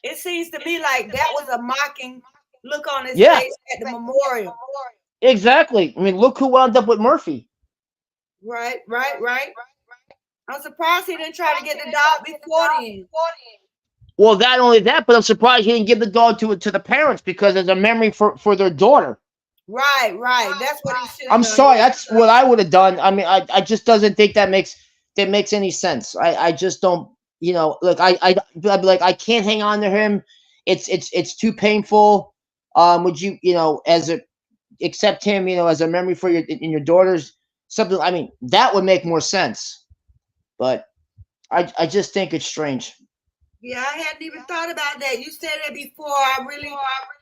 It seems to me like that was a mocking look on his Yeah. face at the memorial. Exactly. I mean, look who wound up with Murphy. Right. I'm surprised he didn't try to get the dog before then. Well, not only that, but I'm surprised he didn't give the dog to the parents, because it's a memory for their daughter. Right. That's what he should have I'm done. sorry, that's what I would have done. I mean, I just doesn't think that makes any sense. I just don't. Look, I'd be like, I can't hang on to him. It's too painful. Would you accept him, as a memory for your daughter's something? I mean, that would make more sense. But I just think it's strange. Yeah, I hadn't even thought about that. You said that before.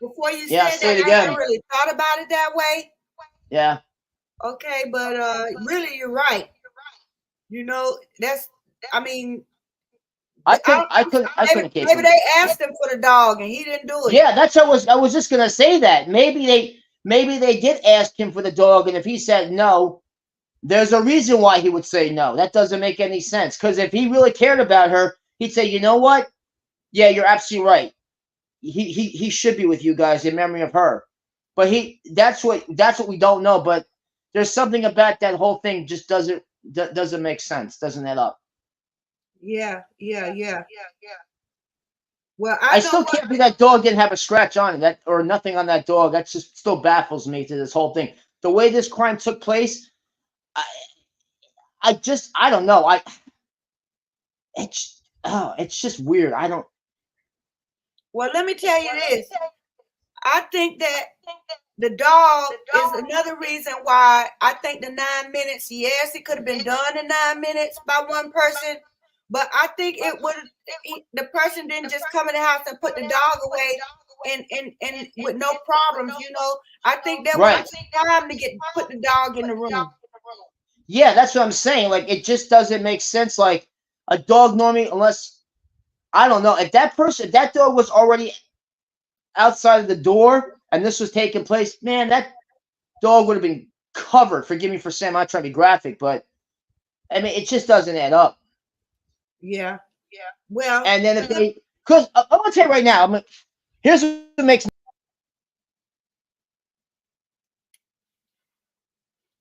Before you Yeah, said say it that, I again. hadn't really thought about it that way. Yeah. Okay, but really, you're right. I mean, I couldn't keep maybe him. they asked him for the dog and he didn't do it. Yeah, I was just gonna say that. Maybe they did ask him for the dog, and if he said no, there's a reason why he would say no. That doesn't make any sense. Because if he really cared about her, he'd say, you know what? Yeah, you're absolutely right. He should be with you guys in memory of her. But that's what we don't know. But there's something about that whole thing just doesn't make sense. Doesn't add up. Yeah. Well, I still can't believe that dog didn't have a scratch on it, or nothing on that dog. That just still baffles me to this whole thing. The way this crime took place, I don't know. It's just weird. I don't. Well, let me tell you this. I think that the dog is another reason why I think the 9 minutes, yes, it could have been done in 9 minutes by one person, but I think the person didn't just come in the house and put the dog away and with no problems, I think that was time to put the dog in the room. Yeah, that's what I'm saying. Like, it just doesn't make sense. Like, a dog normally, unless, I don't know, if that dog was already outside of the door and this was taking place, man, that dog would have been covered. Forgive me for saying, I'm not trying to be graphic, but I mean, it just doesn't add up. Yeah. Well, and then because I'm gonna tell you right now, here's what makes.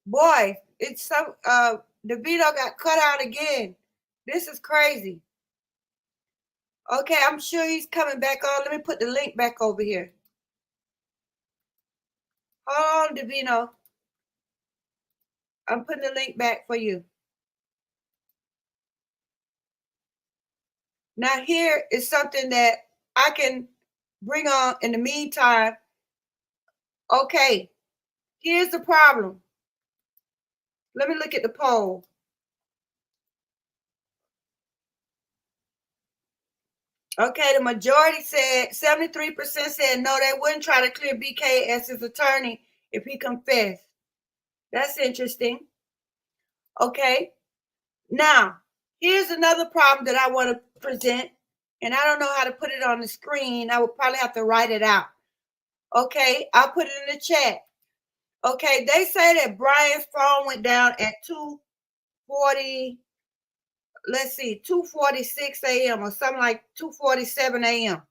Boy, it's so DeVito got cut out again. This is crazy. Okay, I'm sure he's coming back on. Let me put the link back over here. Hold on, Davino. I'm putting the link back for you. Now here is something that I can bring on in the meantime. Okay, here's the problem. Let me look at the poll. Okay, the majority said, 73% said no, they wouldn't try to clear BK as his attorney if he confessed. That's interesting. Okay, now here's another problem that I want to present, and I don't know how to put it on the screen. I would probably have to write it out. Okay, I'll put it in the chat. Okay, they say that Brian's phone went down at 2:40. Let's see, 2:46 a.m. or something like 2:47 a.m.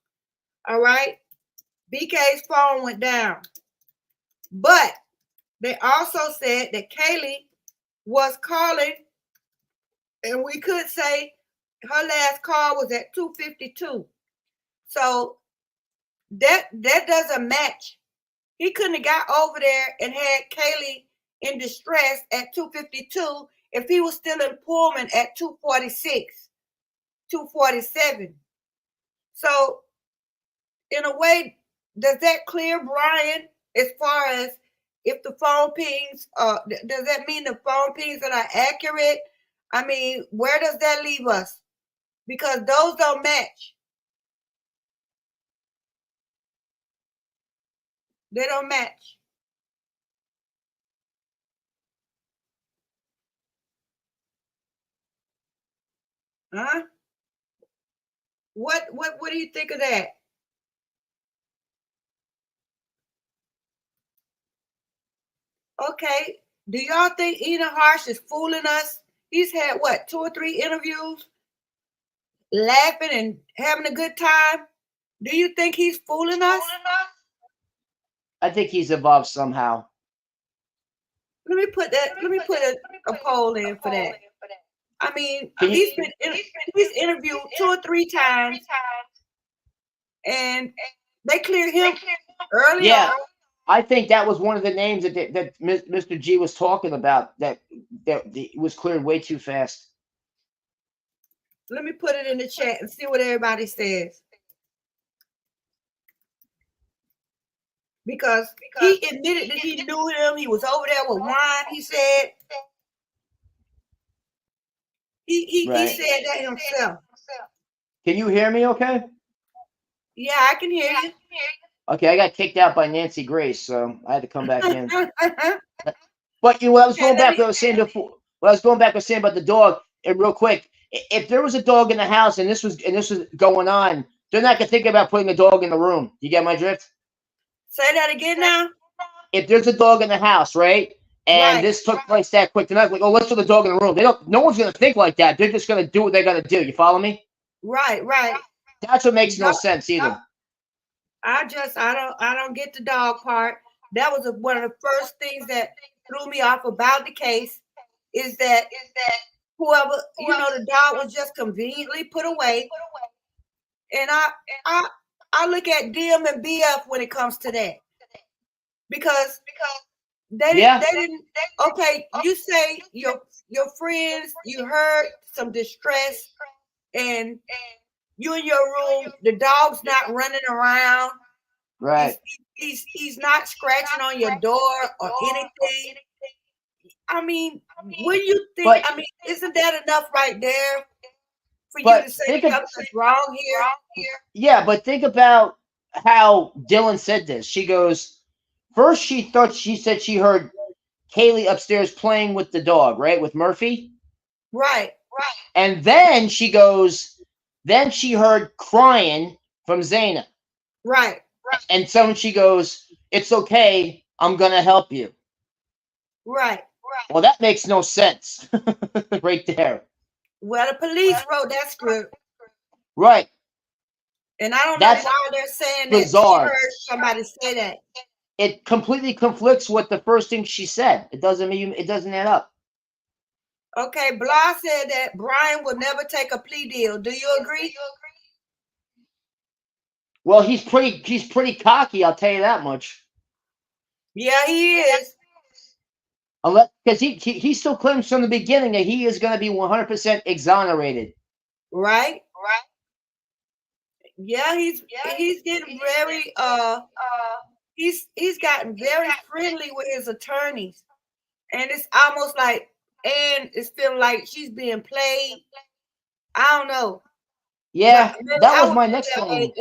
All right, BK's phone went down, but they also said that Kaylee was calling, and we could say her last call was at 2:52. So that doesn't match. He couldn't have got over there and had Kaylee in distress at 2:52 if he was still in Pullman at 2:46, 2:47. So in a way, does that clear Brian as far as if the phone pings, does that mean the phone pings that are accurate? I mean, where does that leave us? Because those don't match. They don't match. Huh? What do you think of that? Okay. Do y'all think Ena Harsh is fooling us? He's had what, 2 or 3 interviews, laughing and having a good time. Do you think he's fooling us? I think he's evolved somehow. Let me put a poll in for that. I mean, Can you- he's interviewed 2 or 3 times, and they cleared him early Yeah. on. I think that was one of the names that Mr. G was talking about that was cleared way too fast. Let me put it in the chat and see what everybody says. Because he admitted that he knew him. He was over there with wine, he said. He Right. said that himself. Can you hear me okay? Yeah, I can hear you. Okay, I got kicked out by Nancy Grace, so I had to come back in. But what I was going back to what I was saying before, what I was going back to saying about the dog, and real quick, if there was a dog in the house and this was going on, they're not gonna think about putting a dog in the room. You get my drift? Say that again now. If there's a dog in the house, right? And Right. this took place that quick, they're not like, oh, let's put the dog in the room. No one's gonna think like that. They're just gonna do what they're gonna do. You follow me? Right. That's what makes no sense either. I don't get the dog part. That was one of the first things that threw me off about the case is that whoever, the dog was just conveniently put away. And I look at DM and BF when it comes to that. Because they didn't okay, you say your friends, you heard some distress and you in your room, the dog's not running around. Right. He's not scratching on your door or anything. I mean, when you think, isn't that enough right there for you to say something's wrong here? Yeah, but think about how Dylan said this. She goes, first she said she heard Kaylee upstairs playing with the dog, right? With Murphy. Right. And then she goes, then she heard crying from Zaina. Right. And she goes, it's okay, I'm gonna help you. Right. Well, that makes no sense. Right there. Well, the police wrote that script. Right. And I don't know why they're saying bizarre. That she heard somebody say that. It completely conflicts with the first thing she said. It doesn't add up. Okay, Blah said that Brian will never take a plea deal. Do you agree? Well, he's pretty cocky. I'll tell you that much. Yeah, he is. Unless because he still claims from the beginning that he is going to be 100% exonerated. Right? Yeah, he's getting very he's gotten very friendly with his attorneys. And it's almost like Anne is feeling like she's being played. I don't know. Yeah, But maybe that I was would my feel next that way. thing.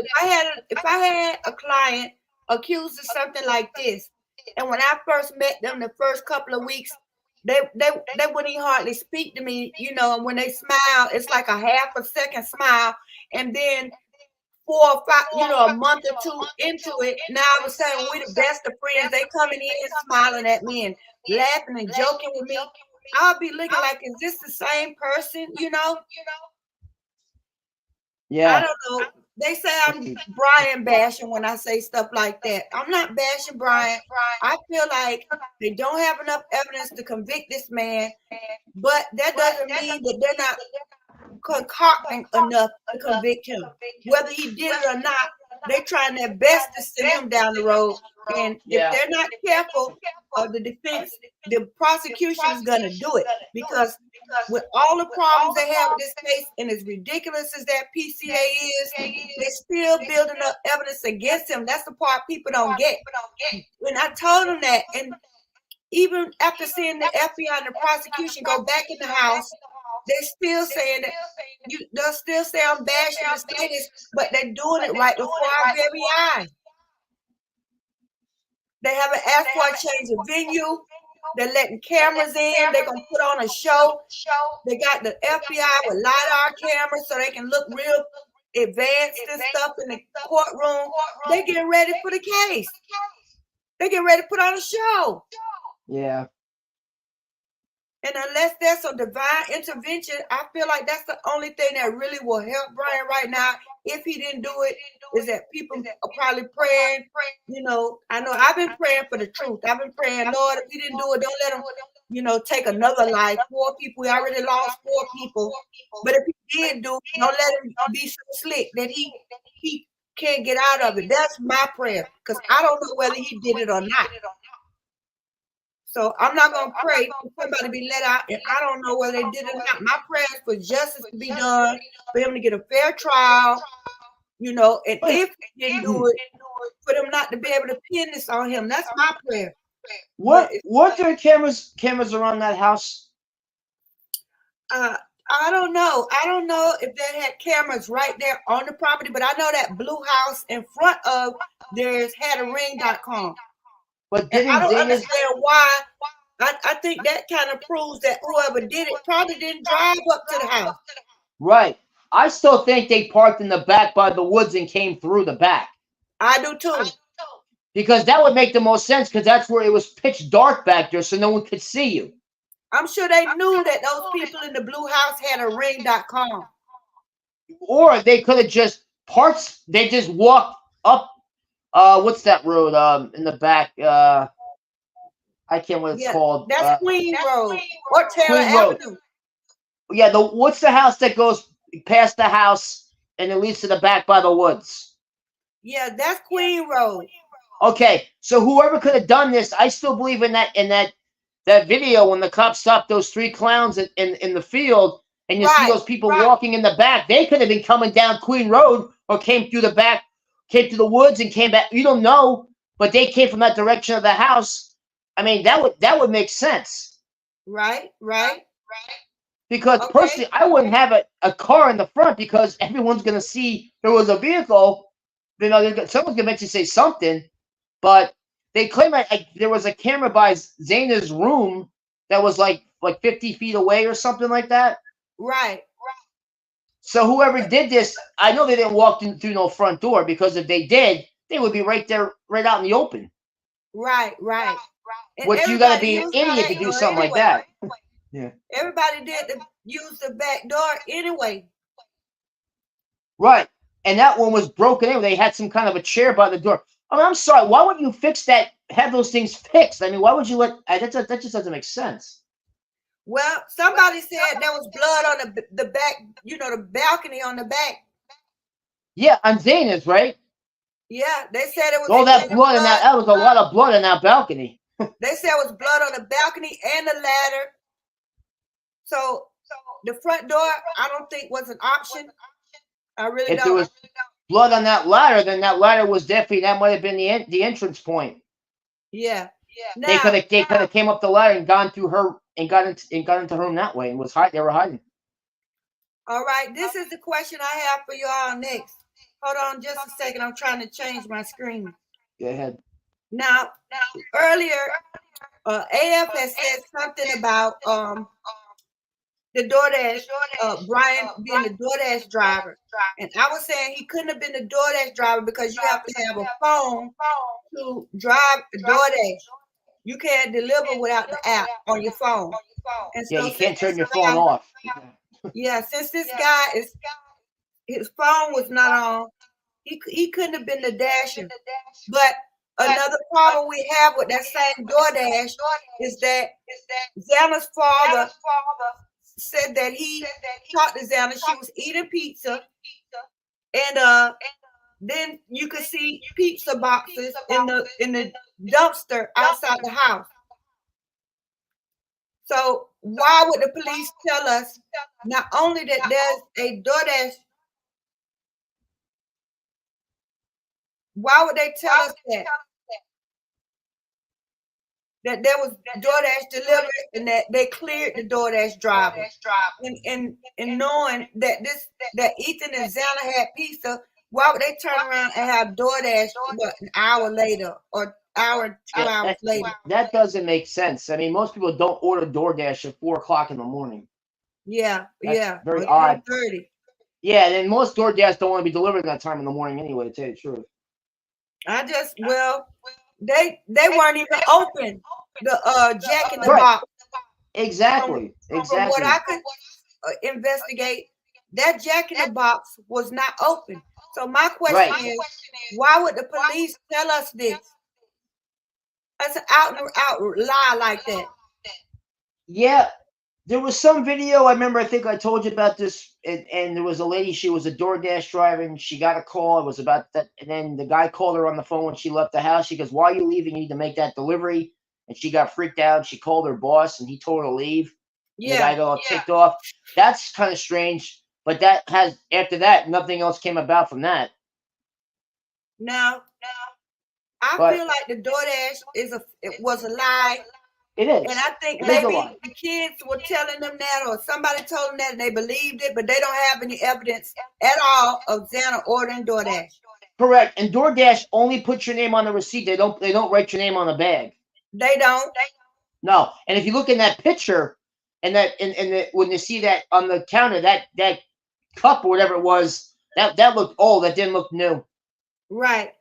If I had a client accused of something like this, and when I first met them the first couple of weeks, they wouldn't even hardly speak to me, you know, and when they smile, it's like a half a second smile, and then 4 or 5, you know, a month or two into it, now all of a sudden we the best of friends. They coming in and smiling at me and laughing and joking with me. I'll be looking like, is this the same person? You know? I Yeah, don't know. They say I'm Brian bashing when I say stuff like that. I'm not bashing Brian. I feel like they don't have enough evidence to convict this man, but that doesn't mean that they're not concocting enough to convict him. Whether he did it or not, they're trying their best to send him down the road. And if Yeah. they're not careful, the defense, the prosecution is going to do it, because with all the problems they have with this case, and as ridiculous as that PCA is, they're still building up evidence against him. That's the part people don't get. When I told them that, and even after seeing the FBI and the prosecution go back in the house, they're still saying that they'll still say I'm bashing the status, but they're doing it right before our very eyes. They haven't asked for a change of venue. They're letting cameras in. They're gonna put on a show. They got the FBI with LiDAR cameras so they can look real advanced and stuff in the courtroom. They getting ready for the case. They getting ready to put on a show. Yeah. And unless there's some divine intervention, I feel like that's the only thing that really will help Brian right now. If he didn't do it, is that people are probably praying. You know I've been praying for the truth. I've been praying, Lord, if he didn't do it, don't let him, take another life. 4 people. We already lost 4 people. But if he did do it, don't let him be so slick that he can't get out of it. That's my prayer, because I don't know whether he did it or not. So I'm not going to pray for somebody to be let out, and I don't know whether they did it or not. My prayer is for justice to be done, for him to get a fair trial, and if he didn't do it, for them not to be able to pin this on him. That's my prayer. Weren't there cameras around that house? I don't know. I don't know if they had cameras right there on the property, but I know that blue house in front of theirs had a ring.com. But And I don't understand why. I think that kind of proves that whoever did it probably didn't drive up to the house. Right. I still think they parked in the back by the woods and came through the back. I do too. Because that would make the most sense, because that's where it was pitch dark back there, so no one could see you. I'm sure they knew that those people in the blue house had a ring.com. Or they could have just they just walked up what's that road in the back? I can't what it's called. That's Queen Road or Taylor Avenue. Yeah, what's the house that goes past the house and it leads to the back by the woods? Yeah, that's Queen Road. Okay, so whoever could have done this, I still believe in that video when the cops stopped those 3 clowns in the field, and you see those people walking in the back. They could have been coming down Queen Road or came through the back, came to the woods and came back. You don't know, but they came from that direction of the house. I mean, that would make sense. Right. Because personally, I wouldn't have a car in the front, because everyone's going to see there was a vehicle. Someone's going to eventually say something, but they claim there was a camera by Zaina's room that was like 50 feet away or something like that. Right. So whoever did this, I know they didn't walk through no front door, because if they did, they would be right there, right out in the open. Right. Which you got to be an idiot to do something like that. Yeah. Everybody did use the back door anyway. Right. And that one was broken in. They had some kind of a chair by the door. I mean, I'm sorry. Why wouldn't you fix that? Have those things fixed? I mean, why would you let that just doesn't make sense. Well, somebody said there was blood on the back, the balcony on the back. Yeah, on Zana's, right? Yeah, they said it was All that blood in that was a lot of blood in that balcony. They said it was blood on the balcony and the ladder. So the front door, I don't think was an option. I really If don't. there was blood on that ladder, then that ladder was definitely, that might have been the entrance point. Yeah. They could have came up the ladder and gone through her and got into her room that way and they were hiding. All right, this is the question I have for y'all next. Hold on just a second. I'm trying to change my screen. Go ahead. Now, earlier, AF has said something about the DoorDash, Brian being the DoorDash driver. And I was saying he couldn't have been the DoorDash driver because you have to have a phone to drive the DoorDash. You can't deliver without the app on your phone. And Yeah, so you can't turn your since phone off. Yeah, since this guy his phone was not on, he couldn't have been the dasher. But another problem we have with that same DoorDash is that Xana's father said that he talked to Xana. She was eating pizza, and then you could see pizza boxes in the dumpster outside the house. So why would the police tell us not only that there's a DoorDash? Why would they tell us that there was DoorDash delivered and that they cleared the DoorDash driver? And knowing that Ethan and Xana had pizza, why would they turn around and have DoorDash an hour later or hour, 2 hours later? That doesn't make sense. I mean, most people don't order DoorDash at 4 o'clock in the morning. Yeah, That's very odd. 3:30. Yeah, and most DoorDash don't want to be delivered at that time in the morning anyway, to tell you the truth. They weren't even open. The Jack in the Box. Exactly. From what I could investigate, that Jack in the Box was not open. So my question is, why would the police tell us this? That's an out and out lie like that. Yeah, there was some video. I remember. I think I told you about this. And there was a lady. She was a DoorDash driver, and she got a call. It was about that. And then the guy called her on the phone when she left the house. She goes, "Why are you leaving? You need to make that delivery." And she got freaked out. She called her boss, and he told her to leave. Yeah. The guy got all ticked off. That's kind of strange. But after that, nothing else came about from that. Now, I feel like the DoorDash was a lie. It is. And I think maybe the kids were telling them that, or somebody told them that and they believed it, but they don't have any evidence at all of Xana ordering DoorDash. Correct. And DoorDash only puts your name on the receipt. They don't write your name on the bag. They don't. No. And if you look in that picture and when you see that on the counter, that cup or whatever it was, that looked old. That didn't look new. Right.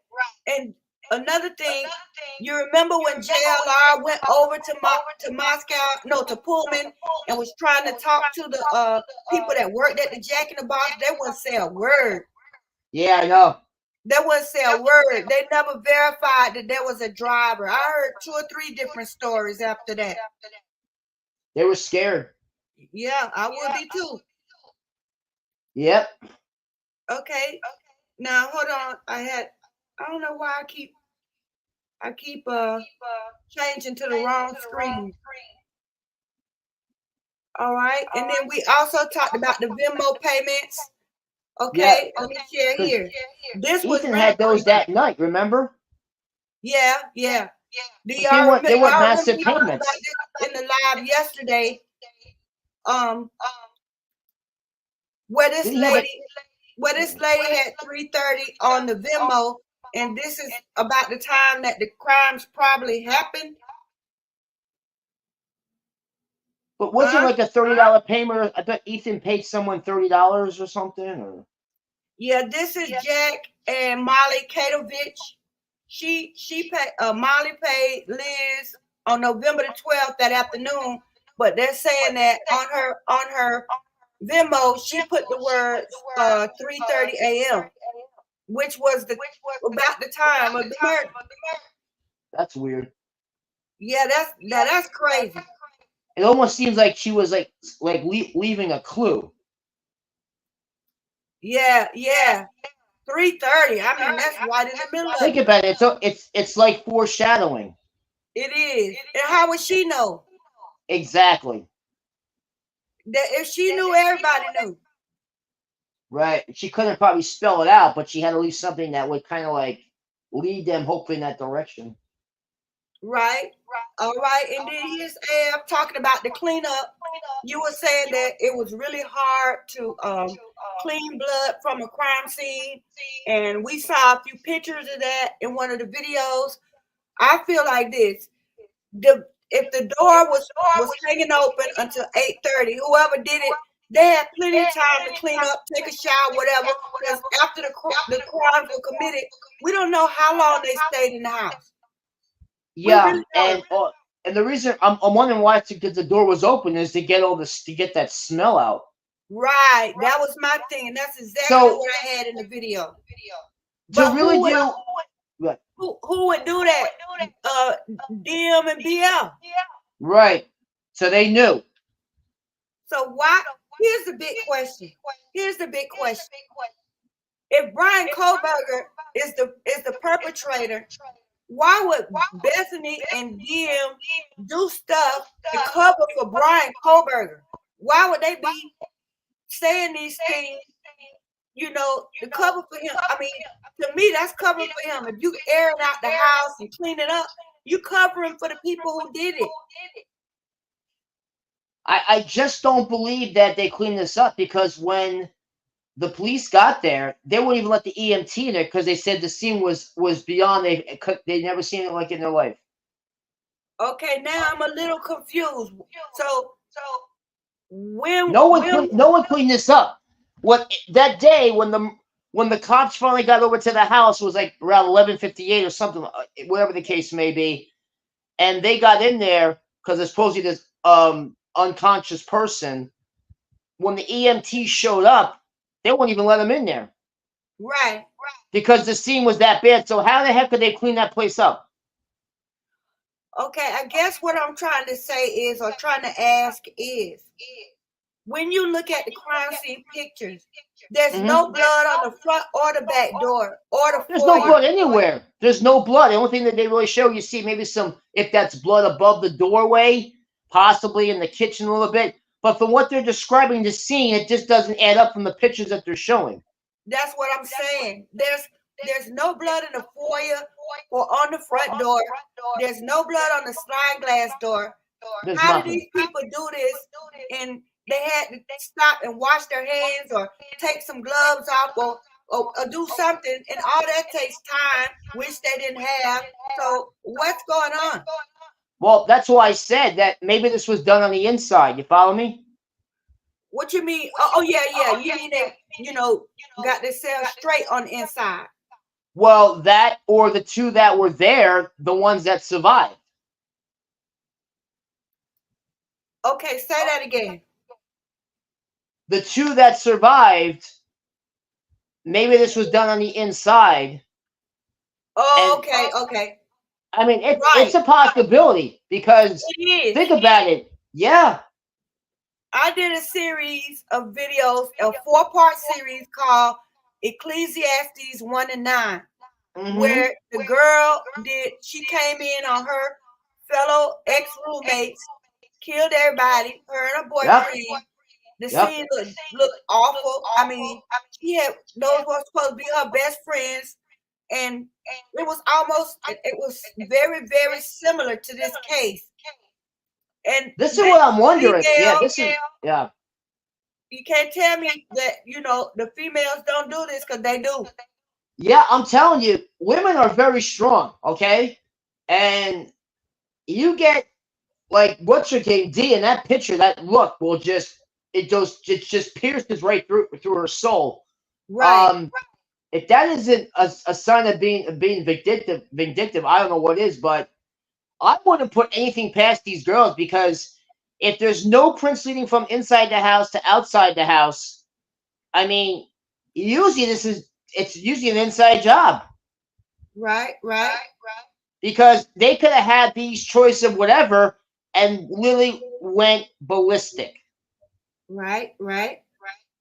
And another thing, you remember when JLR went over to Moscow, no, to Pullman, and was trying to talk to the people that worked at the Jack in the Box? They wouldn't say a word. Yeah, I know. They wouldn't say a word. They never verified that there was a driver. I heard 2 or 3 different stories after that. They were scared. Yeah, I would be too. Yep. Okay. Now hold on. I don't know why I keep changing to the wrong screen. All right. And then we also talked about the Venmo payments. Okay, let me share here. This Ethan had those that night, remember? Yeah. Do y'all remember? They were massive payments. In the live yesterday, where this lady had 330 on the Venmo, and this is about the time that the crimes probably happened. But wasn't like a $30 payment? I bet Ethan paid someone $30 or something. Or yeah, this is Jack and Molly Katovich. She paid. Molly paid Liz on November the 12th that afternoon, but they're saying that on her Venmo she put the words 3:30 a.m., which was about the time of the murder. That's weird. Yeah, that's crazy. It almost seems like she was leaving a clue. Yeah, yeah. 3:30. I mean, that's right in the middle of Think it. about it. It's like foreshadowing. It is. And how would she know? Exactly. That if she knew, everybody knew. Right. She couldn't probably spell it out, but she had at least something that would kind of like lead them hopefully in that direction. Right. All right. And then here's Ab talking about the cleanup. You were saying that it was really hard to clean blood from a crime scene. And we saw a few pictures of that in one of the videos. I feel like this. If the door was hanging open until 8:30, whoever did it, they had plenty of time to clean up, take a shower, whatever. Because after the crimes were committed, we don't know how long they stayed in the house. Yeah, really don't. and the reason I'm wondering why it's because the door was open is to get all this to get that smell out. Right. That was my thing, and that's exactly So- what I had in the video. To But really who would- do Who would do that? DM and BL. right. So they knew. So why? Here's the big question. Here's the big question. If Brian Kohlberger is the perpetrator, why would Bethany and DM do stuff to cover for Brian Kohlberger? Why would they be saying these things, to cover for him? I mean, to me, that's covering for him. If you airing out the house and clean it up, you covering for the people who did it. I just don't believe that they cleaned this up because when the police got there, they wouldn't even let the EMT there because they said the scene was beyond they'd never seen it like in their life. Okay, now I'm a little confused. So when No one cleaned this up. What that day when the cops finally got over to the house was like around 11:58 or something, whatever the case may be, and they got in there because there's supposedly this unconscious person. When the EMT showed up, they wouldn't even let them in there right. because the scene was that bad. So how the heck could they clean that place up? Okay, I guess what I'm trying to say is, or trying to ask is, when you look at the crime scene pictures, there's no blood on the front or the back door or the There's no foyer. blood anywhere. There's no blood. The only thing that they really show, you see maybe if that's blood above the doorway, possibly in the kitchen a little bit. But from what they're describing the scene, it just doesn't add up from the pictures that they're showing. That's what I'm saying. There's no blood in the foyer or on the front door. There's no blood on the sliding glass door. There's How nothing. do these people do this? And they had to stop and wash their hands or take some gloves off or do something, and all that takes time, which they didn't have. So what's going on? Well, that's why I said that maybe this was done on the inside. You follow me? What you mean? Oh yeah. You mean they, got themselves straight on the inside? Well, that or the two that were there, the ones that survived. Okay, say that again. The two that survived, maybe this was done on the inside. Oh, And- okay. I mean, Right. it's a possibility because It is. think about it. Yeah. I did a series of videos, a 4-part series called Ecclesiastes 1 and 9, Mhm. where the girl she came in on her fellow ex-roommates, killed everybody, her and her boyfriend. The Yep. scene looked awful. I mean, those were supposed to be her best friends, and it was very, very similar to this case. And This is what I'm wondering. female- Yeah. You can't tell me that the females don't do this, because they do. Yeah, I'm telling you, women are very strong, okay? And you get like what's her name, D, in that picture, that look will just pierces right through her soul. Right. If that isn't a sign of being vindictive, I don't know what is, but I wouldn't put anything past these girls because if there's no prints leading from inside the house to outside the house, I mean, usually it's usually an inside job Right. because they could have had these choice of whatever, and literally went ballistic. Right.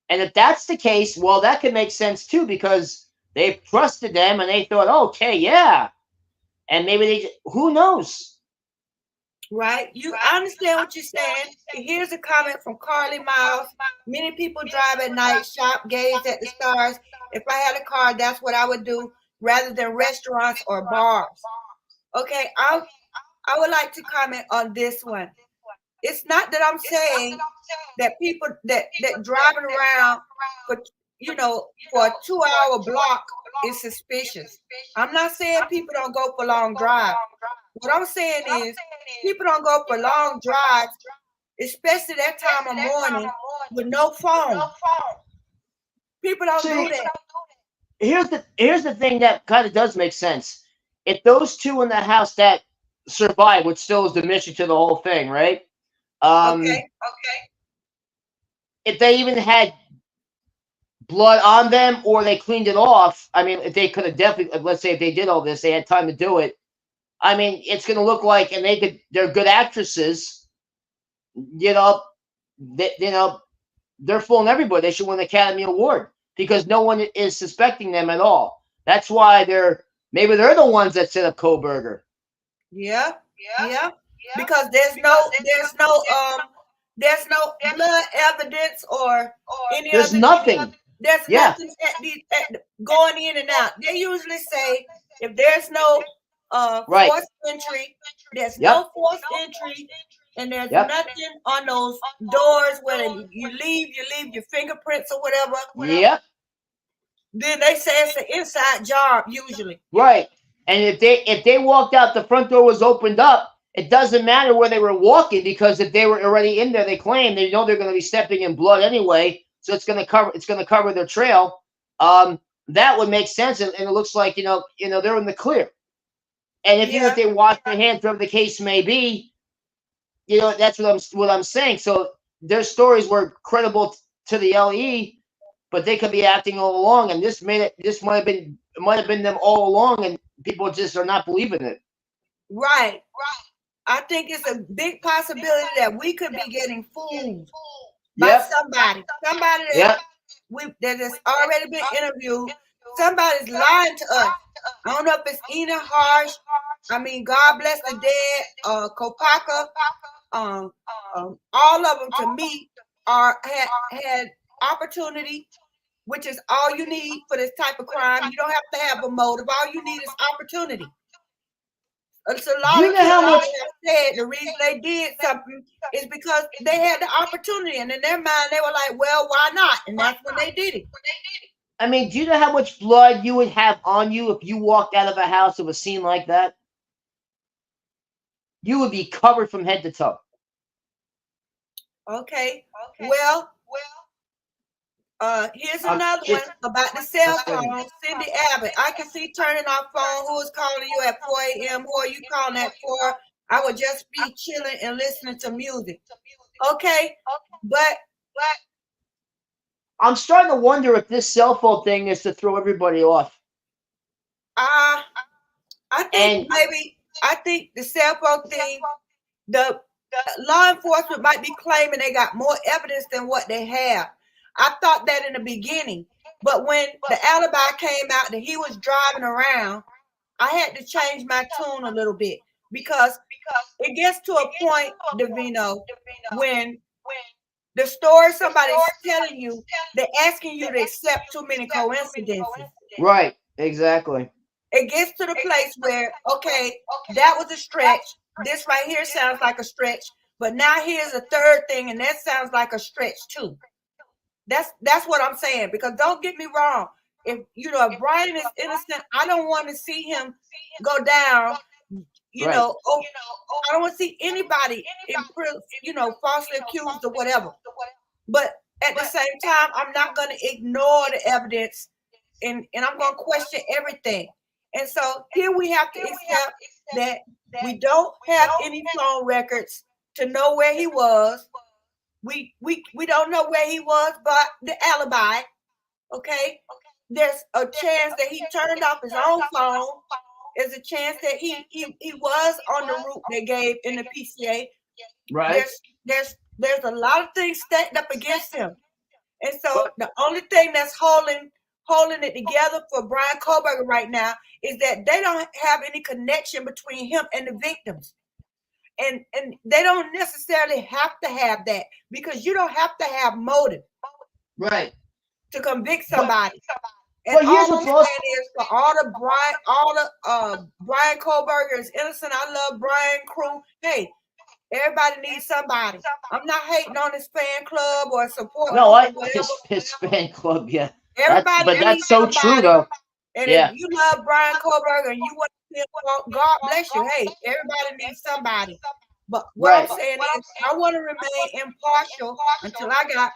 And if that's the case, well, that could make sense too, because they trusted them and they thought, okay, yeah. And maybe who knows? Right. I understand what you're saying. Here's a comment from Carly Miles. Many people drive at night, shop, gaze at the stars. If I had a car, that's what I would do rather than restaurants or bars. Okay, I would like to comment on this one. It's not that I'm saying that people that driving around for for a 2-hour block is suspicious. I'm not saying people don't go for long drives. What I'm saying is people don't go for long drives, especially that time of morning with no phone. People don't do that. Here's the thing that kind of does make sense. If those two in the house that survived, which still is the mission to the whole thing, right? Okay. If they even had blood on them or they cleaned it off, I mean, if they could have definitely, let's say if they did all this, they had time to do it. I mean, it's going to look like, and they're good actresses, they're fooling everybody. They should win the Academy Award because no one is suspecting them at all. That's why maybe they're the ones that set up Kohlberger. Yeah. Because there's no blood evidence or any There's other. nothing. There's nothing going in and out. They usually say if there's no forced entry, there's no forced entry, and there's nothing on those doors where you leave your fingerprints or whatever. Yep. Then they say it's an inside job usually. Right. And if they walked out, the front door was opened up. It doesn't matter where they were walking because if they were already in there, they claim they know they're going to be stepping in blood anyway. So it's going to cover their trail. That would make sense, and it looks like they're in the clear. And even if they wash their hands, whatever the case may be, that's what I'm saying. So their stories were credible to the LE, but they could be acting all along, and this might have been them all along, and people just are not believing it. Right. I think it's a big possibility that we could be getting fooled by somebody that has already been interviewed. Somebody's lying to us. I don't know if it's Ina Harsh. I mean, God bless the dead. Kopaka. All of them to me had opportunity, which is all you need for this type of crime. You don't have to have a motive. All you need is opportunity. So a lot of people have said the reason they did something is because they had the opportunity, and in their mind they were like, "Well, why not?" And that's when they did it. I mean, do you know how much blood you would have on you if you walked out of a house of a scene like that? You would be covered from head to toe. Okay. Well, here's another one about the cell phone. Cindy Abbott. I can see turning off phone. Who is calling you at 4 a.m.? Who are you calling at 4? I would just be chilling and listening to music. Okay. But I'm starting to wonder if this cell phone thing is to throw everybody off. I think the cell phone thing, the law enforcement might be claiming they got more evidence than what they have. I thought that in the beginning, but when the alibi came out that he was driving around, I had to change my tune a little bit because it gets to a point, Davino, when the story somebody's telling you, they're asking you to accept too many coincidences. Right, exactly. It gets to the place where, okay, that was a stretch. This right here sounds like a stretch, but now here's a third thing, and that sounds like a stretch too. That's what I'm saying, because don't get me wrong. If Brian is innocent, I don't want to see him go down. I don't want to see anybody falsely accused or whatever. But at the same time, I'm not going to ignore the evidence, and I'm going to question everything. And so here we have to accept that we don't have any phone records to know where he was. We don't know where he was, but the alibi, okay? There's a chance that he turned off his own phone. There's a chance that he was on the route they gave in the PCA. Right. There's a lot of things stacked up against him. And so the only thing that's holding it together for Bryan Kohberger right now is that they don't have any connection between him and the victims. And they don't necessarily have to have that, because you don't have to have motive Right. to convict somebody. And But here's all what's I'm also- saying is, for all the Bryan Kohberger is innocent. I love Bryan crew. Hey, everybody needs somebody. I'm not hating on his fan club or support. No, group or whatever. his fan club, yeah. Everybody But needs that's so somebody. true, though. And Yeah. if you love Bryan Kohberger and you want to see him walk, God bless you. Hey, everybody needs somebody. But what Right. I'm saying is, I want to remain impartial until I got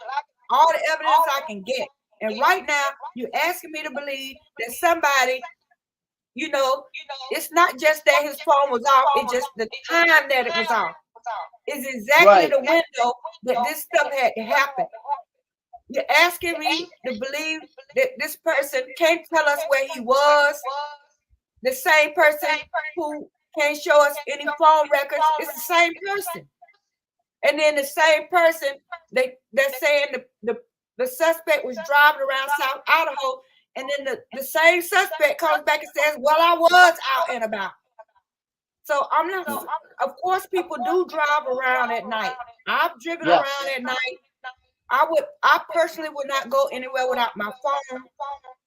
all the evidence I can get. And right now, you're asking me to believe that somebody, it's not just that his phone was off, it's just the time that it was off. It's exactly Right. the window that this stuff had to happen. You're asking me to believe that this person can't tell us where he was. The same person who can't show us any phone records is the same person. And then the same person, they're saying the suspect was driving around South Idaho, and then the same suspect comes back and says, well, I was out and about. So I'm not, of course, people do drive around at night. I've driven Yeah. around at night. I personally would not go anywhere without my phone.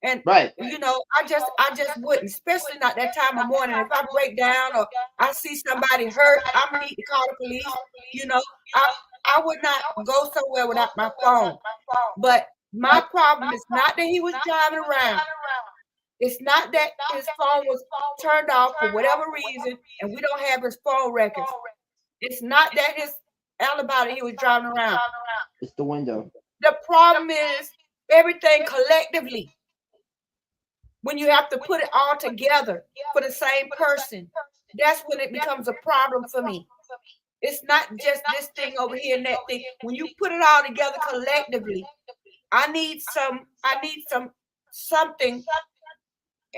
And Right. I just wouldn't, especially not that time of morning. If I break down or I see somebody hurt, I'm gonna need to call the police. I would not go somewhere without my phone. But my problem is not that he was driving around. It's not that his phone was turned off for whatever reason and we don't have his phone records. It's not that his alibi that he was driving around. It's the window. The problem is everything collectively. When you have to put it all together for the same person, that's when it becomes a problem for me. It's not just this thing over here and that thing. When you put it all together collectively, I need something.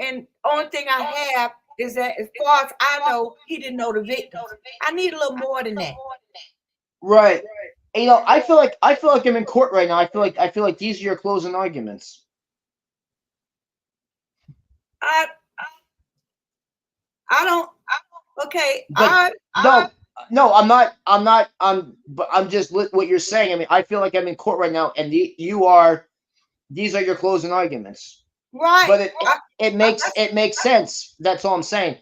And only thing I have is that, as far as I know, he didn't know the victims. I need a little more than that. Right. And, I feel like I'm in court right now. I feel like these are your closing arguments. I don't. Okay. But no, I'm not. But I'm just what you're saying. I mean, I feel like I'm in court right now, and these are your closing arguments. Right. But it makes sense. That's all I'm saying.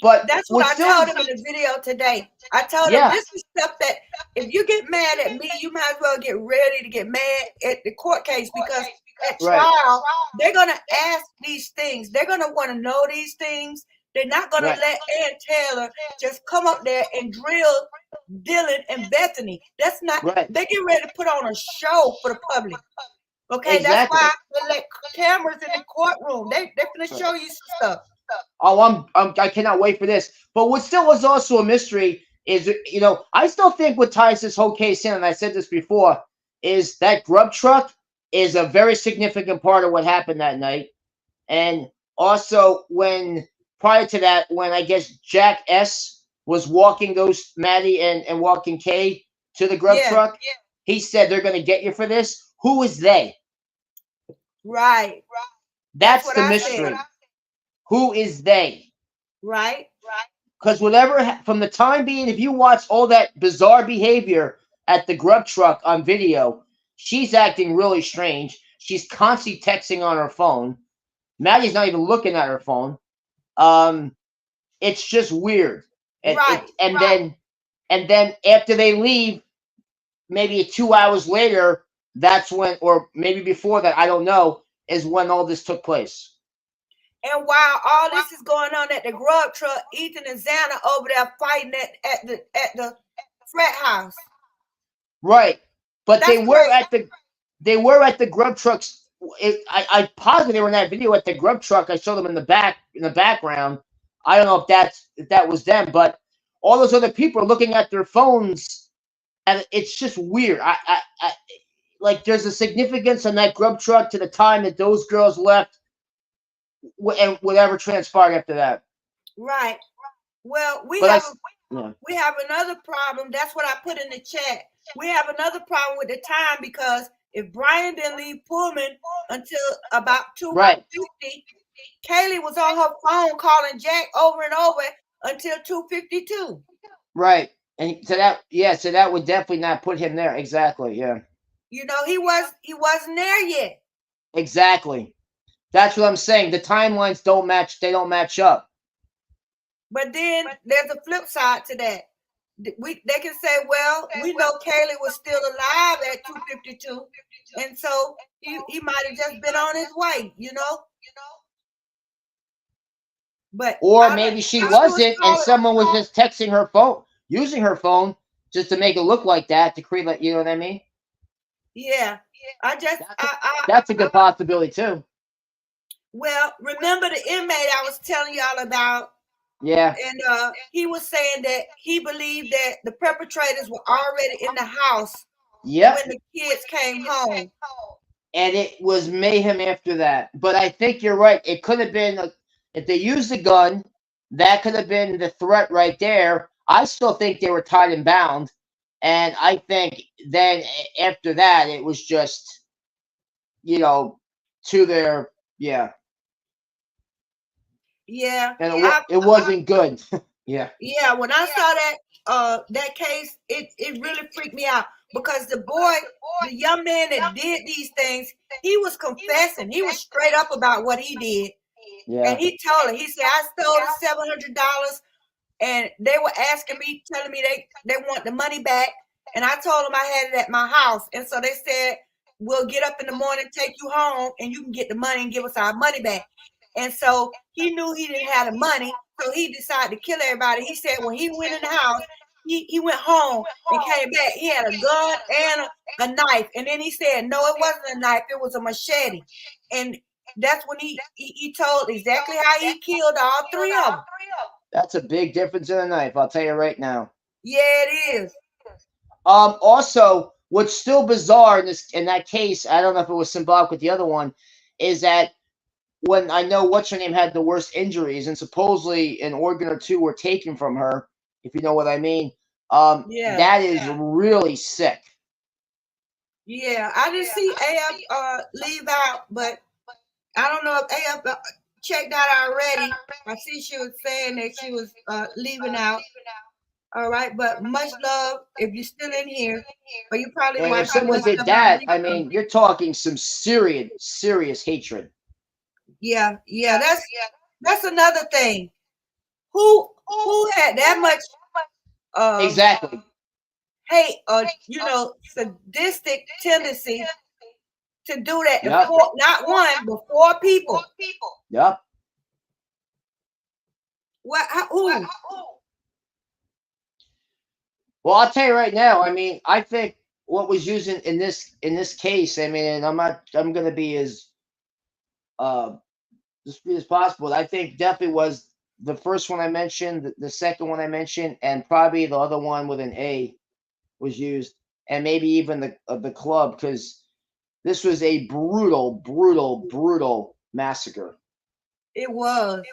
But that's what I told him in the video today. I told him this is stuff that if you get mad at me, you might as well get ready to get mad at the court case, because at trial, they're going to ask these things. They're going to want to know these things. They're not going to let Ann Taylor just come up there and drill Dylan and Bethany. That's not, they get ready to put on a show for the public. Okay, that's why they let cameras in the courtroom. They're going to show you some stuff. Oh, I cannot wait for this. But what still was also a mystery is, I still think what ties this whole case in, and I said this before, is that grub truck is a very significant part of what happened that night. And also prior to that, when I guess Jack S. was walking Maddie and walking Kay to the grub truck, he said, they're going to get you for this. Who is they? Right. That's the mystery. Who is they? Right. Because from the time being, if you watch all that bizarre behavior at the grub truck on video, she's acting really strange. She's constantly texting on her phone. Maddie's not even looking at her phone. It's just weird. And then after they leave, maybe 2 hours later, that's when, or maybe before that, I don't know, is when all this took place. And while all this is going on at the grub truck, Ethan and Xana over there fighting at the frat house. Right, but they were at the grub trucks. I positive they were in that video at the grub truck. I saw them in the background. I don't know if that was them, but all those other people are looking at their phones, and it's just weird. I like there's a significance on that grub truck to the time that those girls left. And whatever transpired after that. Right. Well, we have Yeah. We have another problem. That's what I put in the chat. We have another problem with the time because if Brian didn't leave Pullman until about 2:50, Right. Kaylee was on her phone calling Jack over and over until 2:52. Right. And so that would definitely not put him there. Exactly. Yeah. You know, he wasn't there yet. Exactly. That's what I'm saying. The timelines don't match. They don't match up. But then there's a flip side to that. They can say, well, we know Kaylee was still alive at 2:52, and so he might have just been on his way, you know. But Or maybe she wasn't, and someone was just texting her phone, using her phone just to make it look like that to create, like, you know what I mean? Yeah, That's a good possibility too. Well, remember the inmate I was telling y'all about? Yeah. And he was saying that he believed that the perpetrators were already in the house Yep. when the kids came home. And it was mayhem after that. But I think you're right. It could have been, if they used a gun, that could have been the threat right there. I still think they were tied and bound. And I think then after that, it was just, you know, to their, yeah. Yeah. And it wasn't good. Yeah. Yeah, when I saw that case, it really freaked me out because the young man that did these things, he was confessing. He was straight up about what he did. Yeah. And he told her, he said, I stole the $700 and they were asking me, telling me they want the money back. And I told them I had it at my house. And so they said, we'll get up in the morning, take you home, and you can get the money and give us our money back. And so he knew he didn't have the money, so he decided to kill everybody. He said when he went in the house, he went home and came back. He had a gun and a knife. And then he said, no, it wasn't a knife, it was a machete. And that's when he told exactly how he killed all three of them. That's a big difference in a knife, I'll tell you right now. Yeah, it is. Also, what's still bizarre in that case, I don't know if it was symbolic with the other one, is that when I know what's her name had the worst injuries, and supposedly an organ or two were taken from her, if you know what I mean. That is really sick. Yeah, I didn't see AF leave out, but I don't know if AF checked out already. I see she was saying that she was leaving out. All right, but much love if you're still in here, or you probably And if someone did that, I mean, you're talking some serious hatred. Yeah, that's another thing. Who had that much exactly hate or sadistic tendency to do that? Not one, but 4 people. Yep. What? Who? Well, I'll tell you right now. I mean, I think what was used in this case. I mean, and I'm going to be as discreet as possible. I think definitely was the first one I mentioned, the second one I mentioned, and probably the other one with an A was used, and maybe even the club, because this was a brutal massacre. It was.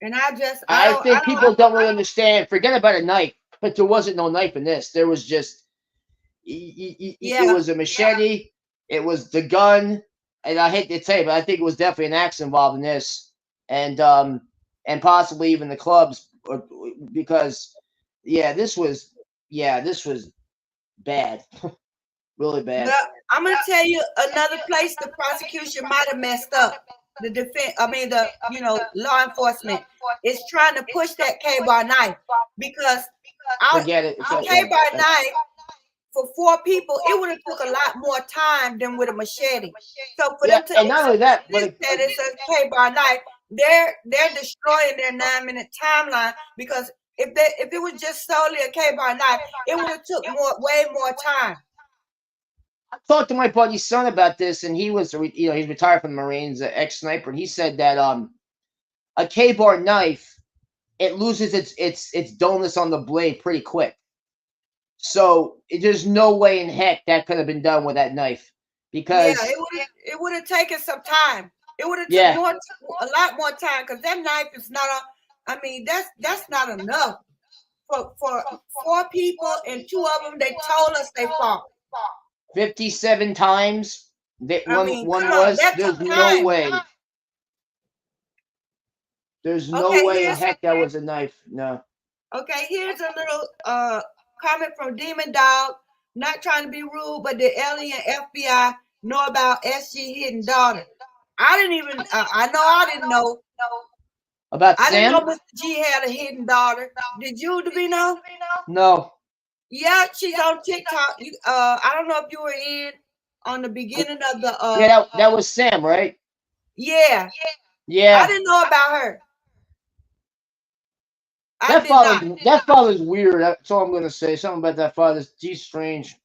And I think people don't really understand. Forget about a knife, but there wasn't no knife in this. There was just it was a machete. It was the gun, and I hate to tell you, but I think it was definitely an axe involved in this, and possibly even the clubs, because this was bad, really bad. Well, I'm gonna tell you another place the prosecution might have messed up. The defense, law enforcement is trying to push that K-bar knife, because forget it. K-bar knife for 4 people, it would have took a lot more time than with a machete. So for them to, and not only that, but it's a K-bar knife, they're destroying their 9-minute timeline, because if it was just solely a K-bar knife, it would have took way more time. I talked to my buddy's son about this, and he was, he's retired from the Marines, an ex-sniper, and he said that a K-bar knife, it loses its dullness on the blade pretty quick. So there's no way in heck that could have been done with that knife, because it would have taken some time. It would have taken a lot more time, because that knife is not that's not enough for 4 people, and 2 of them they told us they fought. 57 times. That I one mean, one come on, was. that There's took no time. way. There's no Okay, way in here's heck that was a knife. No. okay. Here's a little comment from Demon Dog. Not trying to be rude, but the LE and FBI know about SG hidden daughter. I didn't even. I know I didn't know. About I didn't know Sam? Mr. G had a hidden daughter. Did you, Davino? No. Yeah, she's on TikTok. I don't know if you were in on the beginning of the. Yeah, that was Sam, right? Yeah, I Yeah. didn't know about her. I That did not. father's weird. That's all I'm gonna say. Something about that father. He's strange.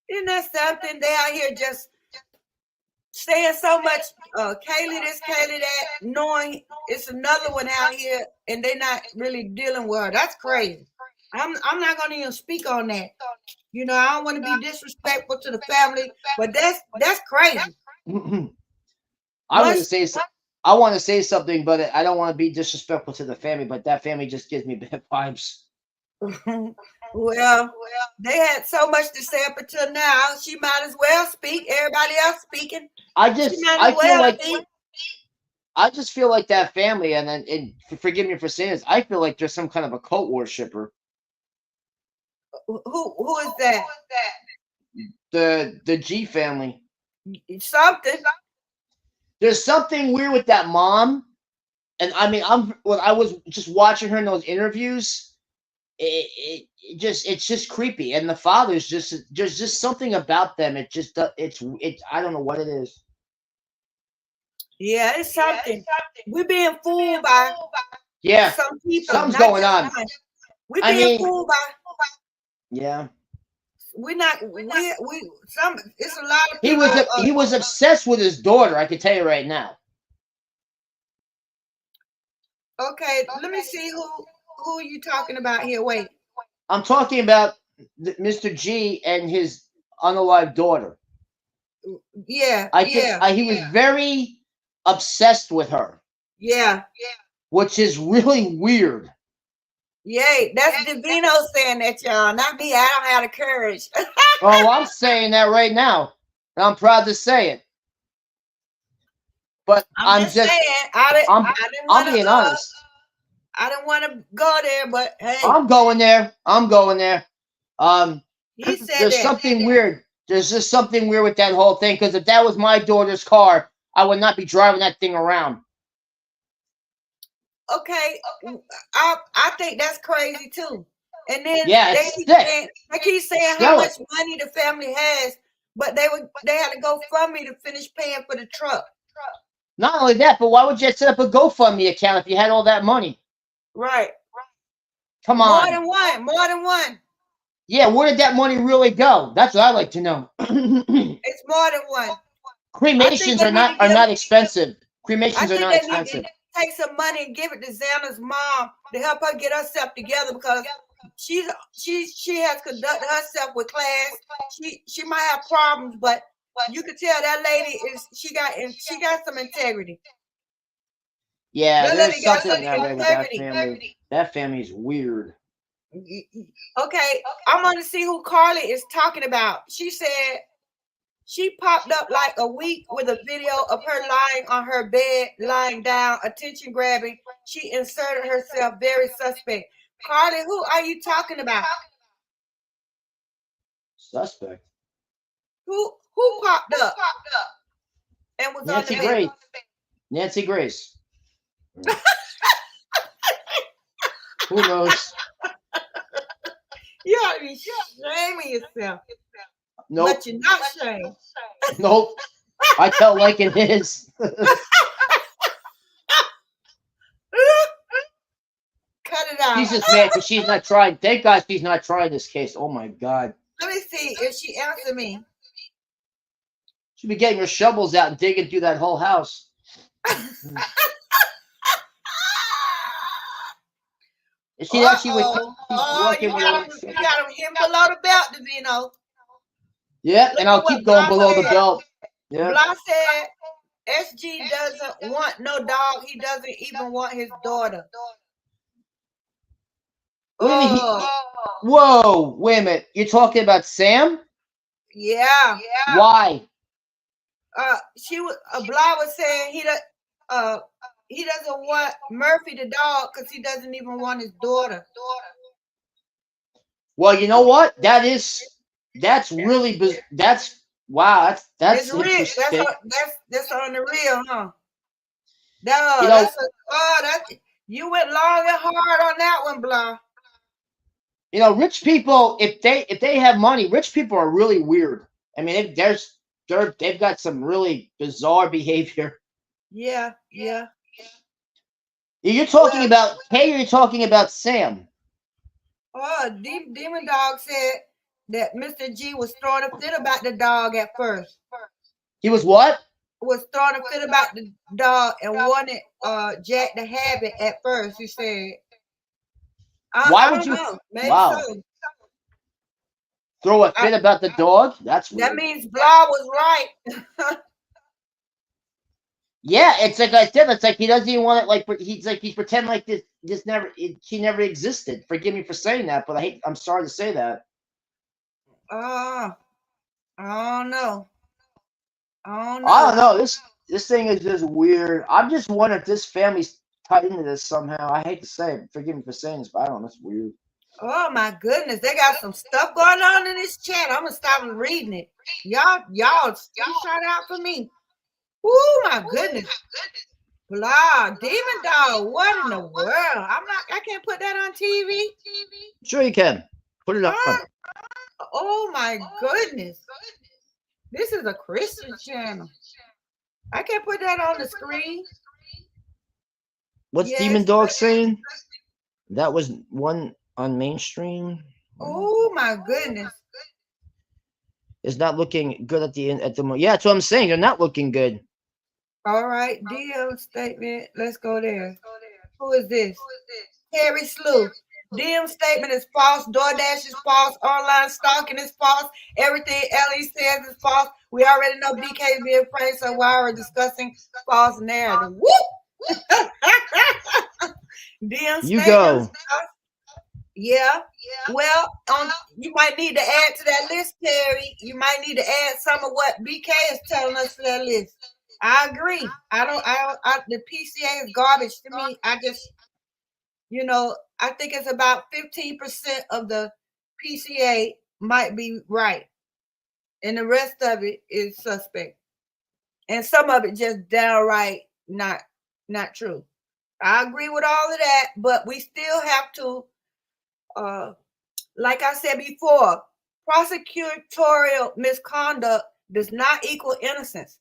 Isn't that something? They out here just saying so much. Kaylee this, Kaylee that, knowing it's another one out here, and they're not really dealing with her. That's crazy. I'm not gonna even speak on that. You know, I don't want to be disrespectful to the family, but that's crazy. I want to say something, but I don't want to be disrespectful to the family. But that family just gives me bad vibes. Well, they had so much to say up until now. She might as well speak. Everybody else speaking. I just feel like that family, and forgive me for saying this, I feel like there's some kind of a cult worshiper. Who is that? The G family. Something. There's something weird with that mom, and I mean, I was just watching her in those interviews. It's just creepy, and the father's there's just something about them. It I don't know what it is. Yeah, it's something. We're being fooled by some people. Something's going on. We're being fooled by. Yeah. We're not. It's a lot of He people. he was obsessed with his daughter. I can tell you right now. Okay, let me see who you talking about here. Wait. I'm talking about Mr. G and his unalived daughter. Yeah. He was very obsessed with her. Yeah. Which is really weird. Yay, that's Davino saying that, y'all. Not me. I don't have the courage. Oh, I'm saying that right now. And I'm proud to say it. But I'm just saying, I'm being honest. I didn't want to go there, but hey. I'm going there. He said there's something weird. There's just something weird with that whole thing. Because if that was my daughter's car, I would not be driving that thing around. Okay, I think that's crazy too. And then they keep saying how much money the family has, but they had to go fund me to finish paying for the truck. Not only that, but why would you set up a GoFundMe account if you had all that money? Right. Come on. More than one. Yeah, where did that money really go? That's what I'd like to know. It's more than one. Cremations are not expensive. Cremations are not expensive. Take some money and give it to Xana's mom to help her get herself together, because she has conducted herself with class. She might have problems, but you can tell that lady she got some integrity. Yeah, there's something with that family. That family is weird. Okay, I'm gonna see who Carly is talking about. She said she popped up like a week with a video of her lying on her bed, lying down, attention grabbing. She inserted herself, very suspect. Carly, who are you talking about? Suspect. Who popped up and was Nancy on the bed? Nancy Grace. Who knows? You ought to be shaming yourself. Nope. But you're not shamed. Nope. I tell like it is. Cut it out. She's just mad because she's not trying. Thank God she's not trying this case. Oh my God. Let me see if she answered me. She'd be getting her shovels out and digging through that whole house. She actually was working you got him below the belt, Davino. Yeah, and I'll keep going below the belt. Yeah. Blah said SG doesn't want no dog. He doesn't even want his daughter. What do you mean? Oh, Whoa, wait a minute. You're talking about Sam? yeah. Why? She was Blah was saying he doesn't want Murphy the dog because he doesn't even want his daughter. Well, you know what? That's really that's wow. That's It's real. interesting. That's on the real, huh? You know, You went long and hard on that one, Blah. rich people, if they have money, rich people are really weird. I mean, they've got some really bizarre behavior. Yeah. You're talking about Kay, or you're talking about Sam? Oh, Demon Dog said that Mr. G was throwing a fit about the dog at first. He was what? Was throwing a fit about the dog and wanted Jack to have it at first, he said. Why would you? Know. Maybe Wow. so. Throw a fit about the dog? That's weird. That means Blah was right. Yeah, it's like I said. It's like he doesn't even want it. Like he's pretending like she never existed. Forgive me for saying that, but I'm sorry to say that. I don't know. I don't know. This thing is just weird. I'm just wondering if this family's tied into this somehow. I hate to say it. Forgive me for saying this, but I don't know. It's weird. Oh my goodness, they got some stuff going on in this chat. I'm gonna stop reading it. Y'all shout out for me. Oh my goodness. Blah, Demon Dog. What in the world? I can't put that on TV. Sure you can. Put it up. Oh my goodness. This is a Christian channel. I can't put that on the screen. What's Demon Dog saying? That was one on mainstream. Oh my goodness. It's not looking good at the moment. Yeah, that's what I'm saying. They're not looking good. All right, DM statement. Let's go there. Who is this? Terry Slew. DM statement is false. DoorDash is false. Online stalking is false. Everything Ellie says is false. We already know BK being framed, so why are we discussing false narrative? Woo! DM You go. Yeah. Well, you might need to add to that list, Terry. You might need to add some of what BK is telling us to that list. I agree. The PCA is garbage to me. I think it's about 15% of the PCA might be right. And the rest of it is suspect. And some of it just downright not true. I agree with all of that, but we still have to, like I said before, prosecutorial misconduct does not equal innocence.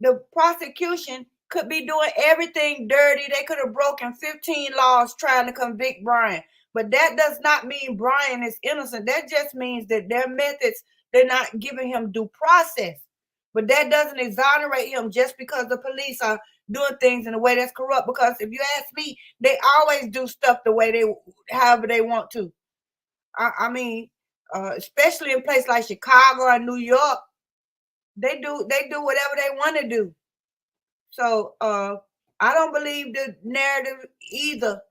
The prosecution could be doing everything dirty. They could have broken 15 laws trying to convict Brian. But that does not mean Brian is innocent. That just means that their methods, they're not giving him due process. But that doesn't exonerate him just because the police are doing things in a way that's corrupt. Because if you ask me, they always do stuff the way however they want to. I mean, especially in places like Chicago or New York, they do whatever they want to do. So I don't believe the narrative either,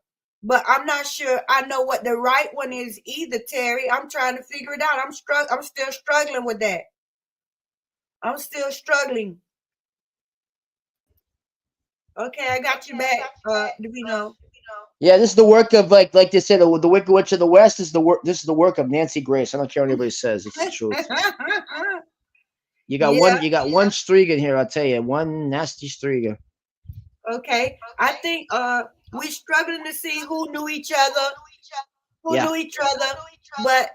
but I'm not sure I know what the right one is either, Terry. I'm trying to figure it out. I'm still struggling with that. I'm still struggling. Okay, I got you back, Davino. Yeah, this is the work of like they said, the Wicked Witch of the West is the work. This is the work of Nancy Grace. I don't care what anybody says. It's the truth. You got one Striga in here. I'll tell you, one nasty Striga. Okay, I think we're struggling to see who knew each other, but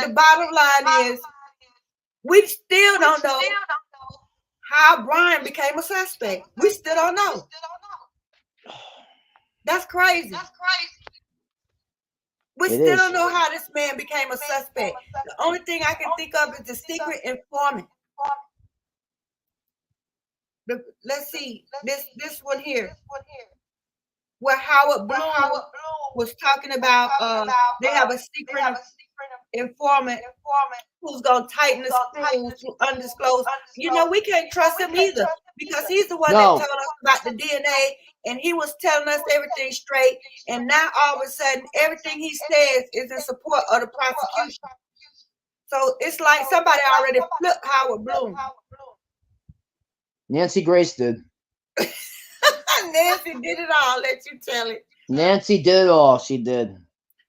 the bottom line is we still don't know how Brian became a suspect. We still don't know. That's crazy. We still don't know how this man became a suspect. The only thing I can think of is the secret informant. Let's see this one here, where Howard Bloom was talking about they have a secret informant who's gonna tighten the screws to undisclosed. We can't trust him either because he's the one that told us about the DNA, and he was telling us everything straight. And now all of a sudden, everything he says is in support of the prosecution. So it's like somebody already flipped Howard Bloom. Nancy Grace did. Nancy did it all. Let you tell it. Nancy did it all. She did.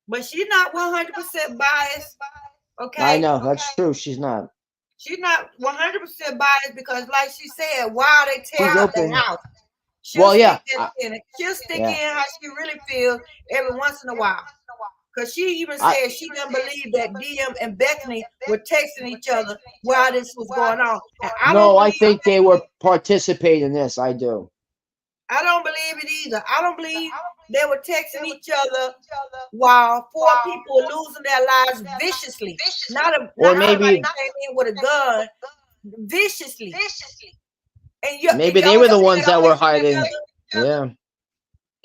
But she's not 100% biased. Okay. I know that's true. She's not. She's not 100% biased because, like she said, while they tear She's up the open. house, Well, yeah. She'll stick Yeah. in how she really feels every once in a while. Because she even said she didn't believe that DM and Bethany were texting each other while this was going on. And I think they were participating in this. I do. I don't believe it either. I don't believe they were texting each other while 4 people were losing their lives viciously. Not somebody came in with a gun viciously. And maybe they were the ones that were hiding. Yeah.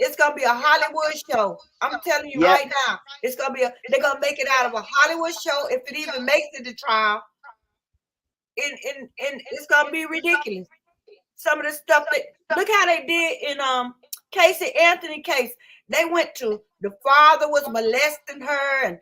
It's gonna be a Hollywood show. I'm telling you right now. It's gonna be they're gonna make it out of a Hollywood show if it even makes it to trial. And it's gonna be ridiculous. Some of the stuff look how they did in Casey Anthony case. They went to the father was molesting her, and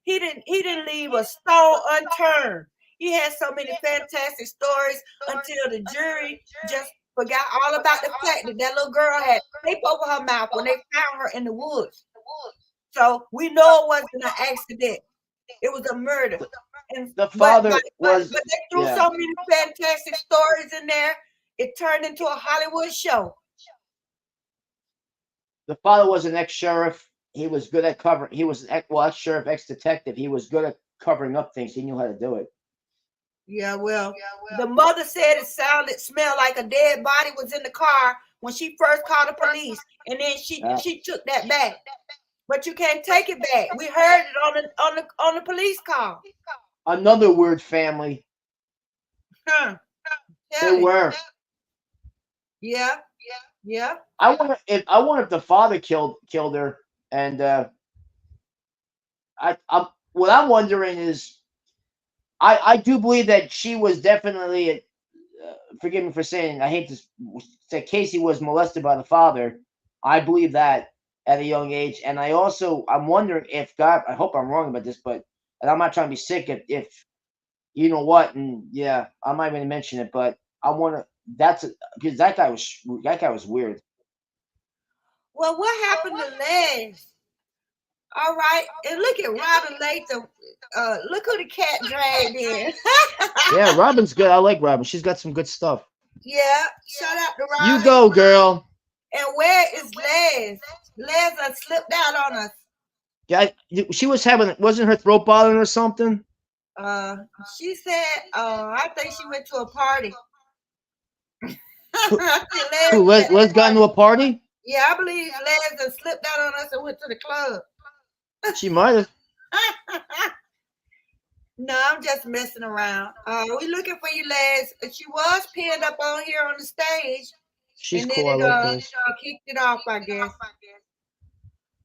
he didn't leave a stone unturned. He had so many fantastic stories until the jury just forgot all about the fact that that little girl had tape over her mouth when they found her in the woods. So we know it wasn't an accident. It was a murder. And the father but they threw so many fantastic stories in there. It turned into a Hollywood show. The father was an ex-sheriff. He was good at covering. He was ex-sheriff, ex-detective. He was good at covering up things. He knew how to do it. Yeah, well, the mother said it smelled like a dead body was in the car when she first called the police, and then she took that back. But you can't take it back. We heard it on the police call. Another weird family. Huh. They were. Yeah. I wonder if the father killed her, and what I'm wondering is, I do believe that she was definitely. Forgive me for saying, I hate to say Casey was molested by the father. I believe that at a young age, and I'm wondering if God. I hope I'm wrong about this, but and I'm not trying to be sick. If you know what, and yeah, I'm not going to mention it, but I want to. Because that guy was weird. Well, what happened to Les? All right, and look at Robin Latham. Look who the cat dragged in. Yeah, Robin's good. I like Robin. She's got some good stuff. Yeah, shout out to Robin. You go, girl. And where is Les? Les has slipped out on us. Yeah, she was wasn't her throat bothering or something? She said, I think she went to a party. Les got into a party? Yeah, I believe Les has slipped out on us and went to the club. She might have. No, I'm just messing around. We looking for you, Les. She was pinned up on here on the stage. She's and cool. Then I like this. It kicked it off, I guess.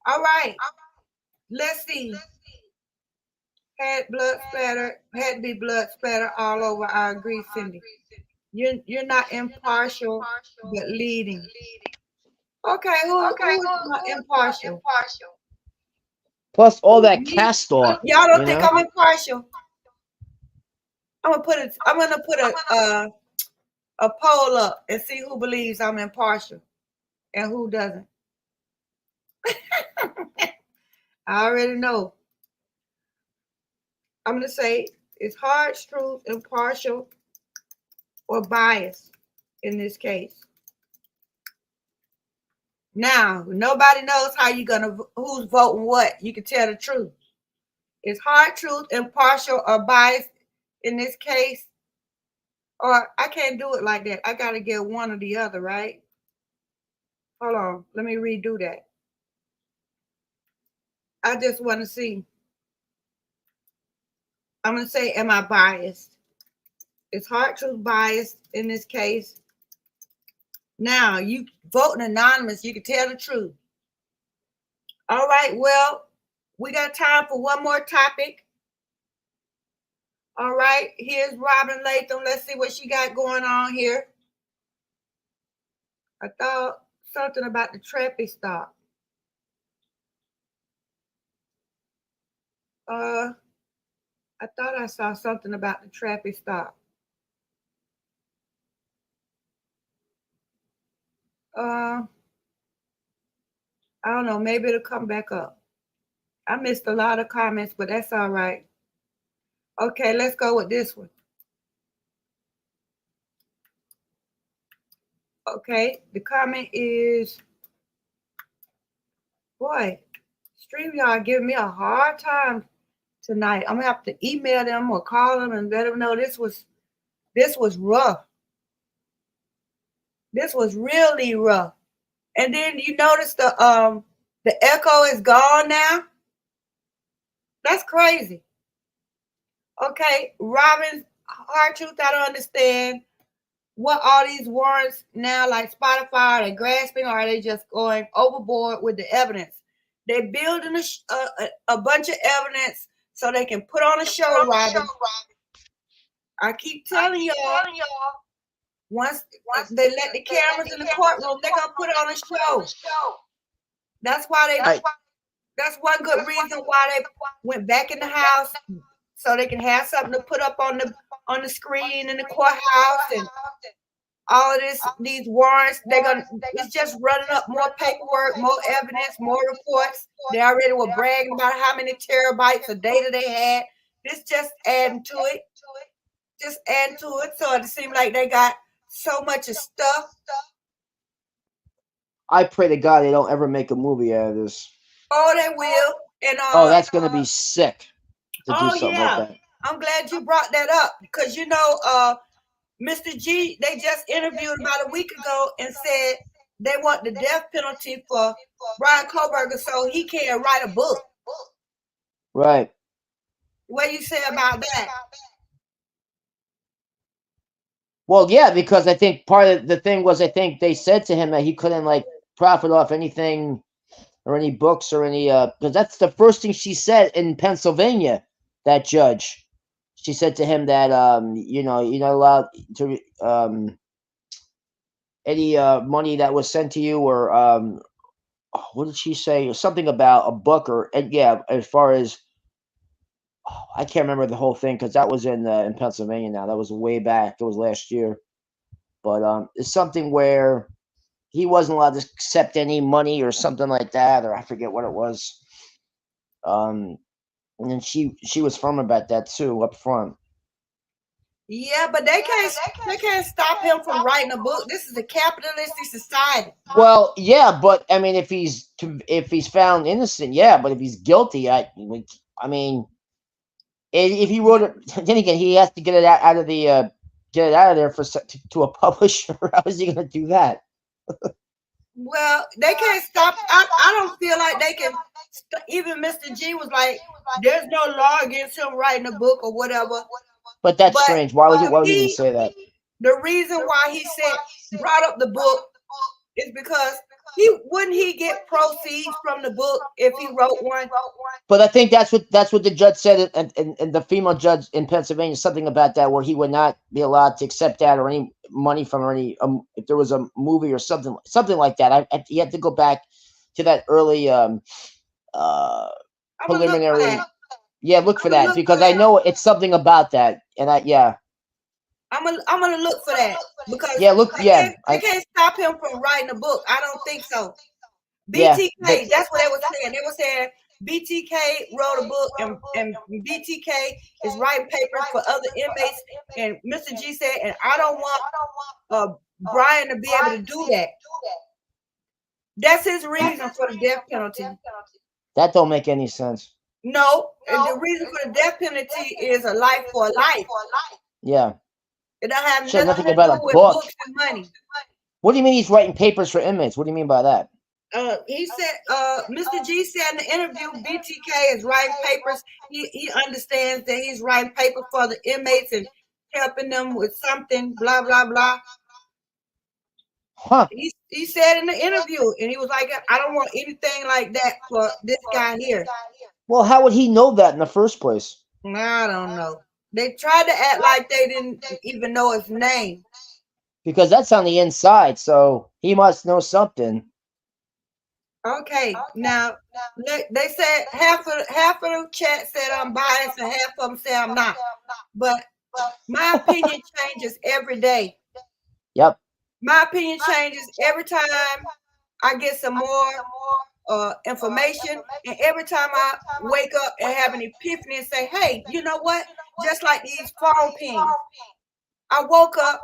All right. Let's see. Had to be blood splatter all over. I agree, Cindy. You're not impartial, but leading. Okay, who's not impartial? Plus all that cast off. Y'all don't think I'm impartial? I'm gonna put a poll up and see who believes I'm impartial and who doesn't. I already know. I'm gonna say it's hard truth, impartial, or biased in this case. Now, nobody knows who's voting what. You can tell the truth. It's hard truth, impartial, or biased in this case. Or I can't do it like that. I got to get one or the other, right? Hold on. Let me redo that. I just want to see. I'm going to say, am I biased? It's hard truth biased in this case. Now, you voting anonymous, you can tell the truth. All right, well, we got time for one more topic. All right, here's Robin Latham. Let's see what she got going on here. I thought something about the traffic stop. I thought I saw something about the traffic stop. I don't know. Maybe it'll come back up. I missed a lot of comments, but that's all right. Okay, let's go with this one. Okay, the comment is, boy, StreamYard giving me a hard time tonight. I'm gonna have to email them or call them and let them know this was rough. This was really rough. And then you notice the echo is gone now. That's crazy. Okay, Robin Hartooth, I don't understand what all these warrants now, like Spotify, are they grasping or are they just going overboard with the evidence? They're building a bunch of evidence so they can put on a show, Robin. I keep telling y'all, once they let the cameras in the courtroom, they're gonna put on a show. That's why that's one good reason why they went back in the house, so they can have something to put up on the screen in the courthouse and all of these warrants. It's just running up more paperwork, more evidence, more reports. They already were bragging about how many terabytes of data they had. This just adding to it. Just adding to it. So it seemed like they got so much of stuff. I pray to God they don't ever make a movie out of this. Oh, they will. And that's gonna be sick to do something like that. I'm glad you brought that up because Mr. G, they just interviewed about a week ago and said they want the death penalty for Bryan Kohberger so he can write a book. Right. What do you say about that? Well, yeah, because I think part of the thing was I think they said to him that he couldn't profit off anything or any books or any because that's the first thing she said in Pennsylvania, that judge. She said to him that you're not allowed to any money that was sent to you or what did she say? Something about a book as far as I can't remember the whole thing because that was in Pennsylvania now. That was way back. It was last year. But it's something where he wasn't allowed to accept any money or something like that, or I forget what it was. And then she was firm about that too up front. Yeah, but they can't stop him from writing a book. This is a capitalistic society. Well, yeah, but I mean, if he's found innocent, yeah, but if he's guilty, I mean, if he wrote it, then again, he has to get it out of there to a publisher. How is he going to do that? Well, they can't stop. I don't feel like they can. Even Mr. G was like, "There's no law against him writing a book or whatever." But that's strange. Why would he say that? The reason why he brought up the book is because wouldn't he get proceeds from the book if he wrote one? But I think that's what the judge said, and the female judge in Pennsylvania, something about that, where he would not be allowed to accept that or any money from or any if there was a movie or something like that. You have to go back to that early preliminary. Yeah, look for that because I know it's something about that, and I'm gonna look for that because they can't stop him from writing a book. I don't think so. BTK, that's what they were saying. They were saying BTK wrote a book and BTK is writing papers for other inmates. And Mr. G said, and I don't want Bryan to be able to do that. That's his reason for the death penalty. That don't make any sense. No, and the reason for the death penalty is a life for a life. Yeah. It don't have nothing about a book. Books and money. What do you mean he's writing papers for inmates? What do you mean by that? He said, Mr. G said in the interview, BTK is writing papers. He understands that he's writing papers for the inmates and helping them with something, blah, blah, blah. Huh. He said in the interview, and he was like, I don't want anything like that for this guy here. Well, how would he know that in the first place? I don't know. They tried to act like they didn't even know his name. because that's on the inside. So he must know something. Okay, now they said half of the chat said I'm biased and half of them say I'm not. But my opinion changes every day. Yep. My opinion changes every time I get some more information, and every time I wake up and have an epiphany and say, hey, you know what? Just like these phone pings. I woke up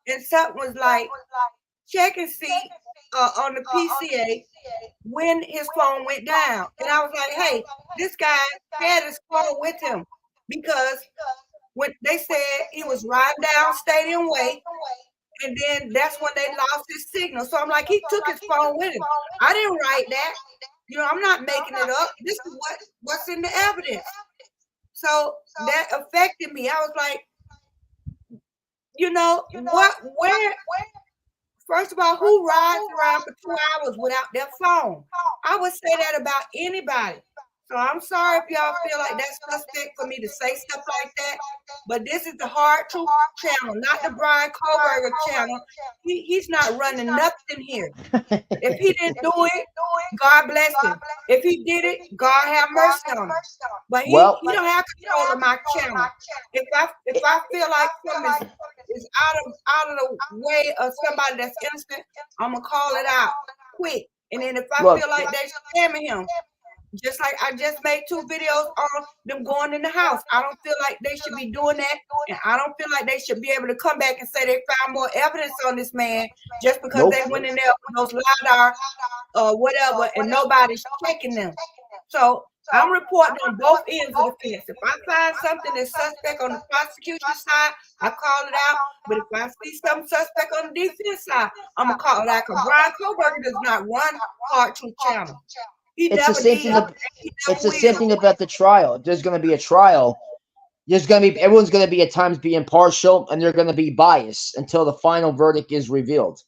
and something was like, check and see on the PCA when his phone went down. And I was like, hey, this guy had his phone with him, because when they said he was riding down Stadium Way, and then that's when they lost his signal. So I'm like, he took his phone with him. I didn't write that. You know, I'm not making it up. This is what's in the evidence. So that affected me. I was like, you know, where? First of all, who rides around for 2 hours without their phone? I would say that about anybody. So I'm sorry if y'all feel like that's suspect for me to say stuff like that. But this is the Hard Truth channel, not the Brian Kohlberger channel. He's not running nothing here. If he didn't do it, God bless him. If he did it, God have mercy on him. But he don't have control of my channel. If I feel like something is out of the way of somebody that's innocent, I'm gonna call it out quick. And then if I feel like they're scamming him, just like I just made 2 videos on them going in the house. I don't feel like they should be doing that. And I don't feel like they should be able to come back and say they found more evidence on this man just because they went in there with those LiDAR or whatever and nobody's checking them. So I'm reporting on both ends of the fence. If I find something that's suspect on the prosecution side, I call it out. But if I see some suspect on the defense side, I'm going to call it out, because Brian Kohlberger does not run Hard Truth channel. It's the same thing. It's the same thing about the trial. If there's going to be a trial, everyone's going to be at times be impartial, and they're going to be biased until the final verdict is revealed.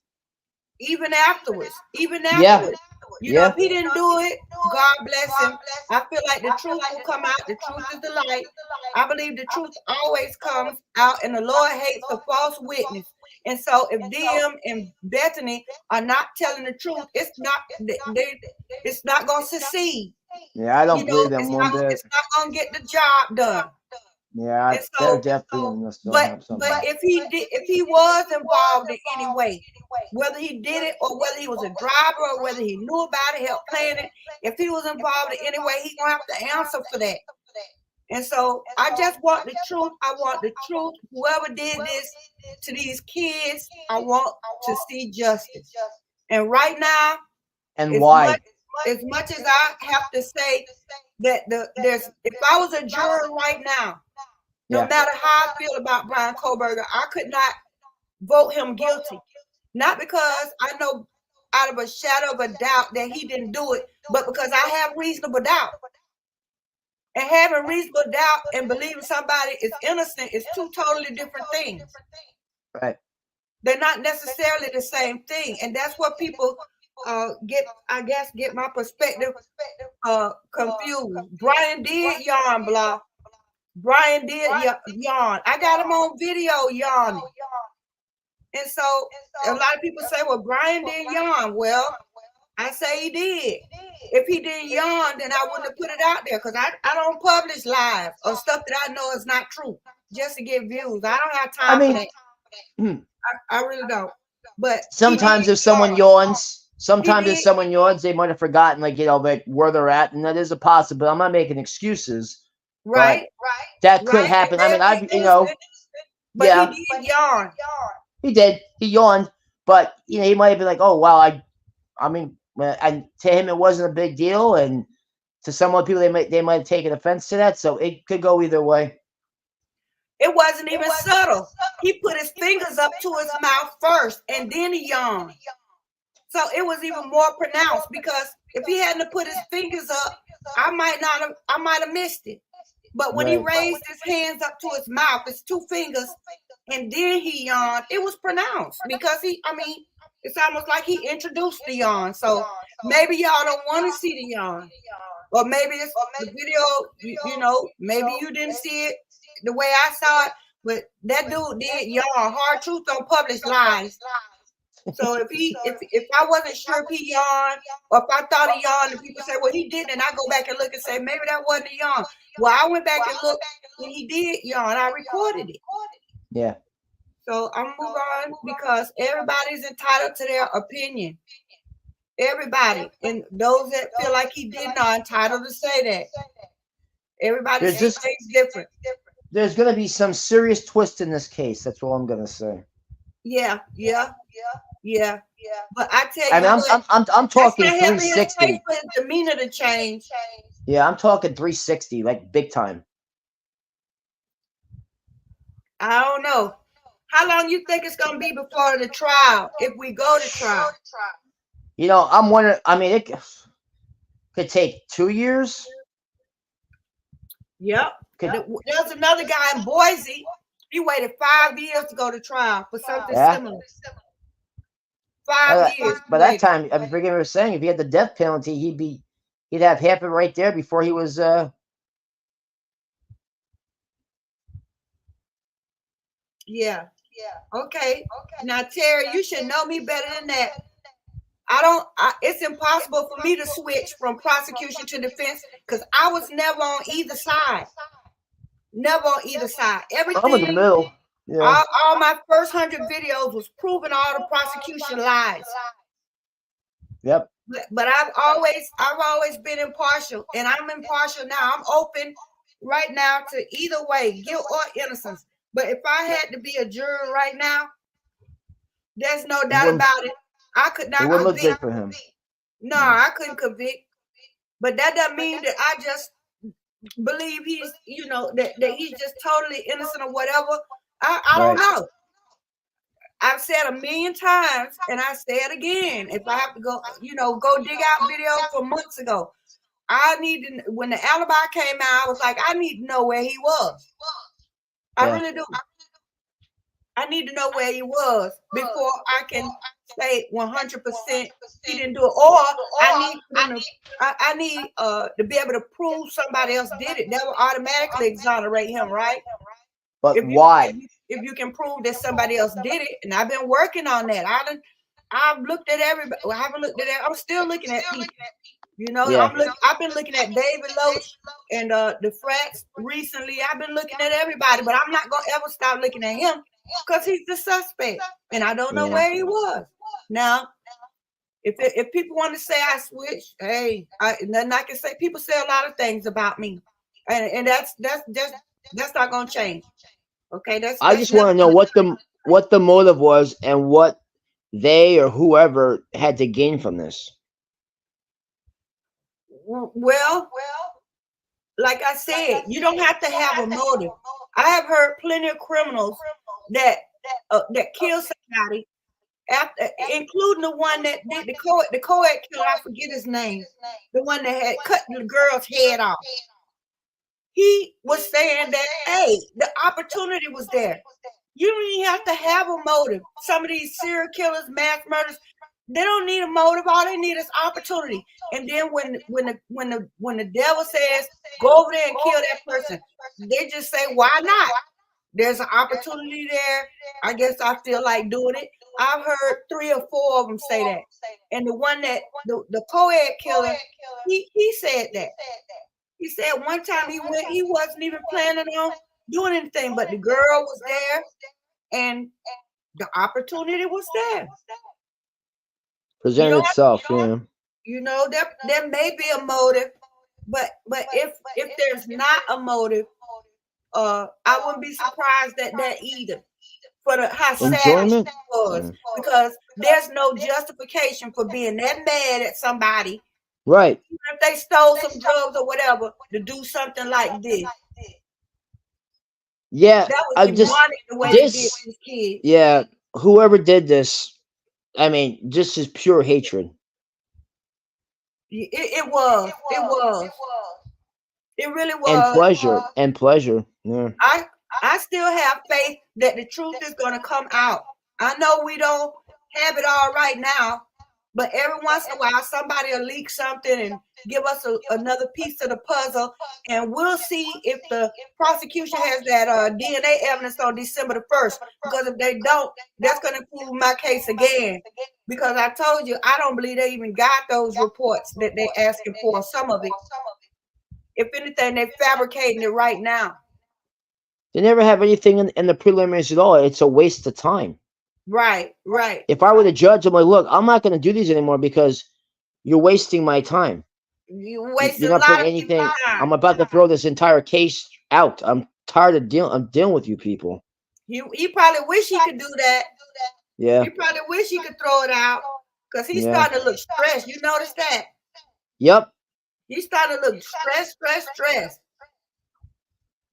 Even afterwards. You know, if he didn't do it, God bless him. I feel like the truth will come out. The truth is the light. I believe the truth always comes out, and the Lord hates a false witness. And so if DM and Bethany are not telling the truth, it's not going to succeed. Yeah, I don't believe them one bit. It's not going to get the job done. Yeah, they're definitely. But if he was involved in any way, whether he did it or whether he was a driver or whether he knew about it, helped plan it, if he was involved in any way, he's gonna have to answer for that. And so I just want the truth. I want the truth. Whoever did this to these kids, I want to see justice. And right now, and why? As much as I have to say that if I was a juror right now, no matter how I feel about Brian Kohlberger, I could not vote him guilty. Not because I know out of a shadow of a doubt that he didn't do it, but because I have reasonable doubt. And having reasonable doubt and believing somebody is innocent is 2 totally different things. Right. They're not necessarily the same thing. And that's what people get my perspective confused. Brian did yawn, blah. Brian did yawn. I got him on video yawning. And so a lot of people say, well, Brian didn't yawn. Well, I say he did. If he didn't yawn, then I wouldn't have put it out there, because I don't publish live or stuff that I know is not true just to get views. I don't have time for that. I really don't. But sometimes if someone yawns, they might have forgotten, like where they're at, and that is a possibility. I'm not making excuses. Right. That could happen. I mean, But he did yawn. He did. He yawned, but he might have been like, "Oh wow, I mean," and to him it wasn't a big deal, and to some other people they might have taken offense to that. So it could go either way. It wasn't even subtle. He put his fingers up to his mouth first, and then he yawned. So it was even more pronounced, because if he hadn't put his fingers up, I might have missed it. But when he raised his hands up to his mouth, his 2 fingers, and then he yawned, it was pronounced, because it's almost like he introduced the yawn. So maybe y'all don't want to see the yawn. Or maybe it's the video, maybe you didn't see it the way I saw it. But that dude did yarn. Hard truth don't publish lies. So if I wasn't sure if he yawned or if I thought he yawned and people say, well, he didn't, and I go back and look and say, maybe that wasn't a yawn. Well, I went back and looked when he did yawn. I recorded it. Yeah. So I'm moving on because everybody's entitled to their opinion. Everybody. And those that feel like he didn't are entitled to say that. Everybody There's sees just- things different. There's gonna be some serious twist in this case. That's all I'm gonna say. Yeah. But I tell you, I mean, what, I'm talking that's not helping his 360. face for his demeanor to change. Yeah, I'm talking 360, like big time. I don't know. How long you think it's gonna be before the trial? If we go to trial, You know, I'm wondering. I mean, it could take 2 years. yep. Could, There's another guy in Boise. He waited 5 years to go to trial for something Yeah. similar. 5 years. by that time, I forget what I was saying. If he had the death penalty, he'd have half it right there before he was. Yeah. Okay. Now, Terry, you should know me better than that. It's impossible for me to switch from prosecution to defense because I was never on either side. Never on either side. I'm in the Everything, middle. Yeah. all my first 100 videos was proving all the prosecution lies. Yep. But I've always been impartial, and I'm impartial now. I'm open right now to either way, guilt or innocence. But if I had to be a juror right now, there's no doubt about it. I could not It wouldn't look convict. good for him. No, I couldn't convict. But that doesn't mean that I just believe he's, that he's just totally innocent or whatever. I don't know. I've said a million times, and I say it again. If I have to go dig out videos from months ago, when the alibi came out, I was like, I need to know where he was. I really do. I need to know where he was before I can say 100% he didn't do it. Or I need to be able to prove somebody else did it. That will automatically exonerate him, right? But why? If you can prove that somebody else did it, and I've been working on that. I've looked at everybody. Well, I haven't looked at it. I'm still looking at people. Yeah. I've been looking at David Loach and the frats recently. I've been looking at everybody, but I'm not gonna ever stop looking at him because he's the suspect, and I don't know where he was. Now, if people want to say I switched, hey, nothing I can say. People say a lot of things about me, and that's not gonna change. Okay, I just want to know what the motive was and what they or whoever had to gain from this. Well, like I said, you don't have to have a motive. I have heard plenty of criminals that kill somebody, including the one that did the co-ed killer. I forget his name. The one that had cut the girl's head off. He was saying that, hey, the opportunity was there. You don't even have to have a motive. Some of these serial killers, mass murders, they don't need a motive. All they need is opportunity. And then when the devil says, go over there and kill that person, they just say, why not? There's an opportunity there. I guess I feel like doing it. I've heard 3 or 4 of them say that. And the one that the co-ed killer, he said that. He said one time he wasn't even planning on doing anything, but the girl was there and the opportunity was there. Present itself, yeah. There may be a motive, but if there's not a motive, I wouldn't be surprised at that either. For how savage it was, because there's no justification for being that mad at somebody. Right. Even if they stole some drugs or whatever, to do something like this. Yeah, That was demonic the way they did these kids. Yeah, whoever did this, I mean, just is pure hatred. It was. It really was. And pleasure. Yeah. I still have faith that the truth is going to come out. I know we don't have it all right now, But every once in a while, somebody will leak something and give us another piece of the puzzle, and we'll see if the prosecution has that DNA evidence on December the 1st. Because if they don't, that's going to prove my case again. Because I told you, I don't believe they even got those reports that they're asking for, some of it. If anything, they're fabricating it right now. They never have anything in the preliminaries at all. It's a waste of time. Right, right. If I were the judge, I'm like, look, I'm not going to do these anymore because you're wasting my time. You wasted You're a not lot putting of anything. people's time. I'm about to throw this entire case out. I'm tired of dealing with you people. He probably wish he could do that. Yeah. He probably wish he could throw it out because he's Yeah. starting to look stressed. You notice that? Yep. He's starting to look stressed.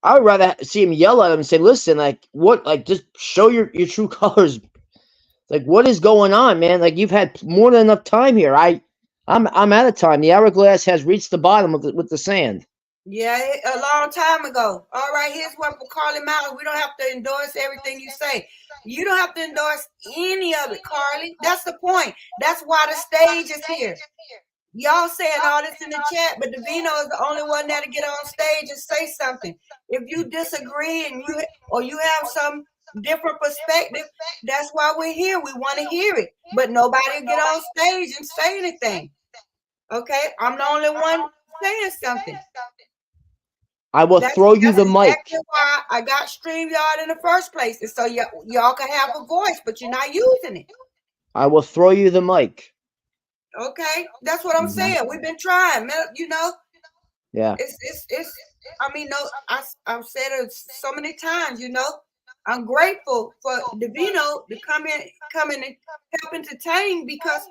I would rather see him yell at him and say, listen, like, what, like, just show your true colors. Like, what is going on, man? Like, you've had more than enough time here. I'm out of time. The hourglass has reached the bottom with the sand. Yeah, a long time ago. All right, here's what we'll call him out. We don't have to endorse everything you say. You don't have to endorse any of it, Carly. That's the point. That's why the stage is here. Y'all saying all this in the chat, but Davino is the only one that'll get on stage and say something. If you disagree and you have some different perspective, that's why we're here. We want to hear it, but nobody will get on stage and say anything. Okay, I'm the only one saying something. I will throw you the mic. That's why I got StreamYard in the first place, and so y'all can have a voice, but you're not using it. I will throw you the mic. Okay, that's what I'm saying. We've been trying, you know. Yeah. It's. I mean, no, I've said it so many times. You know, I'm grateful for Davino to come in and help entertain because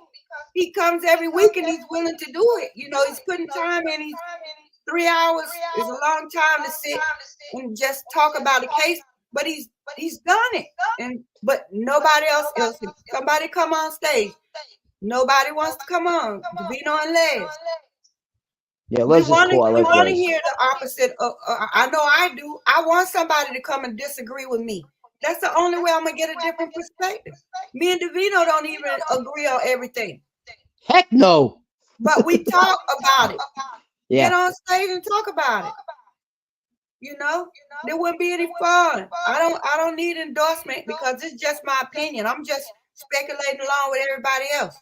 he comes every week and he's willing to do it. You know, he's putting time in. He's 3 hours is a long time to sit and just talk about a case, but he's done it. But nobody else. Somebody come on stage. Nobody wants to come on. Davino and Les. Yeah, Les is cool. I we like want to Les. hear the opposite. I know I do. I want somebody to come and disagree with me. That's the only way I'm gonna get a different perspective. Me and Davino don't even agree on everything. Heck no. But we talk about it. Yeah. Get on stage and talk about it. You know, there wouldn't be any fun. I don't need endorsement because it's just my opinion. I'm just speculating along with everybody else.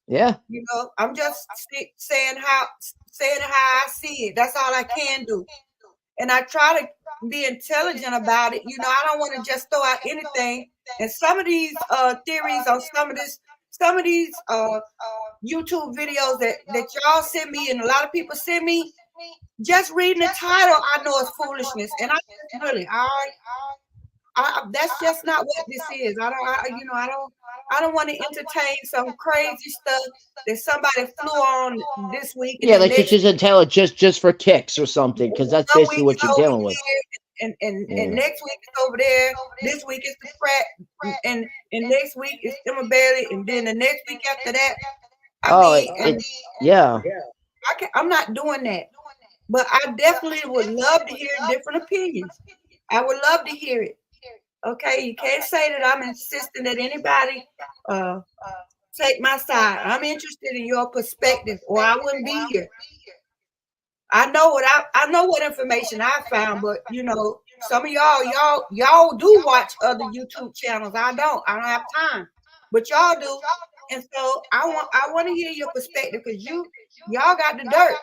Yeah. You know, I'm just saying how I see it. That's all I can do. And I try to be intelligent about it. You know, I don't want to just throw out anything. And some of these theories on some of these YouTube videos that y'all send me and a lot of people send me, just reading the title, I know it's foolishness. And that's just not what this is. I don't want to entertain some crazy stuff that somebody flew on this week. Yeah, like it's just intelligent just for kicks or something, because that's basically what you're dealing with. And next week it's over there. This week it's the Pratt, and next week it's Emma Bailey, and then the next week after that. I'm not doing that. But I definitely would love to hear different opinions. I would love to hear it. Okay, you can't say that I'm insisting that anybody take my side. I'm interested in your perspective, or I wouldn't be here. I know what information I found, but you know, some of y'all do watch other YouTube channels. I don't have time, but y'all do, and so I want to hear your perspective because y'all got the dirt.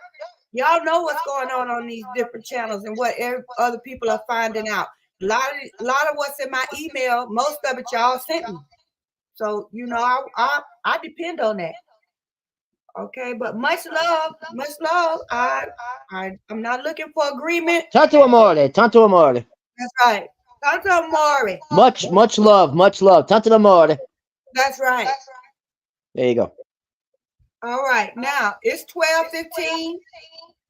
Y'all know what's going on these different channels and what other people are finding out. A lot of what's in my email, most of it y'all sent me. So you know, I depend on that. Okay, but much love. I'm not looking for agreement. Tanto amore. That's right. Tanto amore. Much love. Tanto amore. That's right. There you go. All right, now it's 12:15.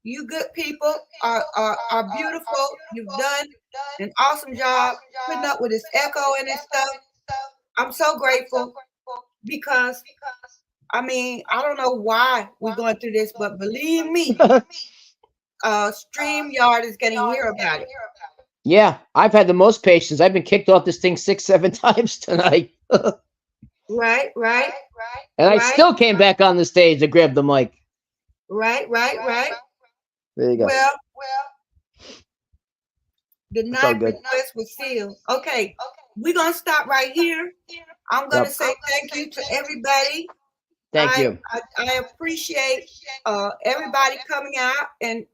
You good people are beautiful. You've done an awesome job putting up with this echo and this stuff. I'm so grateful because, I mean, I don't know why we're going through this, but believe me, StreamYard is going to hear about it. Yeah, I've had the most patience. I've been kicked off this thing 6-7 times tonight. Right, right, And I right. still came back on the stage to grab the mic. right. There you go. Well, the That's all ninth good. request was sealed. Okay, we're gonna stop right here. I'm gonna Yep. say thank you to everybody. Thank you. I appreciate everybody coming out, and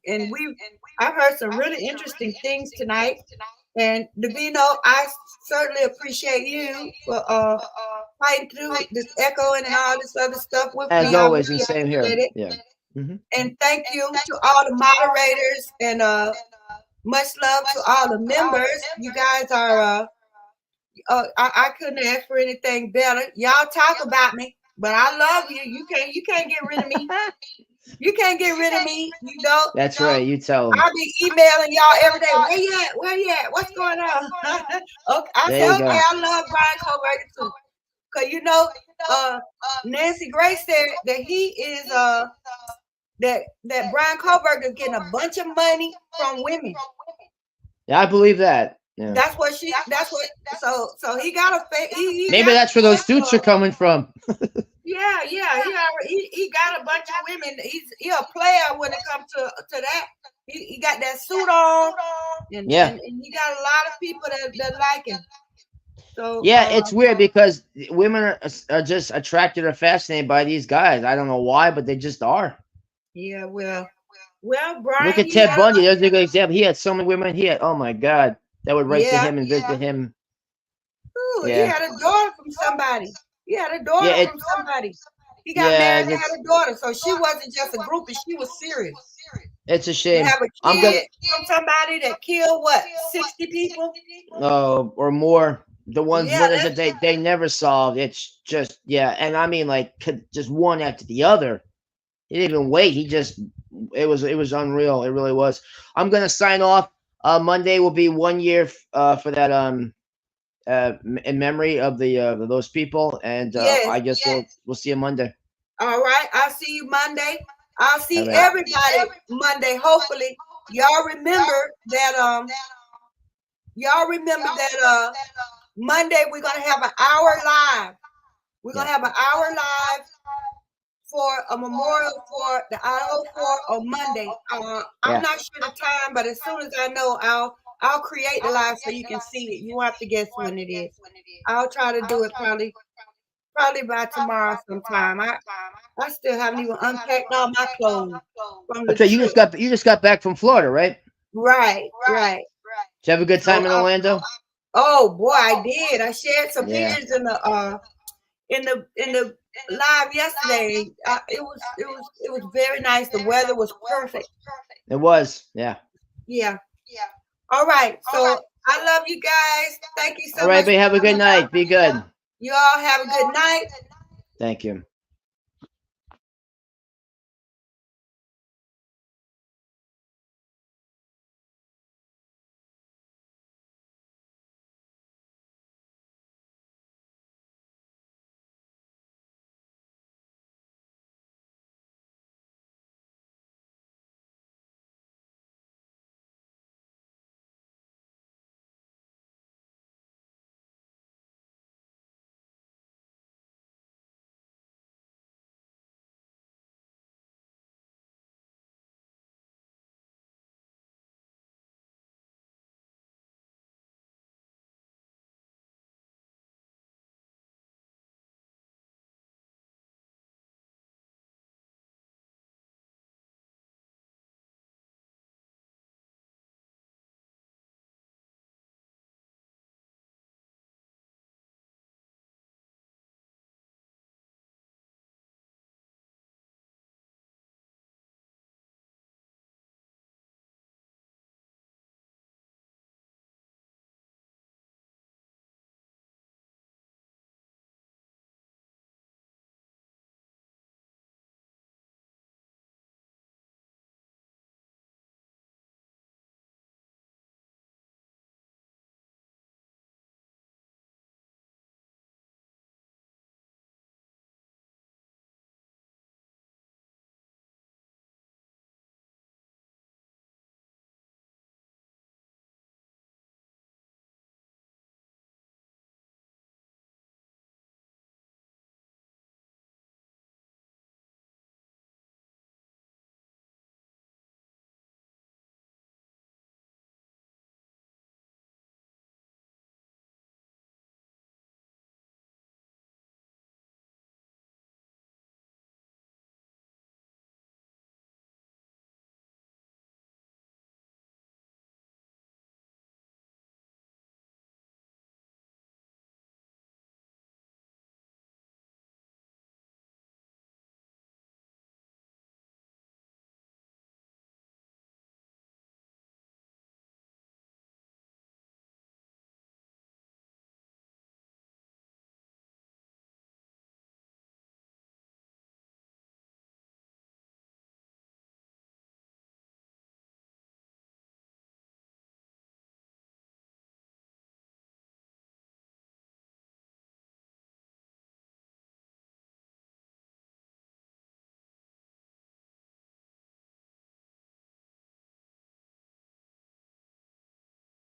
I heard some really interesting things tonight. And Davino, I certainly appreciate you for fighting through this echoing and all this other stuff with As me. I always, really and same here. appreciate it. Yeah. And thank you to all the moderators, and much love to all the members. You guys are I couldn't ask for anything better. Y'all talk about me, but I love you. You can't get rid of me. You can't get rid of me. You know. That's right. You tell them. I'll be emailing y'all every day. Where you at? Where you at? What's going on? Okay, I There you said, go. okay, I love Brian Koberger too. Cause you know, Nancy Grace said that he is that Brian Koberger is getting a bunch of money from women. Yeah, I believe that. Yeah. That's what so he got a Maybe got, that's where those suits are coming from. Yeah, he got a bunch of women. He's a player when it comes to that. He got that suit on, and, Yeah. and he got a lot of people that like him. So Yeah, it's weird because women are just attracted or fascinated by these guys. I don't know why, but they just are. Yeah, well, Brian. Look at Ted Bundy. There's a good example. He had so many women. Oh my God, that would write to him and visit him. Ooh, Yeah. He had a daughter from somebody. He got married and had a daughter. So she wasn't just a groupie. She was serious. It's a shame. You have a kid from somebody that killed 60 people? Or more. The ones Yeah, murders that they never solved. It's just and I mean just one after the other. He didn't even wait. It was unreal. It really was. I'm gonna sign off. Monday will be 1 year for that in memory of those people, and I guess we'll see you Monday. All right, I'll see you Monday. I'll see everybody Monday. Hopefully, y'all remember that. Monday we're gonna have an hour live. We're gonna have an hour live for a memorial for the Idaho 4 on Monday. I'm not sure the time, but as soon as I know, I'll create the live so you can see it. You won't have to guess when it is. I'll try to do it probably by tomorrow sometime. I still haven't even unpacked all my clothes. Okay, you just got back from Florida, right? Right. Did you have a good time in Orlando? Oh boy, I did. I shared some pictures in the live yesterday. It was very nice. The weather was perfect. It was, yeah. All right. So I love you guys. Thank you so much. All right, babe, have a good night. Be good. You all have a good night. Thank you.